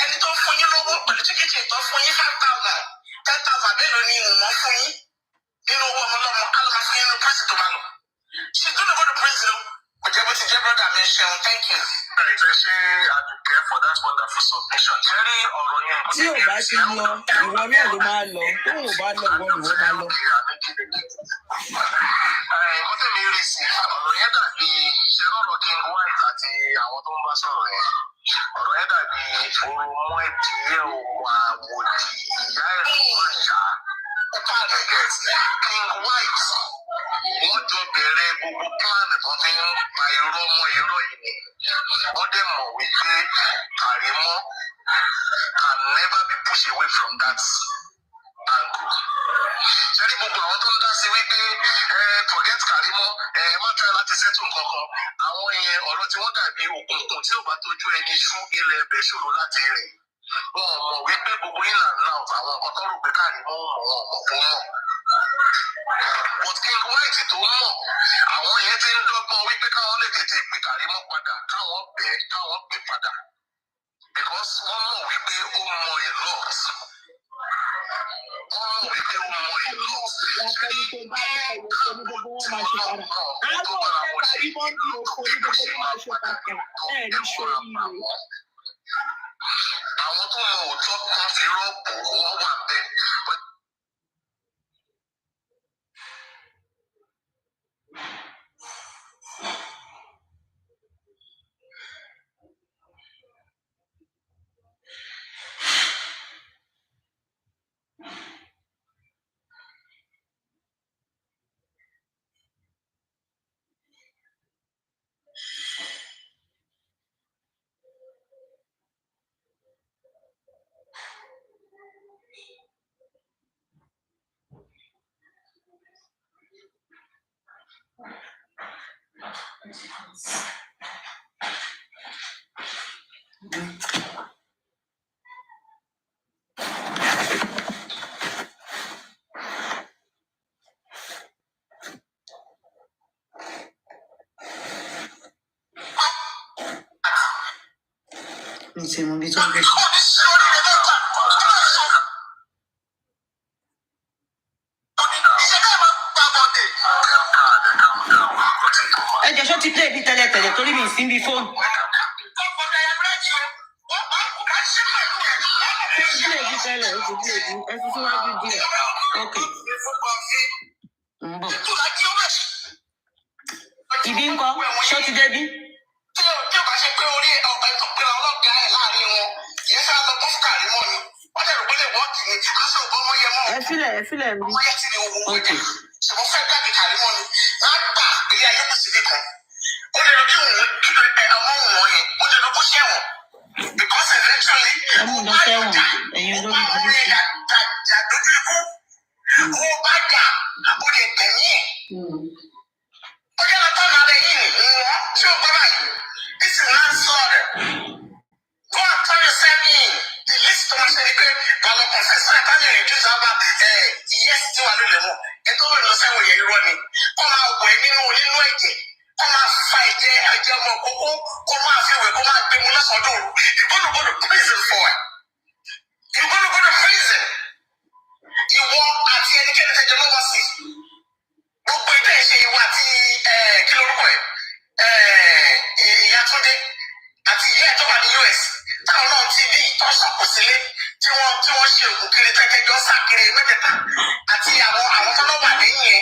Ẹni tó fún yín lówó pẹ̀lú tíkẹ́tì tó fún yín 5,000 10,000 mélòó ni ìwọ̀n fún yín nínú owó ọmọlọ́mọ alọ́mọ fún yín ní pẹ́sì tó máa lọ. Ṣé tó lè go to prison? Kò jẹ́ bó ti jẹ́ brother mi ṣeun thank you. Ẹ ṣe Àdùkẹ́ for that wonderful submission. Ṣé rí ọ̀rọ̀ yẹn?
Tí ò bá ti lọ, ìwọ náà ló máa lọ. Tó ò bá lọ, ìwọ ni wọ́n máa lọ.
Nǹkan tẹ̀lé rí sí ọ̀rọ̀ yẹn dàbí ìṣẹ́rọ̀rọ̀ King White àti àwọn tó ń bá sọ̀rọ̀ yẹn. Ọ̀rọ̀ yẹn dàbí oromọ ẹ̀dìyẹ òwò àwòdì ìyá ẹ̀ ló ń ṣá. King White wọ́n jọ bẹ̀rẹ̀ gbogbo plan tó fi ń pa irọ́ mọ́ irọ́ yìí ni. Wọ́n dẹ̀ mọ̀ wípé Kàrímọ́ can never be pushed away from that angle. Ṣẹ́rí gbogbo àwọn tó ń dá sí wípé forget Kàrímọ́ má try láti settle nǹkan kan. Àwọn yẹn ọ̀rọ̀ tí wọ́n dàbí òkùnkùn tí ò bá tójú ẹni ṣú ilẹ̀ ẹbẹ̀ ṣòro láti rìn. Wọ́n mọ̀ wípé gbogbo yín là ń la ọ̀tọ̀ àwọn nǹkan tó rò pé Kàrímọ́ mọ̀ fún mọ̀. But King White tó mọ̀ àwọn yẹn ti ń dọ́gbọ́n wípé káwọn lè tètè pe Kàrímọ́ padà káwọn pè padà. Because wọ́n mọ̀ wípé ó mọ a lot. Wọ́n mọ̀ wípé ó mọ a lot.
Látẹ́ni tó bá yẹ ẹ̀wọ̀ tó ní gbogbo wọn máa ṣe padà. Àwọn ọ̀rẹ́ Kàrímọ́ ní òkú ní gbogbo wọn máa ṣe padà. Ẹ̀ ní ṣòrí rẹ̀.
Àwọn tó mọ òótọ́ kan fi rọ́ọ̀bù wọ́n wà bẹ́ẹ̀.
It's a movie to get. I just want to play the tele torí mi sí bí phone. Play the tele, o ti play the. Ẹ fi síwájú díẹ̀. Okay. Ibi ńkọ́, ṣó ti débi? Tí o bá ṣe pé orí ọ̀pẹ tó pé ọlọ́gàá ẹ̀ láàrin wọn, yẹn fẹ́ lọ bọ́ fún Kàrímọ́ ni. Wọ́n dẹ̀ rò pé lè wọ́ọ̀kì ni, aṣọ òbọ̀ ọmọ yẹn mọ́. Ẹ filẹ̀ mi. Ọmọ yẹn ti ní owó wọ̀nyí. Ṣùgbọ́n fẹ́ gbàgbé Kàrímọ́ ni, lágbà ilé ayé kù síbi kan. Ó lè lọ kí òun ọmọ òun wọ̀nyẹn, ó lè lọ bó ṣe wọ̀n. Because eventually, ó bá jà, ó bá wọn yẹn jà dojú ikú. Ó bá jà, ó lè tẹ̀yìn ẹ̀. Ó yẹ lọ tán náà yìí ni, tí ó gbọ́ báyìí. This is manslaughter. Go and turn yourself in. The least to me say pé bàbá confessor ẹ̀ tán lè reduce our yes tí wà lólè mọ́. Ètò òwe lọ sẹ́wọ̀n yẹn irọ́ ni. Kọ́ máa wẹ̀ nínú ẹ̀jẹ̀. Kọ́ máa fa ẹ̀jẹ̀ ọmọ kókó. Kó máa fi wẹ̀ kó máa gbé mu lọ́sọ̀dọ̀ òru. You're gonna go to prison for it. You're gonna go to prison. Ìwọ àti ẹnikẹ́ni tẹ́jọ́ lọ́wọ́ sí. Gbogbo ẹgbẹ́ ìṣe ìwọ àti kí lórúkọ ẹ̀ ìyá Túndé àti ìyá ẹ̀ tó wà ní US táwọn náà ti bí ìtọ́sọ̀kù sílé tí wọ́n ṣe òògùn kiri tẹ́tẹ́jọ́ sàkiri mẹ́tẹ̀ẹ̀ta àti àwọn tó náà wà lẹ́yìn ẹ̀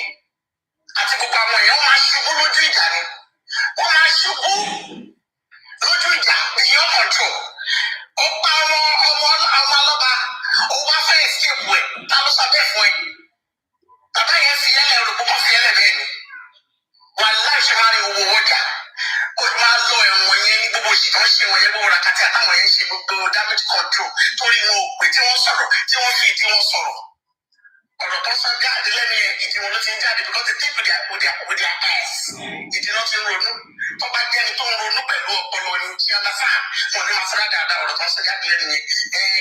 àti gbogbo àwọn èèyàn máa ṣubú lójú ìjà ni wọ́n máa ṣubú lójú ìjà beyond control. Ó pa ọmọ ọlọ́ba ó wá fẹ́ escape ẹ̀ ta ló sọ bẹ́ẹ̀ fún ẹ. Bàbá yẹn fi yẹlẹ rògbò kọ́ fi yẹlẹ bẹ́ẹ̀ ni wà láìsí máa rí owó wọ́jà ó máa lọ ẹ̀wọ̀n yẹn ní gbogbo òṣì tó ń ṣe wọ̀nyẹn gbogbo rakati àtàwọn yẹn ń ṣe gbogbo damage control torí wọn ò pè tí wọ́n sọ̀rọ̀ tí wọ́n fi ìdí wọn sọ̀rọ̀ ọ̀rọ̀ tó sọ jáde lẹ́nu yẹn ìdí wọn ló ti ń jáde because they think with their ass ìdí náà ti ń ronú tó bá jẹ́ni tó ń ronú pẹ̀lú ọpọlọ ni tí a náà fáà wọn ní máa fúnra dáadáa ọ̀rọ̀ tó sọ jáde lẹ́nu yẹn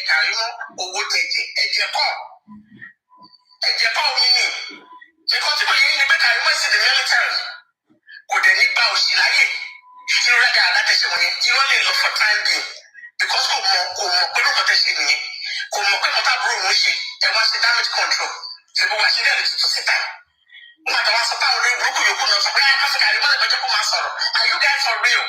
Kàrímọ́ owó tẹ̀jẹ̀ ẹ̀jẹ̀ kọ́ omi ni ẹ̀kọ́ tí kò yẹ ní pé Kàrímọ́ is in the military kò dẹ̀ ní gba òṣì láyè irú rẹ̀ dáadáa tẹ̀sẹ̀ wọ̀nyẹn irọ́ lè lọ for time being because kò mọ̀ pé lóko tẹ̀sẹ̀ nìyẹn kò mọ̀ pé mọ̀tà búrò òun ṣe ẹ̀ wá ṣe damage control ṣe gbogbo àṣírí ẹ̀ lè tuntun síta wọn àtàwọn aṣọ táwọn olóyìn burúkú yòókù náà sọ pé ẹ̀ káfíńkà Kàrímọ́ lè gbẹ́jọ́ kó máa sọ̀rọ̀ are you guys for real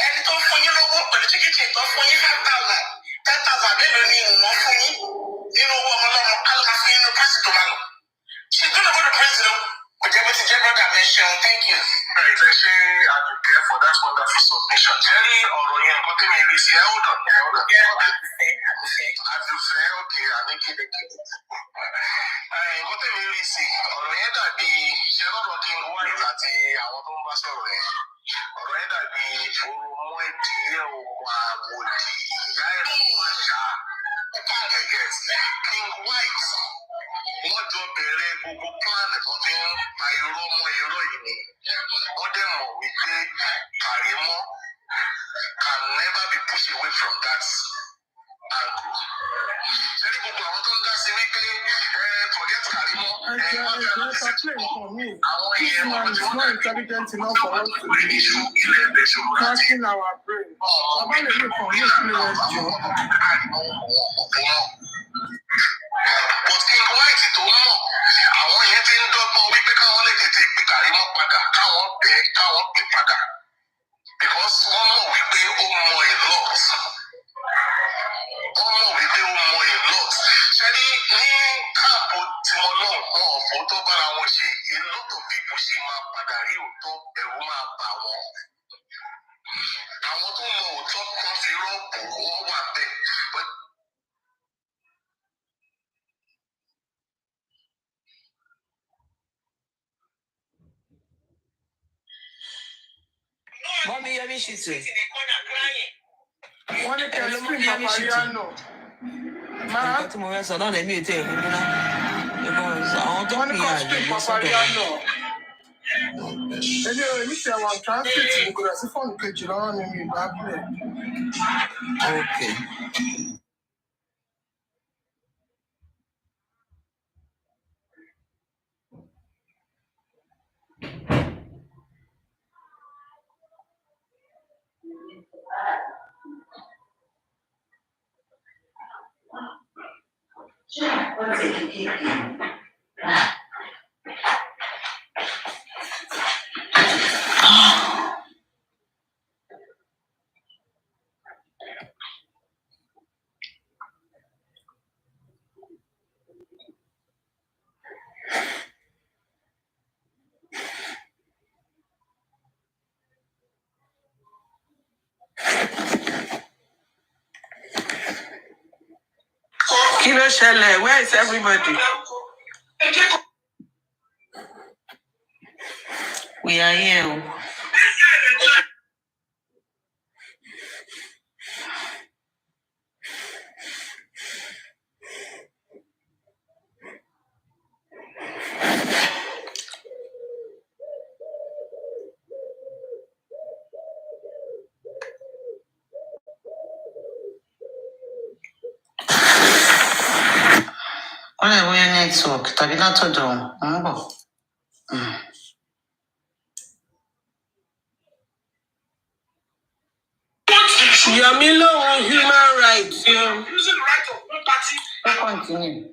ẹni tó fún yín lówó pẹ̀lú tíkìtì tó fún yín 5,000 10,000 mélòó ni ìwọ̀n fún yín nínú owó ọmọlọ́mọ alùpàá fún yín ní prison tó máa lọ. She's gonna go to prison. Brother, thank you.
Right, I say Aduke for that wonderful submission. Jerry or Royan, what do you mean? Hold on. Aduke, okay, I think it. What do you mean? Ọ̀rọ̀ yẹn dàbí ṣe lọ́rọ̀ kí n wá ìlàtí àwọn tó ń bá sọ̀rọ̀ yẹn. Ọ̀rọ̀ yẹn dàbí orúmọ ìdílé òkú àwòdì ìyá ẹ̀rọ àṣà. King White. Wọ́n jọ bẹ̀rẹ̀ gbogbo plan tó fi ń pa irọ́ mọ́ irọ́ yìí ni. Wọ́n dẹ̀ mọ̀ wípé Kàrímọ́ can never be pushed away from that angle. Ṣé ní gbogbo àwọn tó ń dá sí wípé forget Kàrímọ́ wọ́n fi àwọn ìṣẹ̀lẹ̀ àwọn èèyàn wọn tí wọ́n dẹ̀
intelligent enough for us to be casting our brain. Bàbá lè lè kàn ní ìpínlẹ̀ jọ.
But King White tó mọ̀ àwọn yẹn ti ń dọ́gbọ́n wípé káwọn lè tètè pè Kàrímọ́ padà káwọn pè padà because wọ́n mọ̀ wípé ó mọ a lot. Ṣẹ́ni ní káàpù tiwọn náà wọn ọ̀fọ̀ tó bára wọn ṣe a lot of people sì máa padà rí òótọ́ ẹ̀rù máa bà wọ́n. Àwọn tó mọ òótọ́ kan fi rọ́ọ̀bù wọ́n wà bẹ́ẹ̀.
Mommy, you're missing too.
Wọ́n ní kẹ́lí mú Papariano.
Nǹkan tí mo fẹ́ sọ náà lèmi ò tẹ̀ fún mi náà. Àwọn tó ń pè é àjò ló sọ̀rọ̀.
Èmi ṣe àwọn transit ní kò rẹ̀ sí fọ́ọ̀nù kejì lọ́wọ́ mi ìgbà bílẹ̀.
Okay.
Kilo Shele, where is everybody?
We are here. Wọ́n lè wọ́n network tàbí látọ̀dọ̀ ń bọ̀.
Yamilo human rights.
Using the right of one party
Continue.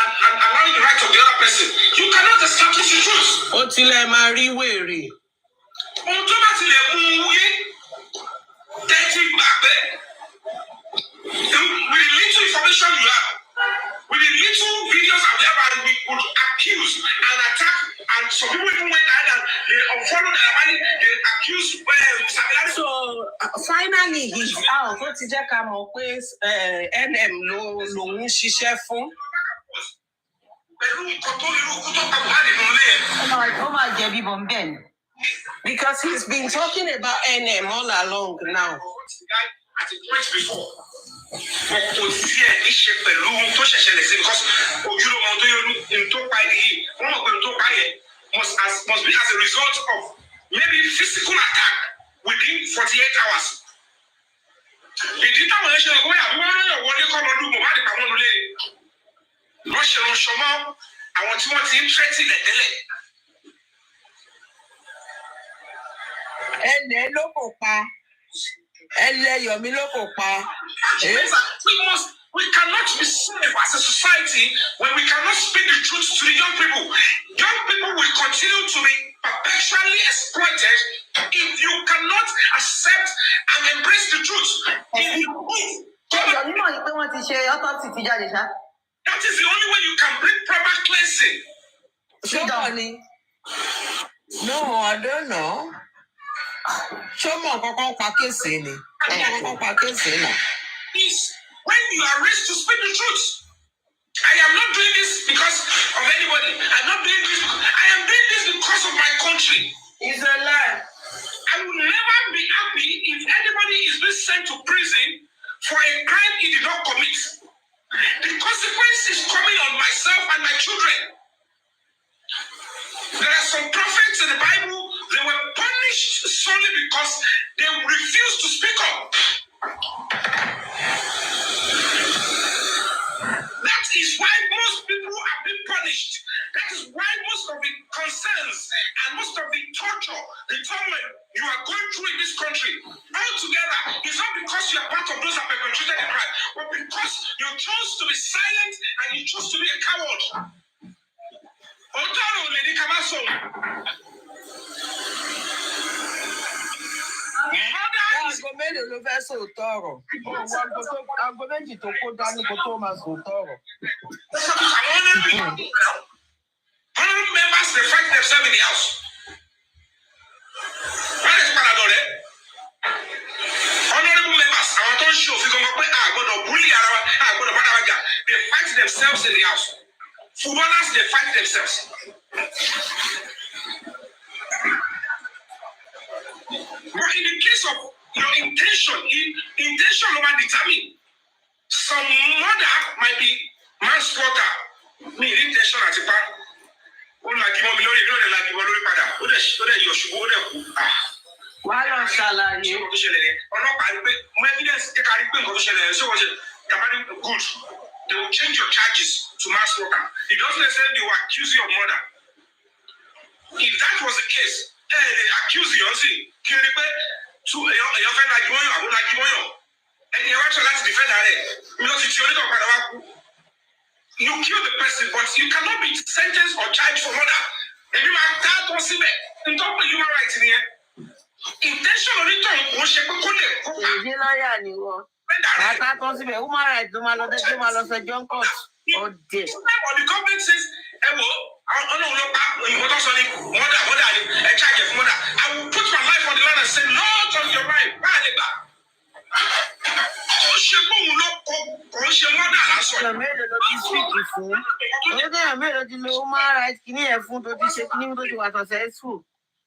and allowing the right of the other person. You cannot establish the truth.
Ó tilẹ̀ máa rí wèrè.
Ohun tó bá tilẹ̀ mú yé tẹ́tí gbàgbé. With the little information you have, with the little videos I've ever, we could accuse and attack, and some people even went ahead and they unfollowed their money, they accused Sabilari.
So finally he's out. Ó ti jẹ́ ká mọ̀ pé NM lòun ṣiṣẹ́ fún.
Ó máa jẹ̀bi bọ̀ ń bẹ̀ ni.
Because he's been talking about NM all along now.
At a point before. But kò sí ẹ̀ níṣe pẹ̀lú ohun tó ṣẹ̀ṣẹ̀ lẹ̀ sí because ojúlówó ohun tó yẹ ohun tó pa ẹni yìí wọ́n mọ̀ pé ohun tó pa yẹ must be as a result of maybe physical attack within 48 hours. Ìdí táwọn ẹ̀ ṣe lọ wọ́n àbí wọ́n yàn wọlé kọ́ lọ́dún Mohbad pa wọ́n lulẹ̀ lọ́ṣẹ̀ ránṣọ mọ́ àwọn tí wọ́n ti ń tẹ́tí lẹ̀ tẹ́lẹ̀.
Ẹnẹ ló kò pa. Ẹlẹ́yọ̀mí ló kò pa.
We cannot be safe as a society when we cannot speak the truth to the young people. Young people will continue to be perpetually exploited if you cannot accept and embrace the truth. That is the only way you can bring proper cleansing.
No, I don't know. Show me
when you are raised to speak the truth. I am not doing this because of anybody. I'm not doing this. I am doing this because of my country.
It's a lie.
I will never be happy if anybody is being sent to prison for a crime he did not commit. The consequence is coming on myself and my children. There are some prophets in the Bible, they were punished solely because they refused to speak up. That is why most people have been punished. That is why most of the concerns and most of the torture, the turmoil you are going through in this country altogether is not because you are part of those that have been treated in right, but because you chose to be silent and you chose to be a coward.
Aago mélòó ló fẹ́ sòótọ́ ọ̀rọ̀? Aago méjì tó kó dání kó tó máa sòótọ́ ọ̀rọ̀.
Honorable members, they fight themselves in the house. Where is Panadol? Honorable members, àwọn tó ń ṣe òfin gbọmọ pé àgbọ́dọ̀ búlì ara wa, àgbọ́dọ̀ bára wa jà, they fight themselves in the house. Footballers, they fight themselves. But in the case of your intention over determine. Some murder might be manslaughter. Me intention àti pa. Ó lagi mọ́ mi lórí iná rẹ̀ lagi mọ́ lórí padà. Ó dẹ̀ yọ̀ ṣubú ó dẹ̀ kú.
Wà á lọ ṣàlàyé.
Ṣé nǹkan tó ṣẹlẹ̀ yẹn? Ọlọ́pàá rí pé mo evidence jẹ́ ká rí pé nǹkan tó ṣẹlẹ̀ yẹn. Ṣé wọ́n ṣe tàbí good? They will change your charges to manslaughter. It doesn't necessarily they will accuse you of murder. If that was the case, they accuse you also. Kí ni pé èèyàn fẹ́ lagi mọ́yàn àbó lagi mọ́yàn. Ẹni ẹ wá ṣọ láti defend rẹ̀. Mi ló ti ti onítọ̀ padà wá kú.
You kill the person, but you cannot be sentenced or charged for murder. If you are that possible, in terms of human rights in here, intention of it was she could
human rights, no matter John Court or this.
Or the government says, I will put my life on the line and say, Lord, on your life.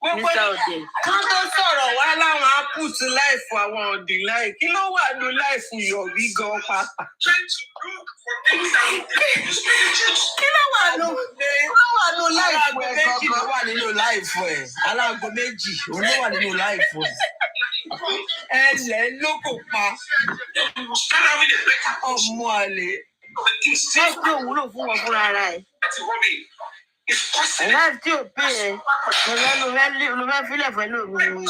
Kán tó sọ̀rọ̀ wá láwọn á put life àwọn ọ̀dì láì. Kí ló wà ní life Yọ̀bí gan pàápàá? Kí ló wà ní life ẹ̀ gangan?
Ló wà nínú life ẹ̀. Aláàgọ́ méjì, òun ló wà nínú life ẹ̀.
Ẹlẹ́ ló kò pa. Ọmọ àlè.
Ṣé òun ló fún wọn fúnra ara ẹ̀? Láti tí ò pé ẹ̀, ló fẹ́ fílẹ̀ pẹ̀lú òun.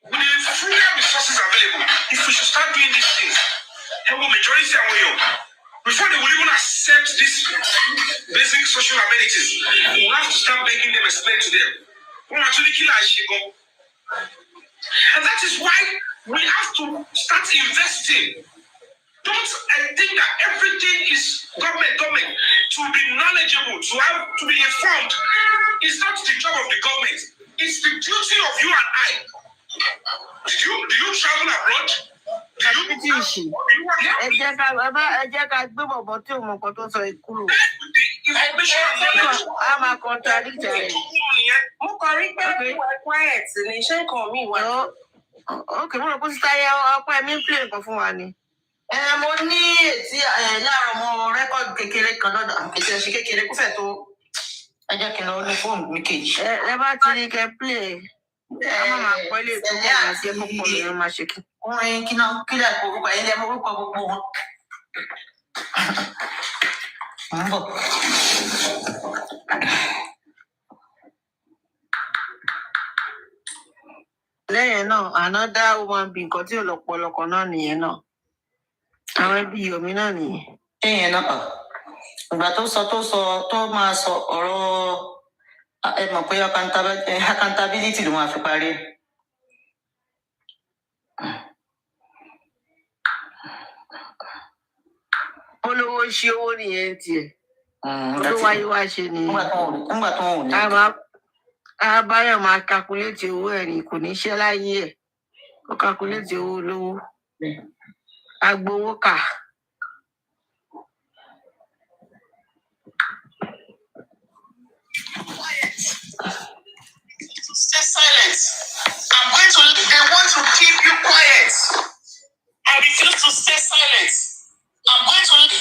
With the fewer resources available, if we should start doing these things, and will majority before they will even accept these basic social amenities, we'll have to start begging them, explain to them. And that is why we have to start investing. Don't think that everything is government. To be knowledgeable, to be informed, is not the job of the government. It's the duty of you and I. Do you travel abroad?
Okay, mo rò pé sísá yẹ ọkọ ẹ̀mí ń pè nǹkan fún wa ni. Mo ní ètí láàárọ̀ mo rẹ́kọ̀dù kékeré kan lọ́dọ̀ ètò ẹ̀sìn kékeré kó fẹ́ tó ẹ jẹ́ kí n lọ ní fóònù mi kejì. Ẹ bá ti ní kẹ́ play ẹ má máa pọ́ ilé tó wọ́n máa ṣe púpọ̀ ní ẹ máa ṣe kí. Orin kí náà kílẹ̀ kó orúkọ ẹ̀yìn lẹ́mọ orúkọ gbogbo wọn. Ń bọ̀. Lẹ́yìn náà another woman bí nǹkan tí ò lọ́pọ̀lọpọ̀ náà nìyẹn náà. Àwọn ẹbí Yomi náà nìyẹn. Ẹ̀yìn náà ìgbà tó máa sọ ọ̀rọ̀ ẹ mọ̀ pé accountability ló máa fi parí. Olówó ṣe owó nìyẹn tiẹ̀. Olówó ayé wá ṣe nìyẹn. Nígbà tó wọn ò ní. Abáyọ̀ máa calculate owó ẹ̀ ní kò ní ṣẹ́ láyé ẹ̀. Ó calculate owó olówó. Agbowó kà.
Stay silent. They want to keep you quiet. I refuse to stay silent.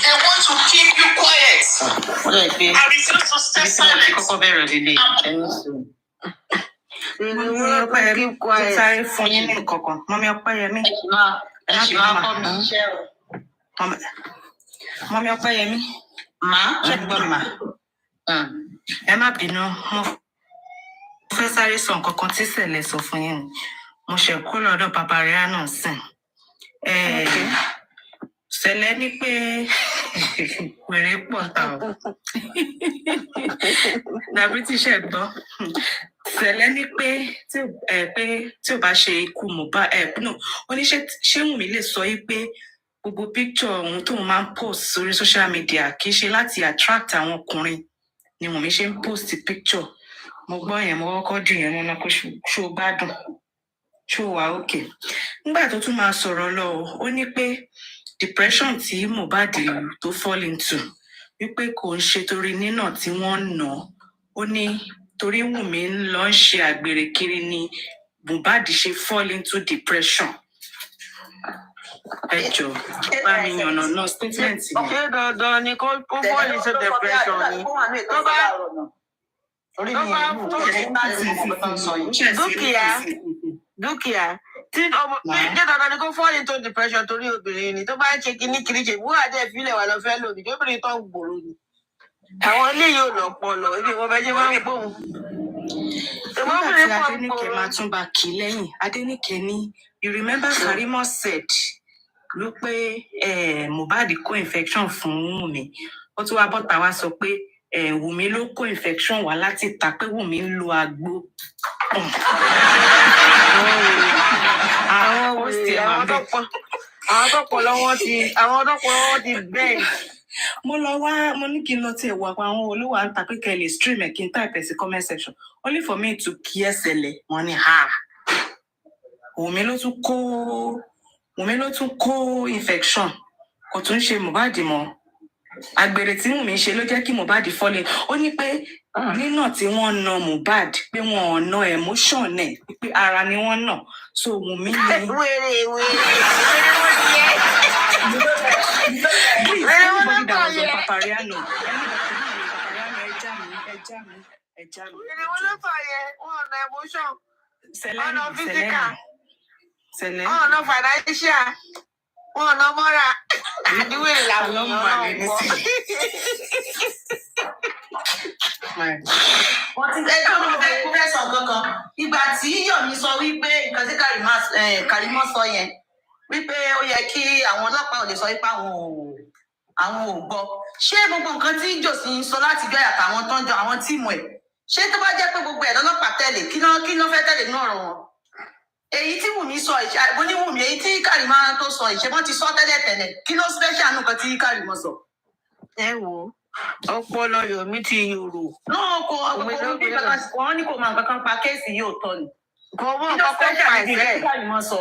They want to keep you quiet. I refuse to stay silent.
Mọ́mí Ọpẹ́yẹmí. Ṣé gbọ́ mi mà? Ẹ má bínú, mo fẹ́ sáré sọ nǹkan kan tí Sẹ̀lẹ̀ sọ fún yín. Mo ṣe kó lọ́dọ̀ Paparia náà sìn. Sẹ̀lẹ̀ ní pé wèrè pọ̀ ta o. Dàbí tíṣẹ̀ gbọ́. Sẹ̀lẹ̀ ní pé tí ò bá ṣe ikú Mohbad ó ní ṣé Wùnmí lè sọ yí pé gbogbo picture ohun tóun máa ń post sórí social media kì í ṣe láti attract àwọn ọkùnrin ni Wùnmí ṣe ń post picture. Mo gbọ́ yẹn mo kọ́kọ́ dùn yẹn mọ́ná kó ṣó gbádùn ṣó wà òkè. Nígbà tó tún máa sọ̀rọ̀ lọ ó ní pé depression tí Mohbad tó fall into wípé kò ń ṣe torí nínà tí wọ́n ń nà ó ní torí Wùnmí ń lọ ń ṣe àgbèrè kiri ni Mohbad ṣe fall into depression. Ẹ jọ bá mi yànnà náà statement yẹn. Ṣé dandan ni kó fall into depression ni? Dúkìá tí ọmọ jẹ́ dandan ni kó fall into depression torí obìnrin ni tó bá ń ṣe kíní kiri ṣe wúwà dẹ̀ fílẹ̀ wà lọ fẹ́ lòdì obìnrin tó ń gbòòrò ni. Àwọn eléyìí ò lọ́pọlọ ibi wọn fẹ́ jẹ́ máa ń gbóhùn.
Nígbà tí Adéníkẹ́ máa tún bá kí lẹ́yìn, Adéníkẹ́ ní, you remember Karimot said
ló pé Mohbad kó infection fún Wùmí. Ó tún wá bọ́ta wá sọ pé Wùmí ló kó infection wá láti ta pé Wùmí ń lo àgbo.
Àwọn tó lọ́wọ́ ti bẹ́ẹ̀.
Mo ní kí n lọ tí ẹ̀ wà pa àwọn olówó à ń ta pé kẹ́ lè stream ẹ̀ kí n type ẹ̀ sí comment section. Only for me to kí ẹsẹ̀ lẹ̀ wọ́n ní Wùmí ló tún kó infection. Kò tún ṣe Mohbad mọ́. Àgbèrè tí Wùmí ṣe ló jẹ́ kí Mohbad fọ́lẹ̀. Ó ní pé nínà tí wọ́n na Mohbad pé wọn ò na emotion ẹ̀ pé ara ni wọ́n nà. So Wùmí ni. Please, anybody that was on Papariano. Sẹlẹ.
No financial. No moral.
Wọ́n ti ẹjọ́ ló fẹ́ sọ kankan. Ìgbà tí Yomi sọ wípé nǹkan tí Karimot sọ yẹn wípé ó yẹ kí àwọn ọlọ́pàá ò lè sọ wípé àwọn ò gbọ́. Ṣé gbogbo nǹkan tí Jòsí ń sọ láti jọ àtàwọn tó ń jọ àwọn tíìmù ẹ̀ ṣé tó bá jẹ́ pé gbogbo ẹ̀ lọ́lọ́pàá tẹ̀lé kí ló fẹ́ tẹ̀lé ní ọ̀rọ̀ wọn? Èyí tí Wùmí sọ Wùmí èyí tí Karimot tó sọ ìṣẹ́bọ́n ti sọ tẹ́lẹ̀ kí ló special nǹkan tí Karimot sọ?
Ẹ wo ọpọlọ Yomi ti yòrò.
Wọ́n ní kò máa kankan pa kéèsì yóò tọ́ ni.
Kò mọ̀ kankan pa ẹ̀sẹ̀.
Karimot sọ.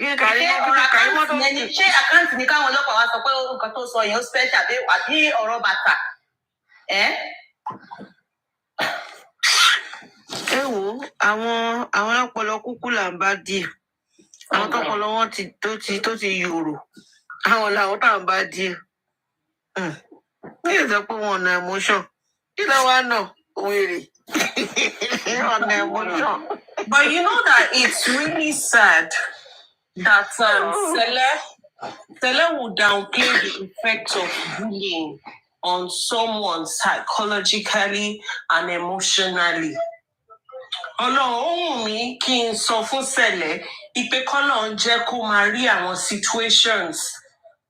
Ṣé àkáǹtì ni káwọn ọlọ́pàá wá sọ pé nǹkan tó sọ yẹn ó special àbí ọ̀rọ̀ bàtà?
Ẹ wo àwọn ọpọlọ kúkú là ń bá dì. Àwọn tọpọlọ wọn tó ti yòrò. Àwọn làwọn tá à ń bá dì. Ní ìsọ pé wọn ọ̀nà emotion. Kí ló wá náà? Wèrè. Ọ̀nà emotion.
But you know that it's really sad that Sele would downplay the effect of bullying on someone psychologically and emotionally. Ọlọ́run mi kí n sọ fún Sele ipe kọ́lọ́run jẹ́ kó máa rí àwọn situations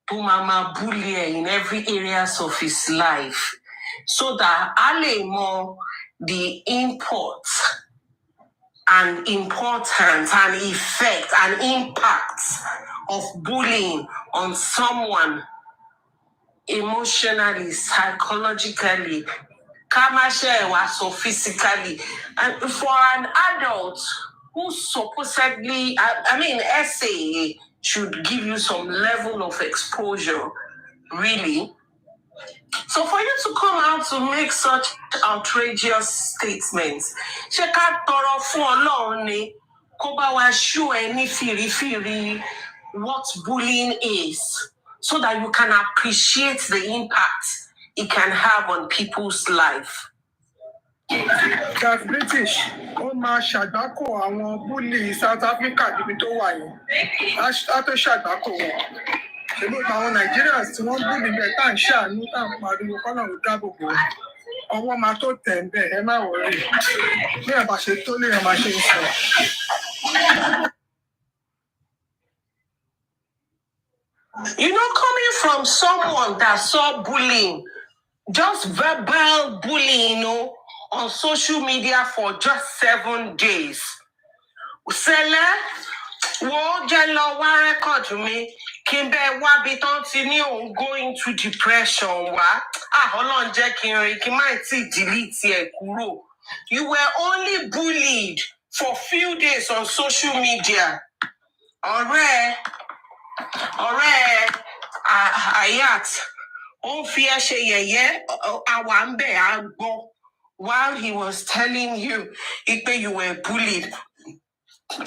tó máa bully in every areas of his life so that a lè mọ the import and importance and effect and impact of bullying on someone emotionally, psychologically, so physically. And for an adult who supposedly, essay should give you some level of exposure, really. So for you to come out to make such outrageous statements, ṣé ká tọrọ fún Ọlọ́run ni kó bá wa show ẹni fìrífìrí what bullying is, so that you can appreciate the impact it can have on people's life.
That's British. Ó máa ṣàgbákò àwọn búlì South Africa níbi tó wà yìí. Á tó ṣàgbákò wọn. Ṣèlú àwọn Nigerians tí wọ́n búlì bẹ́ẹ̀ tá à ń ṣàánú tá à ń pariwo kọ́nà ò dáàbò bò. Ọwọ́ máa tó tẹ̀ ń bẹ̀ ẹ má wọrí. Bí ẹ̀ bá ṣe tó lè ẹ̀ máa ṣe ń sọ.
You know, coming from someone that saw bullying, just verbal bullying, on social media for just 7 days. Sele, wo jelo wa record me, kimbe wa biton ti ni on go into depression wa. Ọlọ́run jẹ́ kí n rí kí má ti delete ẹ kúrò. You were only bullied for few days on social media. Ọ̀rẹ́ Ayat, ó fi ẹ́ ṣe yẹ̀yẹ́, àwa ń bẹ̀ á gbọ́. While he was telling you, Ipe, you were bullied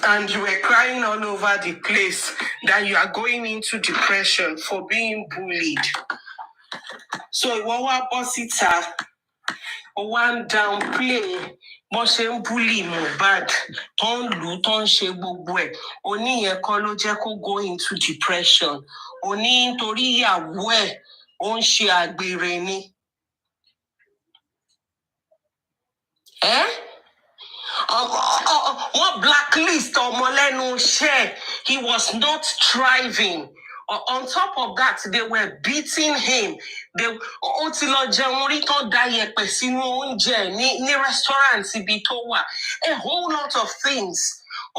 and you were crying all over the place that you are going into depression for being bullied. So ìwọ wá bọ́ síta, ó wá ń downplay bó ṣe ń bully Mohbad, tó ń lù ú, tó ń ṣe gbogbo ẹ̀. Oníyẹn kọ́ ló jẹ́ kó go into depression. Oní nítorí ìyàwó ẹ̀ ó ń ṣe àgbèrè ni. What blacklist ọmọ lẹ́nu iṣẹ́? He was not thriving. On top of that, they were beating him. They ó ti lọ jẹun rí tán da yẹ̀pẹ̀ sínú oúnjẹ ní restaurant ibi tó wà. A whole lot of things.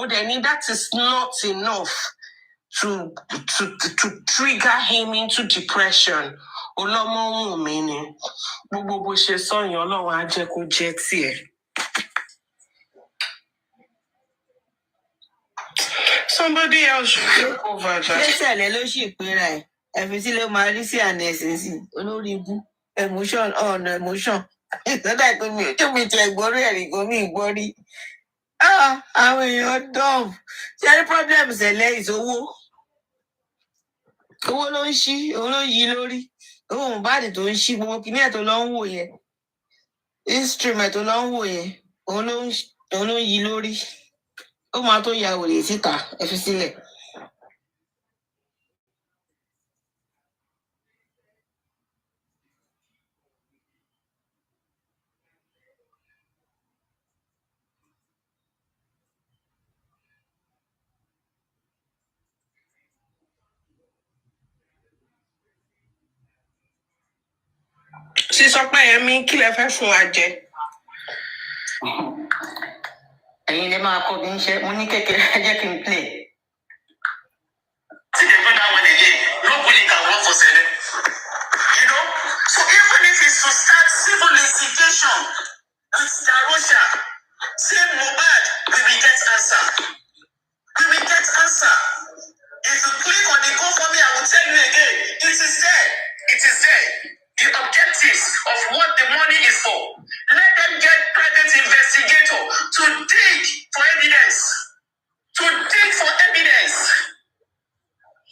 Then that is not enough to trigger him into depression. Ọlọ́mọ wùn mí ni. Gbogbo bó ṣe sọ yẹn Ọlọ́run á jẹ́ kó jẹ́ tiẹ̀. Somebody else should take over that.
Lẹ́sẹ̀lẹ̀ ló sì pera ẹ̀. Ẹ̀fí tí ló máa rí sí àná ẹ̀sìn sí. Olórí ibú. Emotion ọ̀nà emotion. Ìtọ́jà ìpín mi tó mi tẹ ìgbọ́rí ẹ̀rí kò mí ìgbọ́rí. Àwọn èèyàn dọ́ọ̀mù. Ṣé ní problem ṣẹlẹ̀ ìṣòwò? Owó ló ń ṣí, òun ló ń yí lórí. Owó Mohbad tó ń ṣí gbogbo kìíní ẹ̀ tó lọ ń wò yẹn. Instrument tó lọ ń wò yẹn. Òun ló ń yí lórí. Ó máa tó ya wèrè síta, ẹ fi sílẹ̀.
Sísọ pé ẹ̀mí kí lẹ fẹ́ fún wa jẹ.
Ẹ̀yin lè máa kọ́ bí ń ṣe, mo ní kékeré jẹ́ kí n play.
See, they do that one again. Nobody can work for Sede. You know? So even if it's to start civil litigation with Darosha, say Mohbad, we will get answer. We will get answer. If you click on the GoFundMe, I will tell you again. It is there. It is there. The objectives of what the money is for. Let them get private investigator to dig for evidence. To dig for evidence.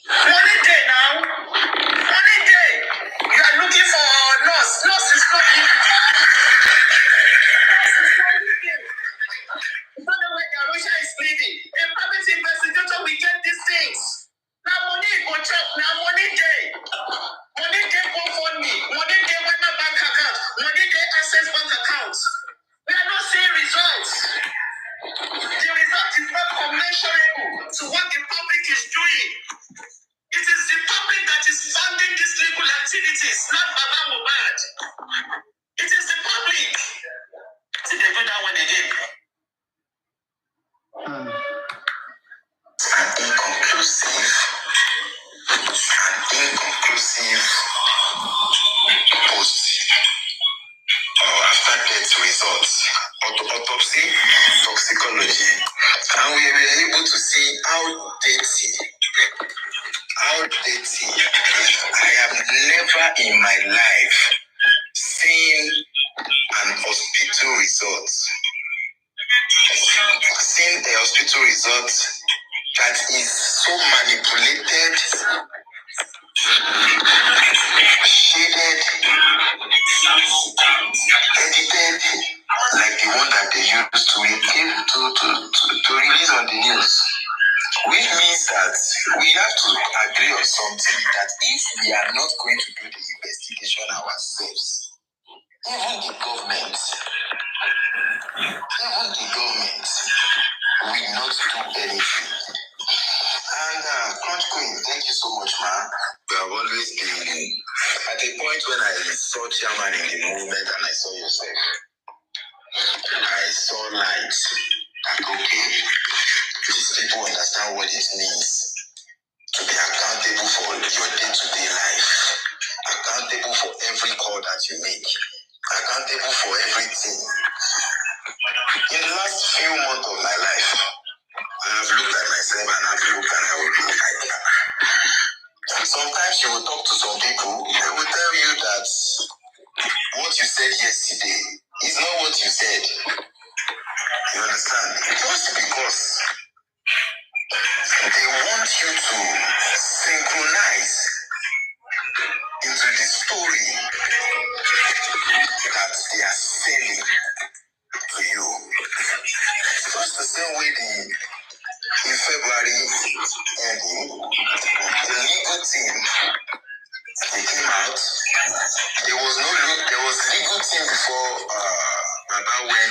Money day now. Money day. You are looking for a nurse. Nurse is not here. You don't know where Darusha is leading. A private investigator will get these things. Now money go chop. Now money day. Money day go fund me. Money day Wema bank account. Money day access bank account. We are not seeing results. The result is not commensurable to what the public is doing. It is the public that is funding these legal activities, not Baba Mohbad. It is the public. See, they do that one again. An inconclusive post after death results, autopsy, toxicology, and we were able to see how dirty. I have never in my life seen an hospital result. Seen a hospital result that is so manipulated, shaded, edited, like the one that they used to release on the news. Which means that we have to agree on something, that if we are not going to do the investigation ourselves, even the government will not do anything. And Crunch Queen, thank you so much, ma. You have always been at a point when I saw Chairman in the movement and I saw yourself. I saw light. Like, okay, these people understand what it means to be accountable for your day-to-day life, accountable for every call that you make, accountable for everything. In the last few months of my life, I have looked at myself and I've looked and I will look at you. Sometimes you will talk to some people, they will tell you that what you said yesterday is not what you said. You understand? Just because they want you to synchronize into the story that they are selling to you. Just the same way the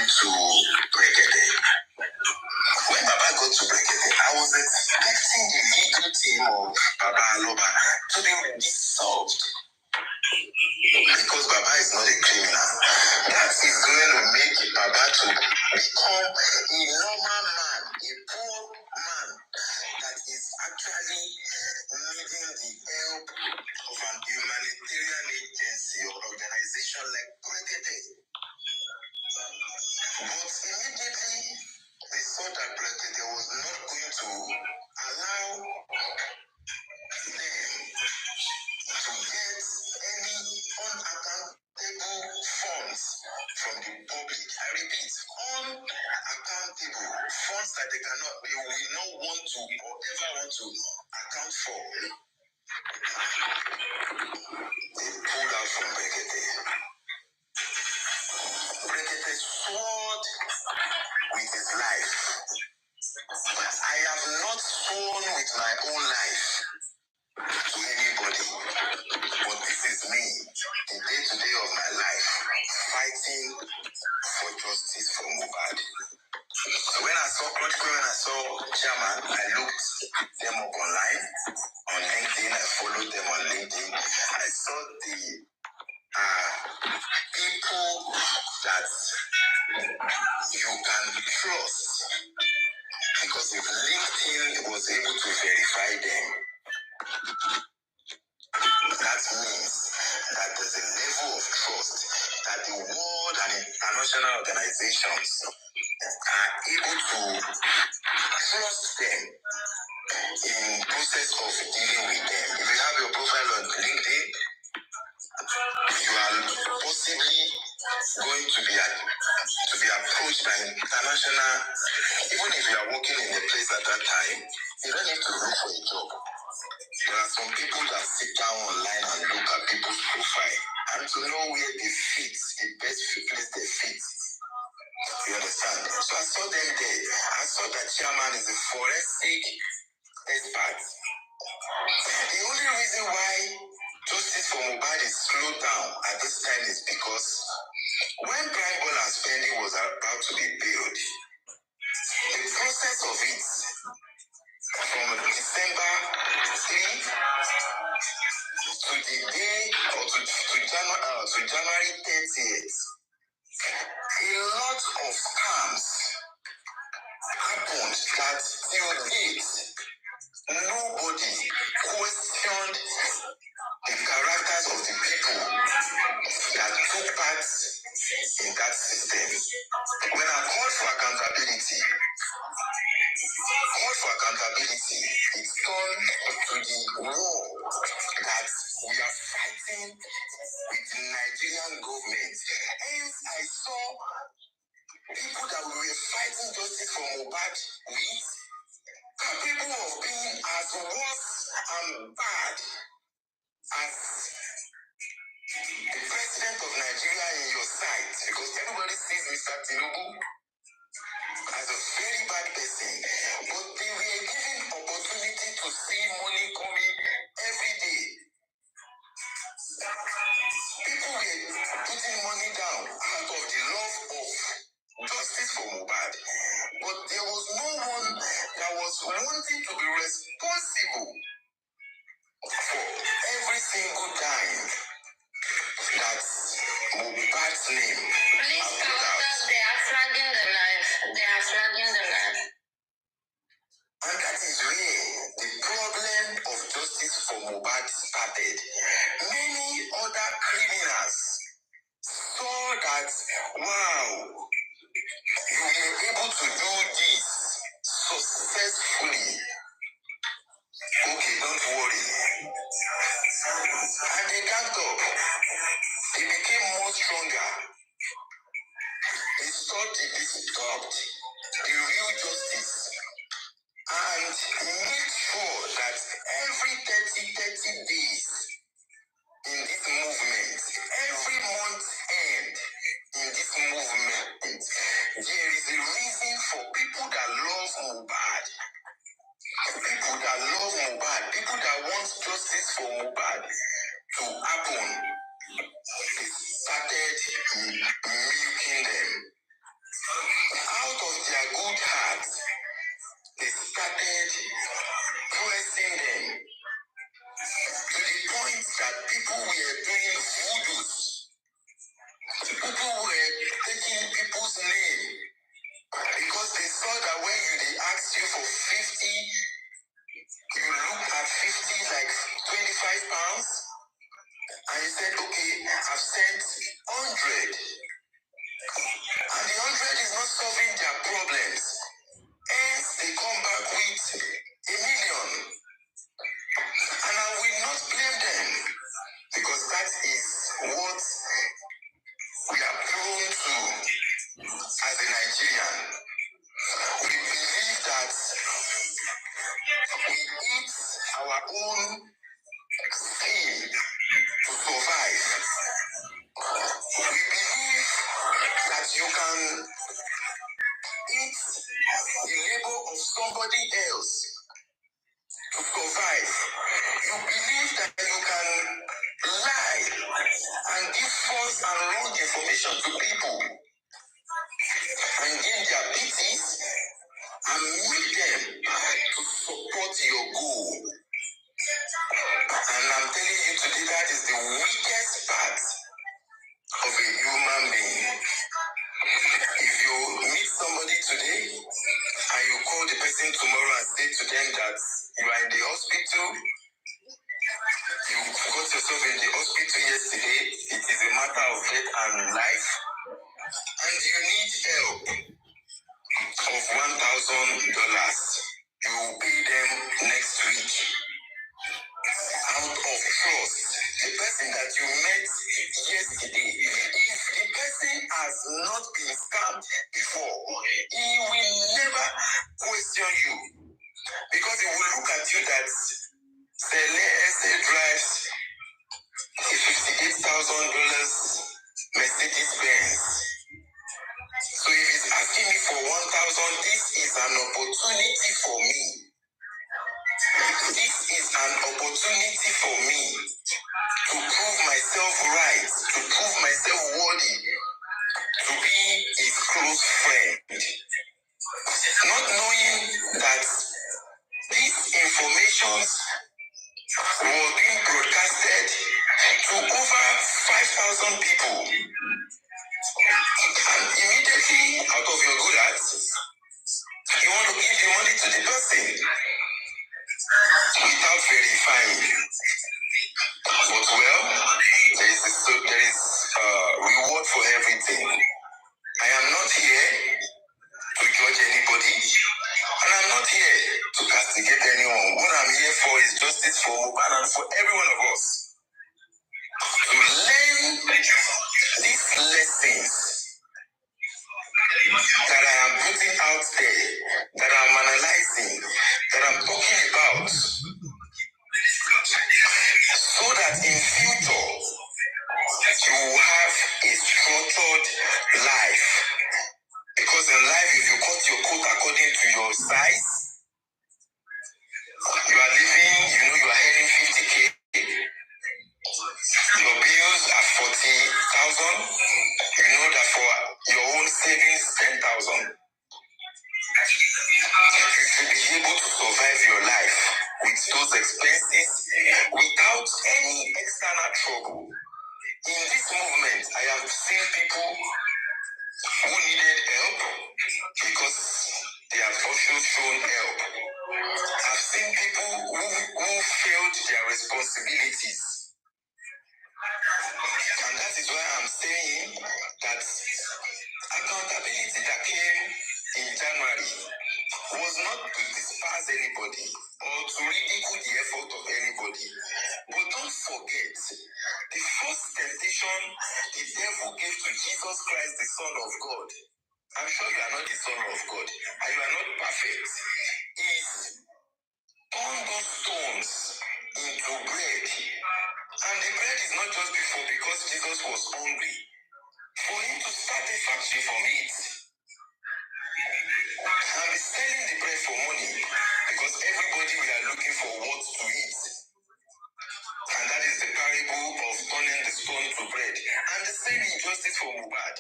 went to Brekete. When Baba got to Brekete, I was expecting the legal team of Baba Aloba to be dissolved. Because Baba is not a criminal. That is going to make Baba to become a normal man, a poor man that is actually needing the help of an humanitarian agency or organization like Brekete. But immediately they saw that Brekete was not going to allow them to get any unaccountable funds from the public. I repeat, unaccountable funds that they will not want to or ever want to account for. They pulled out from Brekete. Brekete swore with his life. I have not sworn with my own life to anybody, but this is me, the day-to-day of my life, fighting for justice for Mohbad. When I saw Crutchfield, when I saw Chairman, I looked them up online, on LinkedIn. I followed them on LinkedIn. I saw the people that you can trust, because if LinkedIn was able to verify them, that means that there's a level of trust that the world and international organizations are able to trust them in process of dealing with them. If you have your profile on LinkedIn, you are possibly going to be approached by international. Even if you are working in a place at that time, you don't need to look for a job. There are some people that sit down online and look at people's profile and to know where they fit, the best place they fit. You understand? So I saw them there. I saw that Chairman is a forensic expert. The only reason why justice for Mohbad is slowed down at this time is because when Prime Ball and Spendi was about to be built, the process of it from December 3 to the day or to January 30th, a lot of scams happened that till date nobody questioned the characters of the people that took part in that system. When I called for accountability, it's turned to the war that we are fighting with the Nigerian government. Hence, I saw people that we were fighting justice for Mohbad with capable of being as worse and bad as the president of Nigeria in your sight, because everybody sees Mr. Tinubu as a very bad person, but they were given opportunity to see money coming every day. People were putting money down out of the love of justice for Mohbad, but there was no one that was wanting to be responsible for every single dime that Mohbad's name. Please count us. They are flagging the life. And that is where the problem of justice for Mohbad started. Many other criminals saw that, wow, you were able to do this successfully. Okay, don't worry. And they ganged up. They became more stronger. They thought they disturbed the real justice and make sure that every 30 days in this movement, every month end in this movement, there is a reason for people that love Mohbad, people that want justice for Mohbad to happen. They started milking them. saw that when they asked you for 50, you looked at 50 like 25 pounds, and you said, okay, I've sent 100. And the 100 is not solving their problems. Hence, they come back with 1 million. And I will not blame them, because that is what we are prone to as a Nigerian. We believe that we eat our own skin to survive. We believe that you can eat the labor of somebody else to survive. You believe that you can lie and give false and wrong information to people and gain their pities and make them to support your goal. And I'm telling you today, that is the weakest part of a human being. If you meet somebody today and you call the person tomorrow and say to them that you are in the hospital, you got yourself in the hospital yesterday, it is a matter of death and life, and you need help of $1,000, you will pay them next week. Out of trust, the person that you met yesterday, if the person has not been scammed before, he will never question you, because he will look at you that Celeste drives a $58,000 Mercedes Benz. So if he's asking me for 1,000, this is an opportunity for me. This is an opportunity for me to prove myself right, to prove myself worthy, to be his close friend. Not knowing that these informations were being broadcasted to over 5,000 people. And immediately, out of your good heart, you want to give the money to the person without verifying. But well, there is reward for everything. I am not here to judge anybody, and I'm not here to castigate anyone. What I'm here for is justice for Mohbad and for every one of us. To learn these lessons that I am putting out there, that I'm analyzing, that I'm talking about, so that in future you will have a structured life. Because in life, if you cut your coat according to your size, you are living, you are earning 50K, your bills are 40,000, you know that for your own savings 10,000. You should be able to survive your life with those expenses without any external trouble. In this movement, I have seen people who needed help because they have also shown help. I've seen people who failed their responsibilities. And that is why I'm saying that accountability that came in January was not to despise anybody or to ridicule the effort of anybody. But don't forget, the first temptation the devil gave to Jesus Christ, the Son of God. I'm sure you are not the Son of God, and you are not perfect. Is turn those stones into bread. And the bread is not just because Jesus was hungry. For him to start a factory from it. And be selling the bread for money, because everybody we are looking for what to eat. And that is the parable of turning the stone to bread. And the same injustice for Mohbad.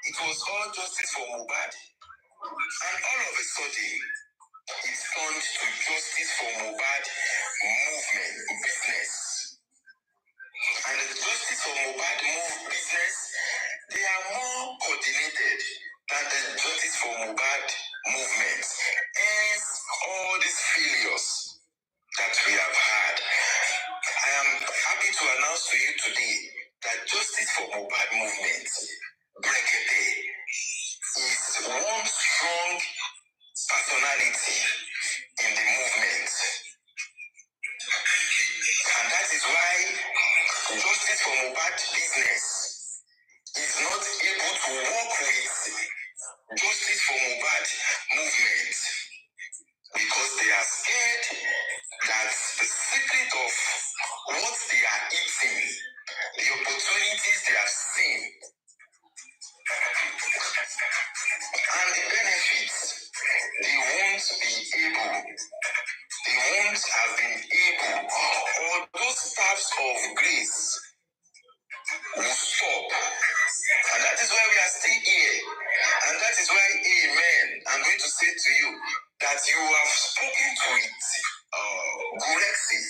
It was all justice for Mohbad. And all of a sudden, it turned to justice for Mohbad movement, business. And the justice for Mohbad business, they are more coordinated that the Justice for Mohbad movement ends all these failures that we have had. I am happy to announce to you today that Justice for Mohbad movement, Brekete, is one strong personality in the movement. And that is why Justice for Mohbad business is not able to work with Justice for Mohbad movement because they are scared that the secret of what they are eating, the opportunities they have seen, and the benefits, they won't be able, they won't have been able, or those types of grace will stop. And that is why we are still here. And that is why, amen, I'm going to say to you that you have spoken to it correctly.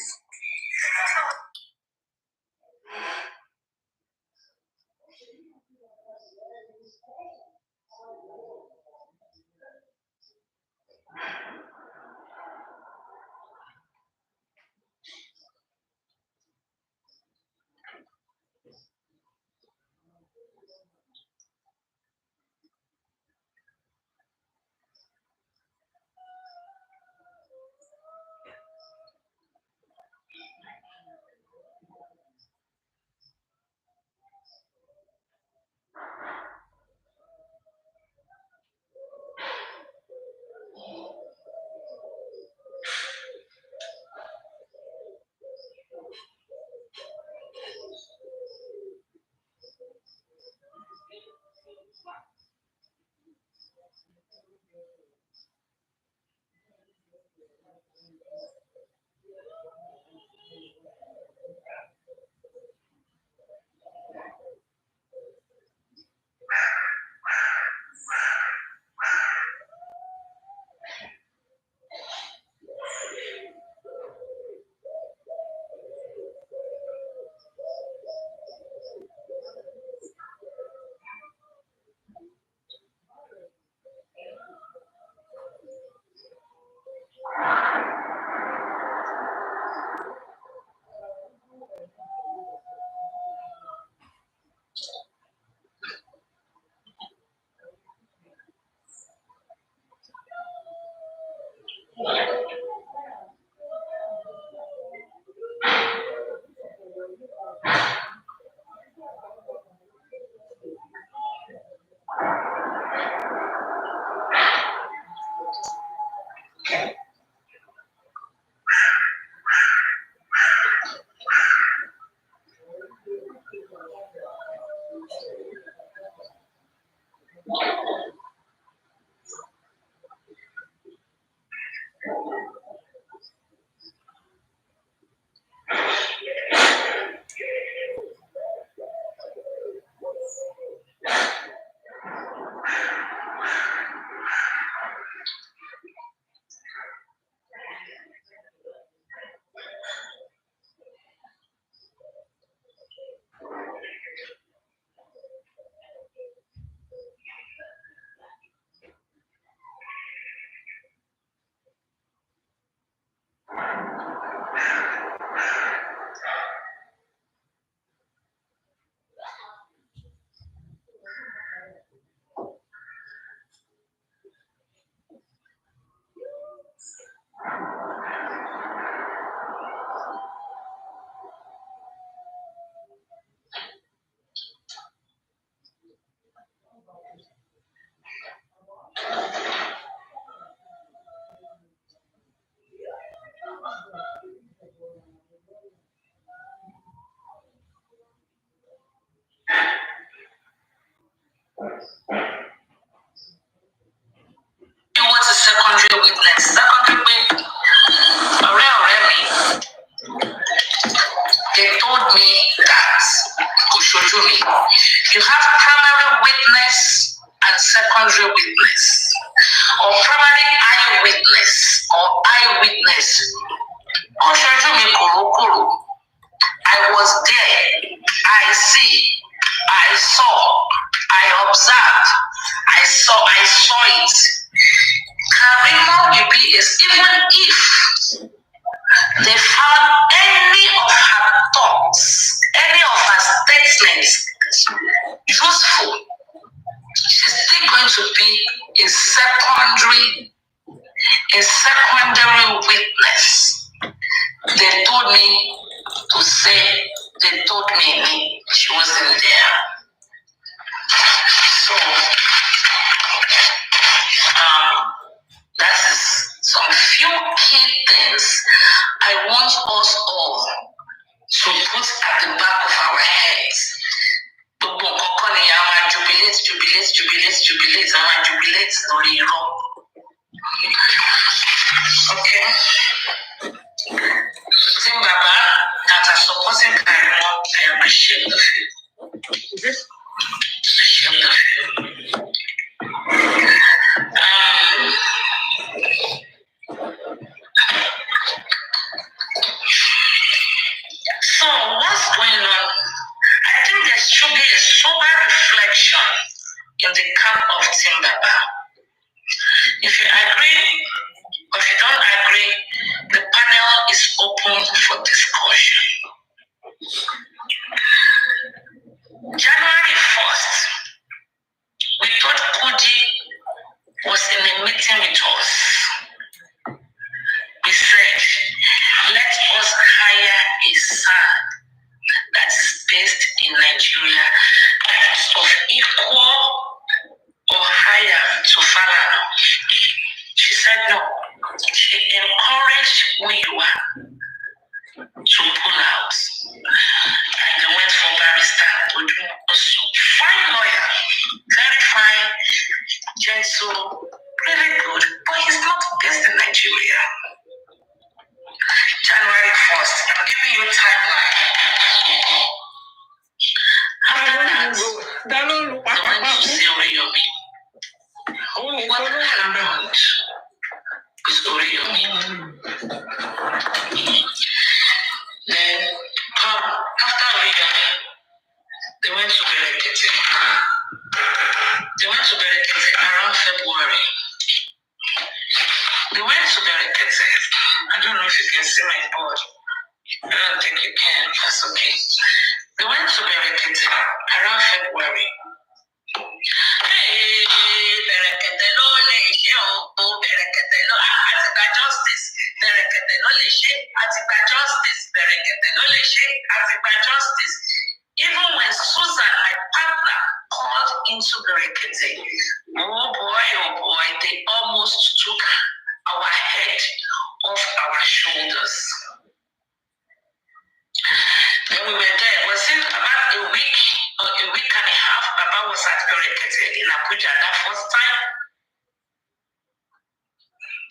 What's a secondary witness? Secondary witness. They told me that you have primary witness and secondary witness, or primary eyewitness or eyewitness. I was there. I see. I saw. I observed. I saw it. KARIMOT GBAS, even if they found any of her thoughts, any of her statements useful, she's still going to be a secondary witness. They told me to say, they told me she wasn't there. So, that is some few key things I want us all to put at the back of our heads. Jubilate, okay? Team Baba, that are supporting KARIMOT, I am ashamed of you. Ashamed of you. So what's going on? I think there should be a sober reflection in the camp of Team Baba. If you agree or if you don't agree, the panel is open for discussion. January 1st, we thought Koji was in a meeting with us. We said, let us hire a son that is based in Nigeria that is of equal or higher to Falana. She said no. She encouraged who you are to pull out. And they went for barrister to do also. Fine lawyer, very fine, gentle, really good, but he's not based in Nigeria. January 1st, I'm giving you a timeline. After that, they went to see Oriyomi. What happened with Oriyomi? Then, after Oriyomi, they went to Berekete. They went to Berekete around February. They went to Berekete. I don't know if you can see my board. I don't think you can. That's okay. They went to Berekete around February. Hey, Berekete no leishe o, Berekete no Atika justice, Berekete no leishe, Atika justice, Berekete no leishe, Atika justice. Even when Susan, my partner, called into Berekete, oh boy, they almost took our head off our shoulders. Then we were there. Was it about a week or a week and a half? Baba was at Berekete in Abuja that first time.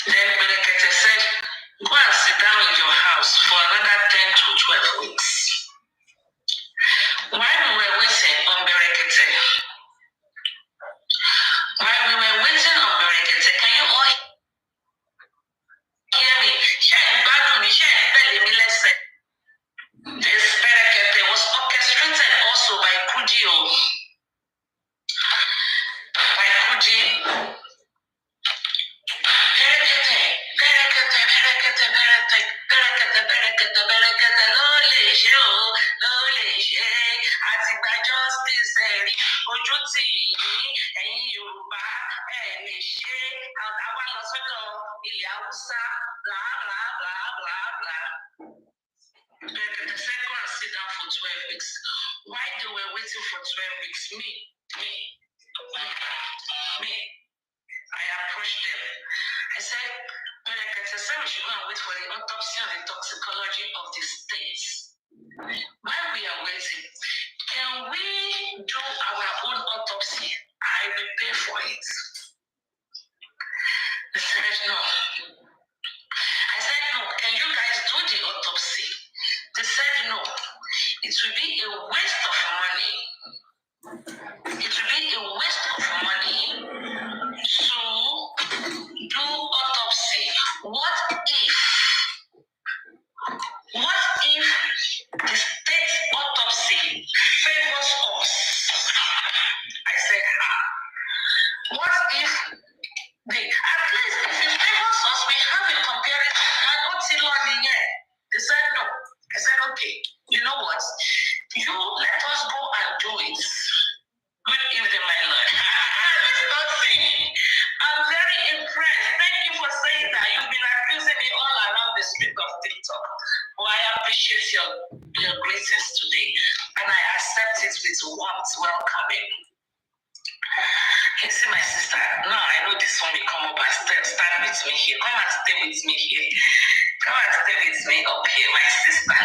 Then Berekete said, go and sit down in your house for another 10 to 12 weeks. While we were waiting on Berekete, can you all hear me? This Berekete was orchestrated also by Kuji. They said go and sit down for 12 weeks. Why they were waiting for 12 weeks? Me. I approached them. I said, Berekete said we should go and wait for the autopsy and the toxicology of the states. While we are waiting, can we do our own autopsy? I will pay for it. They said no. I said no. Can you guys do the autopsy? They said no. It will be a waste of money. It will be a waste of money to do autopsy. What if the state autopsy favors us? I said, see my sister. Now I know this one will come up and stand with me here. Come and stay with me here. Come and stay with me up here, my sister.